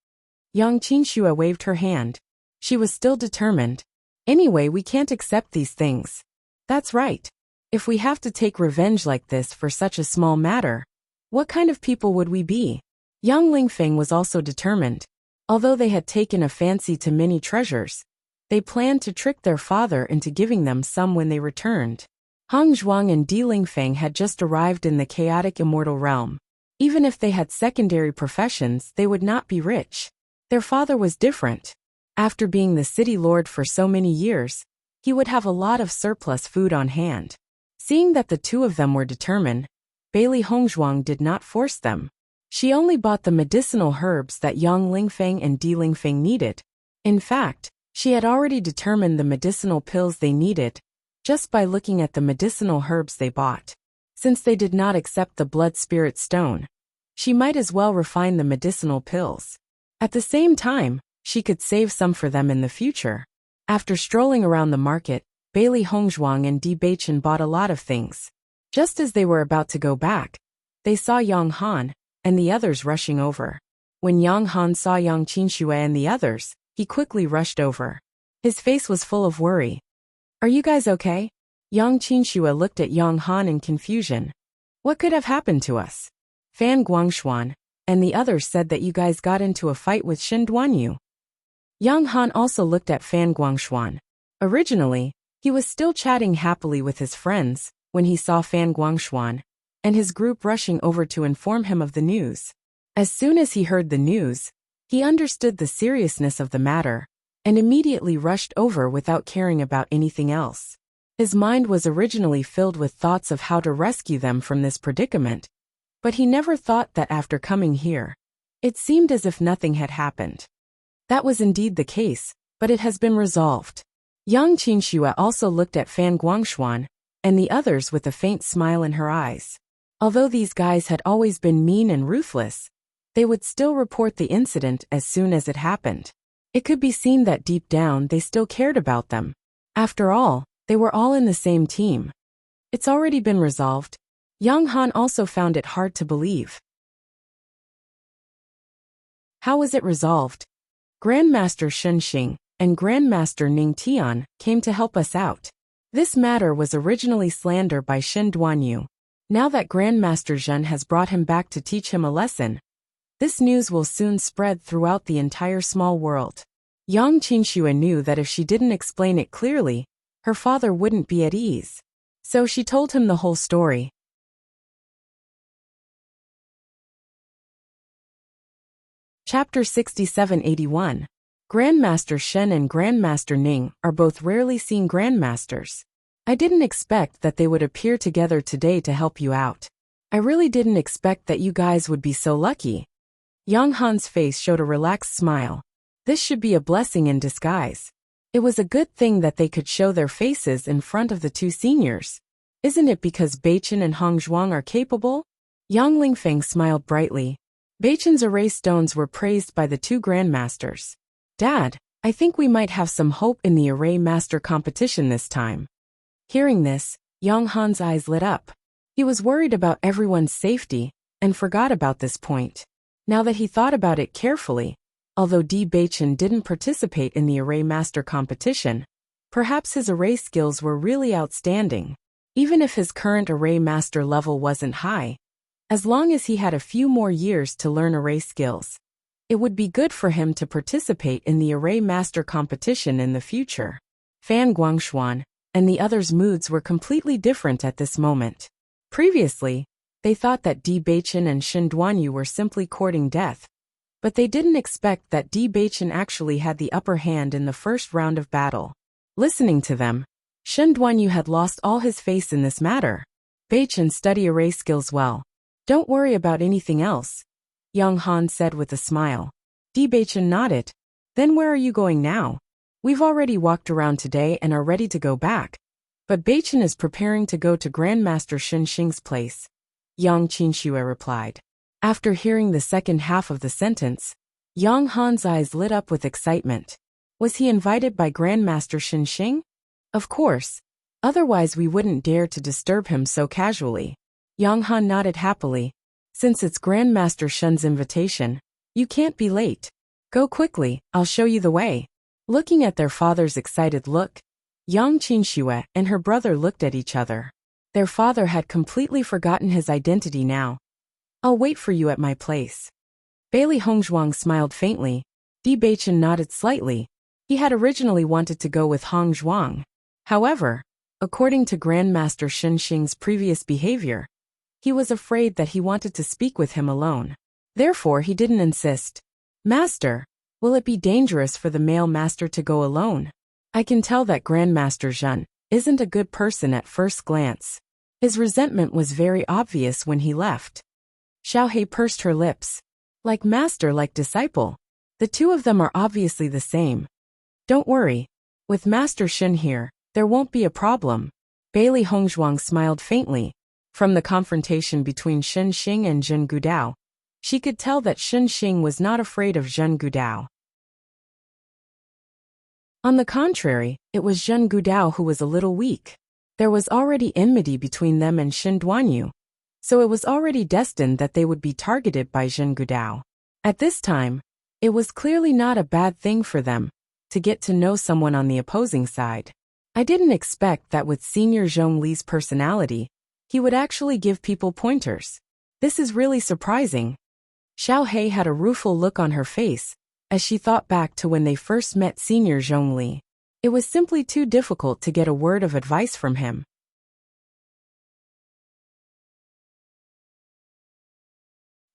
Yang Qinxue waved her hand. She was still determined. Anyway, we can't accept these things. That's right. If we have to take revenge like this for such a small matter, what kind of people would we be? Young Lingfeng was also determined. Although they had taken a fancy to many treasures, they planned to trick their father into giving them some when they returned. Hongzhuang and Di Lingfeng had just arrived in the chaotic immortal realm. Even if they had secondary professions, they would not be rich. Their father was different. After being the city lord for so many years, he would have a lot of surplus food on hand. Seeing that the two of them were determined, Bailey Hongzhuang did not force them. She only bought the medicinal herbs that Yang Lingfeng and Di Lingfeng needed. In fact, she had already determined the medicinal pills they needed, just by looking at the medicinal herbs they bought. Since they did not accept the blood spirit stone, she might as well refine the medicinal pills. At the same time, she could save some for them in the future. After strolling around the market, Bailey Hongzhuang and Di Beichen bought a lot of things. Just as they were about to go back, they saw Yang Han and the others rushing over. When Yang Han saw Yang Qinxue and the others, he quickly rushed over. His face was full of worry. Are you guys okay? Yang Qinxue looked at Yang Han in confusion. What could have happened to us? Fan Guangshuan and the others said that you guys got into a fight with Shen Duanyu. Yang Han also looked at Fan Guangshuan. Originally, he was still chatting happily with his friends when he saw Fan Guangshuan and his group rushing over to inform him of the news. As soon as he heard the news, he understood the seriousness of the matter and immediately rushed over without caring about anything else. His mind was originally filled with thoughts of how to rescue them from this predicament, but he never thought that after coming here, it seemed as if nothing had happened. That was indeed the case, but it has been resolved. Yang Qinxue also looked at Fan Guangshuan and the others with a faint smile in her eyes. Although these guys had always been mean and ruthless, they would still report the incident as soon as it happened. It could be seen that deep down they still cared about them. After all, they were all in the same team. It's already been resolved. Yang Han also found it hard to believe. How was it resolved? Grandmaster Shen Xing and Grandmaster Ning Tian came to help us out. This matter was originally slander by Shen Duanyu. Now that Grandmaster Zhen has brought him back to teach him a lesson, this news will soon spread throughout the entire small world. Yang Qinxue knew that if she didn't explain it clearly, her father wouldn't be at ease. So she told him the whole story. Chapter 67-81. Grandmaster Shen and Grandmaster Ning are both rarely seen grandmasters. I didn't expect that they would appear together today to help you out. I really didn't expect that you guys would be so lucky. Yang Han's face showed a relaxed smile. This should be a blessing in disguise. It was a good thing that they could show their faces in front of the two seniors. Isn't it because Beichen and Hongzhuang are capable? Yang Lingfeng smiled brightly. Beichen's array stones were praised by the two grandmasters. Dad, I think we might have some hope in the array master competition this time. Hearing this, Yang Han's eyes lit up. He was worried about everyone's safety, and forgot about this point. Now that he thought about it carefully, although Bewitching didn't participate in the array master competition, perhaps his array skills were really outstanding. Even if his current array master level wasn't high, as long as he had a few more years to learn array skills, it would be good for him to participate in the array master competition in the future. Fan Guangshuan and the others' moods were completely different at this moment. Previously, they thought that Bewitching and Shen Duanyu were simply courting death, but they didn't expect that Bewitching actually had the upper hand in the first round of battle. Listening to them, Shen Duanyu had lost all his faith in this matter. Bewitching study array skills well. Don't worry about anything else, Yang Han said with a smile. Bewitching nodded. Then where are you going now? We've already walked around today and are ready to go back, but Bewitching is preparing to go to Grandmaster Shen Xing's place, Yang Qinxue replied. After hearing the second half of the sentence, Yang Han's eyes lit up with excitement. Was he invited by Grandmaster Shen Xing? Of course. Otherwise we wouldn't dare to disturb him so casually. Yang Han nodded happily. Since it's Grandmaster Shen's invitation, you can't be late. Go quickly, I'll show you the way. Looking at their father's excited look, Yang Qinxue and her brother looked at each other. Their father had completely forgotten his identity now. I'll wait for you at my place. Bailey Hongzhuang smiled faintly. Bewitching nodded slightly. He had originally wanted to go with Hongzhuang. However, according to Grandmaster Shen Xing's previous behavior, he was afraid that he wanted to speak with him alone. Therefore he didn't insist. Master, will it be dangerous for the male master to go alone? I can tell that Grandmaster Zhen isn't a good person at first glance. His resentment was very obvious when he left. Xiaohei pursed her lips. Like master, like disciple. The two of them are obviously the same. Don't worry. With Master Shen here, there won't be a problem. Bailey Hongzhuang smiled faintly. From the confrontation between Shen Xing and Zhen Gudao, she could tell that Shen Xing was not afraid of Zhen Gudao. On the contrary, it was Zhen Gudao who was a little weak. There was already enmity between them and Shen Duanyu, so it was already destined that they would be targeted by Zhen Gudao. At this time, it was clearly not a bad thing for them to get to know someone on the opposing side. I didn't expect that with Senior Zhongli's personality, he would actually give people pointers. This is really surprising. Xiaohei had a rueful look on her face as she thought back to when they first met Senior Zhongli. It was simply too difficult to get a word of advice from him.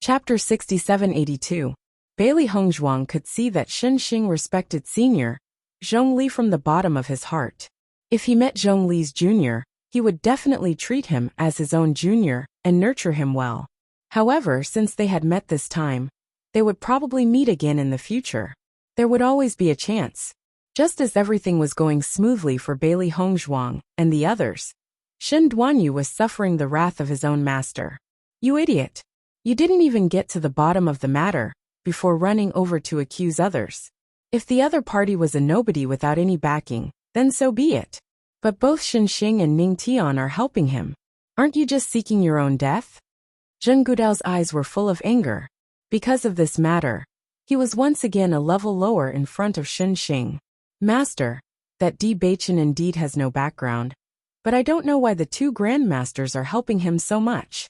Chapter 6782. Bailey Hongzhuang could see that Shen Xing respected Senior Zhongli from the bottom of his heart. If he met Zhongli's junior, he would definitely treat him as his own junior and nurture him well. However, since they had met this time, they would probably meet again in the future. There would always be a chance. Just as everything was going smoothly for Bailey Hongzhuang and the others, Shen Duanyu was suffering the wrath of his own master. You idiot! You didn't even get to the bottom of the matter before running over to accuse others. If the other party was a nobody without any backing, then so be it. But both Shen Xing and Ning Tian are helping him. Aren't you just seeking your own death? Zhen Gudao's eyes were full of anger. Because of this matter, he was once again a level lower in front of Shen Xing. Master, that Bewitching indeed has no background, but I don't know why the two grandmasters are helping him so much.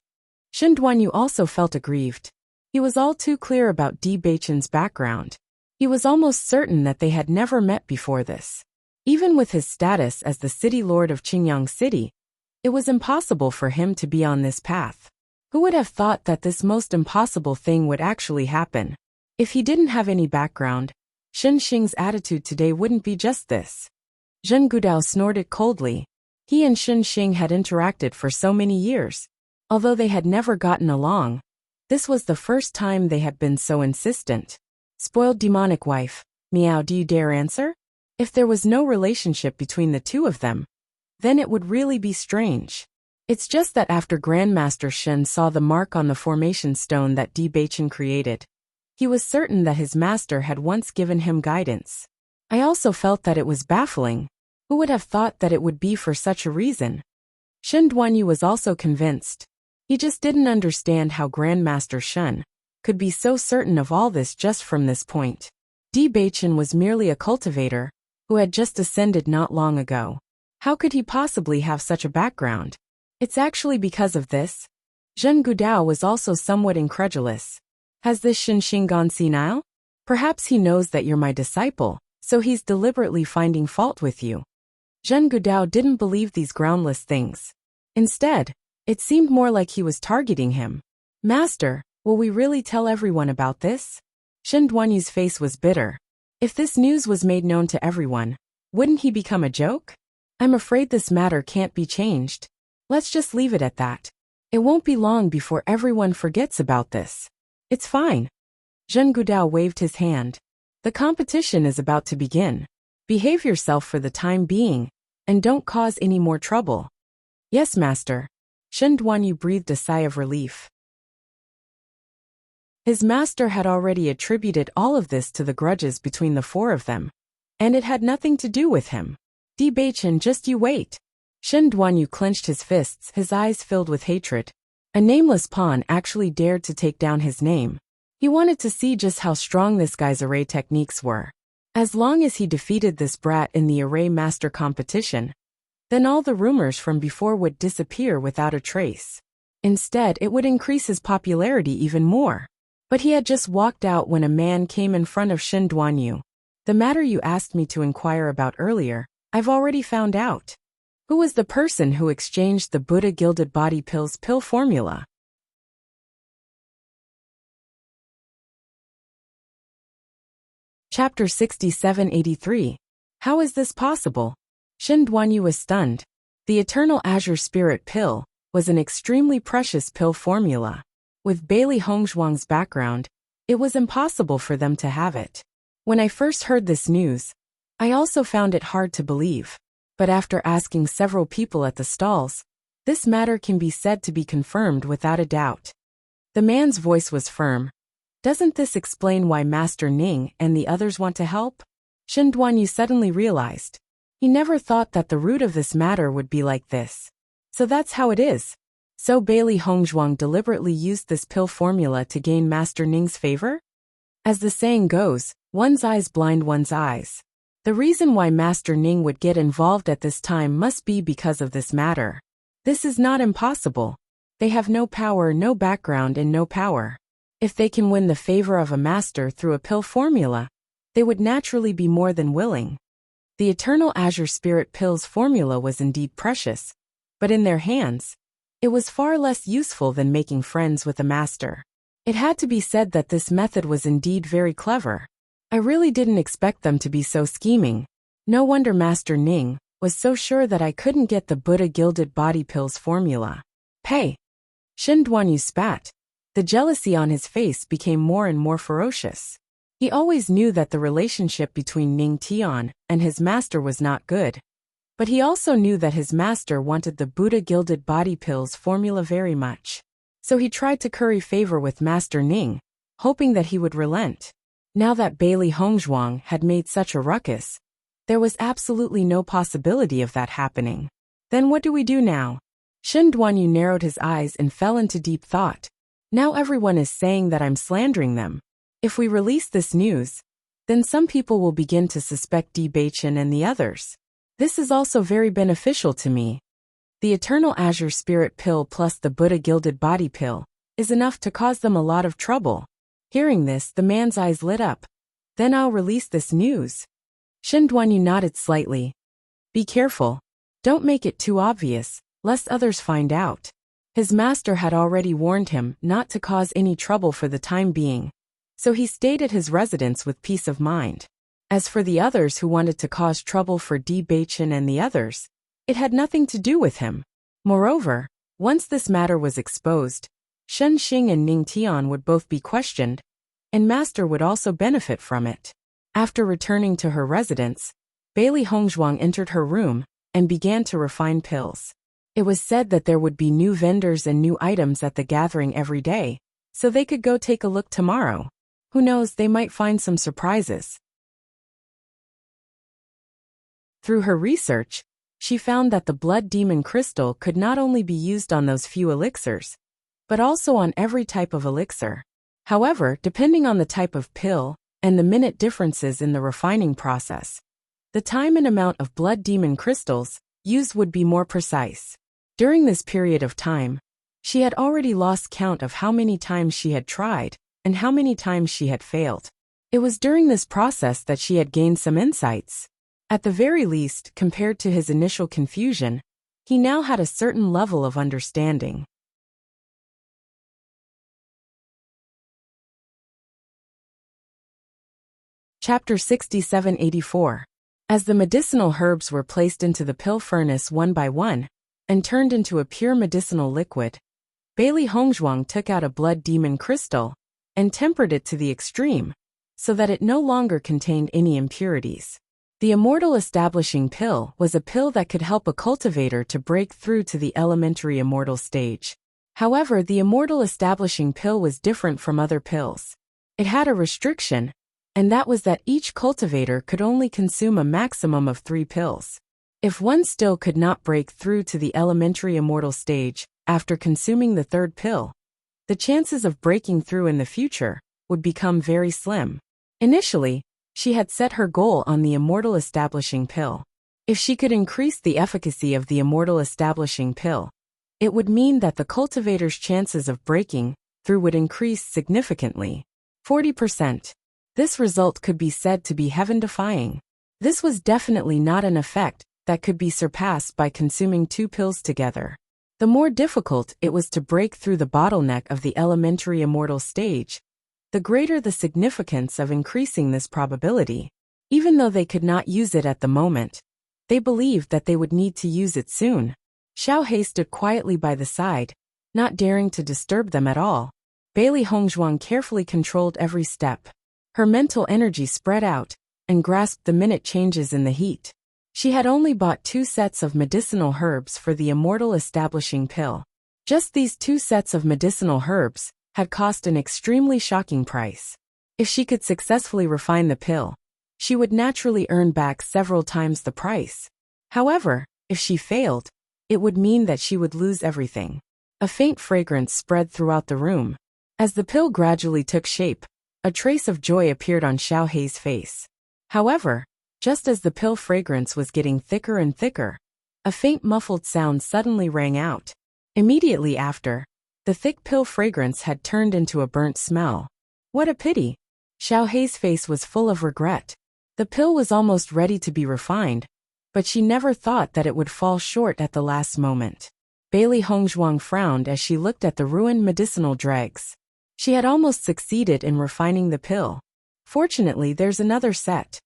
Shen Duanyu also felt aggrieved. He was all too clear about Bewitching's background. He was almost certain that they had never met before this. Even with his status as the city lord of Qingyang City, it was impossible for him to be on this path. Who would have thought that this most impossible thing would actually happen? If he didn't have any background, Shen Xing's attitude today wouldn't be just this. Zhen Gudao snorted coldly. He and Shen Xing had interacted for so many years. Although they had never gotten along, this was the first time they had been so insistent. Spoiled demonic wife, meow, do you dare answer? If there was no relationship between the two of them, then it would really be strange. It's just that after Grandmaster Shen saw the mark on the formation stone that Bewitching created, he was certain that his master had once given him guidance. I also felt that it was baffling. Who would have thought that it would be for such a reason? Shen Duanyu was also convinced. He just didn't understand how Grandmaster Shen could be so certain of all this just from this point. Bewitching was merely a cultivator who had just ascended not long ago. How could he possibly have such a background? It's actually because of this. Zhen Gudao was also somewhat incredulous. Has this Xinxing gone senile? Perhaps he knows that you're my disciple, so he's deliberately finding fault with you. Zhen Gudao didn't believe these groundless things. Instead, it seemed more like he was targeting him. Master, will we really tell everyone about this? Shen Duanyu's face was bitter. If this news was made known to everyone, wouldn't he become a joke? I'm afraid this matter can't be changed. Let's just leave it at that. It won't be long before everyone forgets about this. It's fine. Zhen Gudao waved his hand. The competition is about to begin. Behave yourself for the time being, and don't cause any more trouble. Yes, master. Shen Duanyu breathed a sigh of relief. His master had already attributed all of this to the grudges between the four of them, and it had nothing to do with him. Bewitching, just you wait. Shen Duanyu clenched his fists, his eyes filled with hatred. A nameless pawn actually dared to take down his name. He wanted to see just how strong this guy's array techniques were. As long as he defeated this brat in the array master competition, then all the rumors from before would disappear without a trace. Instead, it would increase his popularity even more. But he had just walked out when a man came in front of Shen Duanyu. The matter you asked me to inquire about earlier, I've already found out. Who was the person who exchanged the Buddha Gilded Body Pills pill formula? Chapter 6783. How is this possible? Shen Duanyu was stunned. The Eternal Azure Spirit Pill was an extremely precious pill formula. With Bailey Hongzhuang's background, it was impossible for them to have it. When I first heard this news, I also found it hard to believe. But after asking several people at the stalls, this matter can be said to be confirmed without a doubt. The man's voice was firm. Doesn't this explain why Master Ning and the others want to help? Shen Duanyu suddenly realized. He never thought that the root of this matter would be like this. So that's how it is. So Bailey Hongzhuang deliberately used this pill formula to gain Master Ning's favor? As the saying goes, one's eyes blind one's eyes. The reason why Master Ning would get involved at this time must be because of this matter. This is not impossible. They have no power, no background, and no power. If they can win the favor of a master through a pill formula, they would naturally be more than willing. The Eternal Azure Spirit Pill's formula was indeed precious, but in their hands, it was far less useful than making friends with a master. It had to be said that this method was indeed very clever. I really didn't expect them to be so scheming. No wonder Master Ning was so sure that I couldn't get the Buddha Gilded Body Pills formula. Pay! Shen Duanyu spat. The jealousy on his face became more and more ferocious. He always knew that the relationship between Ning Tian and his master was not good. But he also knew that his master wanted the Buddha Gilded Body Pills formula very much. So he tried to curry favor with Master Ning, hoping that he would relent. Now that Bailey Hongzhuang had made such a ruckus, there was absolutely no possibility of that happening. Then what do we do now? Shen Duanyu narrowed his eyes and fell into deep thought. Now everyone is saying that I'm slandering them. If we release this news, then some people will begin to suspect Bewitching and the others. This is also very beneficial to me. The Eternal Azure Spirit Pill plus the Buddha Gilded Body Pill is enough to cause them a lot of trouble. Hearing this, the man's eyes lit up. Then I'll release this news. Shen Duanyu nodded slightly. Be careful. Don't make it too obvious, lest others find out. His master had already warned him not to cause any trouble for the time being, so he stayed at his residence with peace of mind. As for the others who wanted to cause trouble for Bewitching and the others, it had nothing to do with him. Moreover, once this matter was exposed, Shen Xing and Ning Tian would both be questioned, and Master would also benefit from it. After returning to her residence, Bailey Hongzhuang entered her room and began to refine pills. It was said that there would be new vendors and new items at the gathering every day, so they could go take a look tomorrow. Who knows, they might find some surprises. Through her research, she found that the blood demon crystal could not only be used on those few elixirs, but also on every type of elixir. However, depending on the type of pill and the minute differences in the refining process, the time and amount of blood demon crystals used would be more precise. During this period of time, she had already lost count of how many times she had tried and how many times she had failed. It was during this process that she had gained some insights. At the very least, compared to his initial confusion, he now had a certain level of understanding. Chapter 6784. As the medicinal herbs were placed into the pill furnace one by one and turned into a pure medicinal liquid, Bailey Hongzhuang took out a blood demon crystal and tempered it to the extreme so that it no longer contained any impurities. The Immortal Establishing Pill was a pill that could help a cultivator to break through to the elementary immortal stage. However, the Immortal Establishing Pill was different from other pills. It had a restriction, and that was that each cultivator could only consume a maximum of 3 pills. If one still could not break through to the elementary immortal stage after consuming the 3rd pill, the chances of breaking through in the future would become very slim. Initially, she had set her goal on the Immortal Establishing Pill. If she could increase the efficacy of the Immortal Establishing Pill, it would mean that the cultivator's chances of breaking through would increase significantly. 40%. This result could be said to be heaven-defying. This was definitely not an effect that could be surpassed by consuming 2 pills together. The more difficult it was to break through the bottleneck of the elementary immortal stage, the greater the significance of increasing this probability. Even though they could not use it at the moment, they believed that they would need to use it soon. Xiao He stood quietly by the side, not daring to disturb them at all. Bailey Hongzhuang carefully controlled every step. Her mental energy spread out and grasped the minute changes in the heat. She had only bought 2 sets of medicinal herbs for the Immortal Establishing Pill. Just these 2 sets of medicinal herbs had cost an extremely shocking price. If she could successfully refine the pill, she would naturally earn back several times the price. However, if she failed, it would mean that she would lose everything. A faint fragrance spread throughout the room. As the pill gradually took shape, a trace of joy appeared on Xiao He's face. However, just as the pill fragrance was getting thicker and thicker, a faint muffled sound suddenly rang out. Immediately after, the thick pill fragrance had turned into a burnt smell. What a pity! Xiao He's face was full of regret. The pill was almost ready to be refined, but she never thought that it would fall short at the last moment. Bailey Hongzhuang frowned as she looked at the ruined medicinal dregs. She had almost succeeded in refining the pill. Fortunately, there's another set.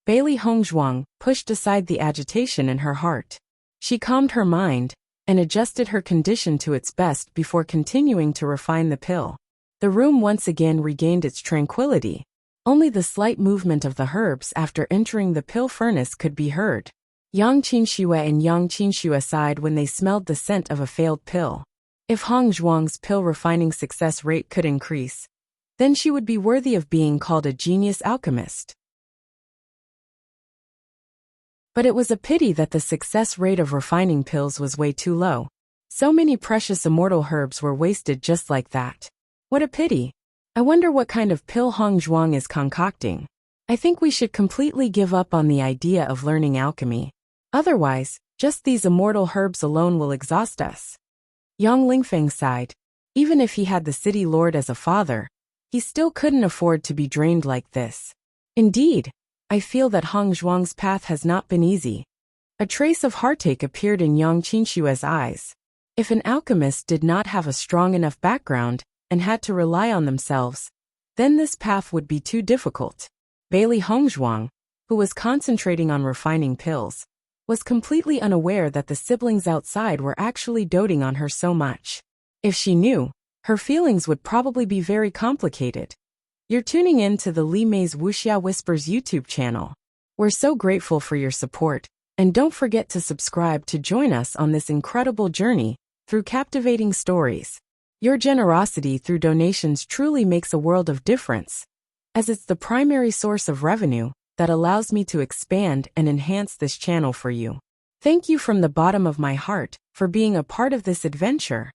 Bailey Hongzhuang pushed aside the agitation in her heart. She calmed her mind and adjusted her condition to its best before continuing to refine the pill. The room once again regained its tranquility. Only the slight movement of the herbs after entering the pill furnace could be heard. Yang Qinxue and Yang Qinxue sighed when they smelled the scent of a failed pill. If Hongzhuang's pill refining success rate could increase, then she would be worthy of being called a genius alchemist. But it was a pity that the success rate of refining pills was way too low. So many precious immortal herbs were wasted just like that. What a pity. I wonder what kind of pill Hongzhuang is concocting. I think we should completely give up on the idea of learning alchemy. Otherwise, just these immortal herbs alone will exhaust us. Yang Lingfeng sighed. Even if he had the city lord as a father, he still couldn't afford to be drained like this. Indeed, I feel that Hongzhuang's path has not been easy. A trace of heartache appeared in Yang Qinshue's eyes. If an alchemist did not have a strong enough background and had to rely on themselves, then this path would be too difficult. Bailey Hongzhuang, who was concentrating on refining pills, was completely unaware that the siblings outside were actually doting on her so much. If she knew, her feelings would probably be very complicated. You're tuning in to the Li Mei's Wuxia Whispers YouTube channel. We're so grateful for your support. And don't forget to subscribe to join us on this incredible journey through captivating stories. Your generosity through donations truly makes a world of difference, as it's the primary source of revenue that allows me to expand and enhance this channel for you. Thank you from the bottom of my heart for being a part of this adventure.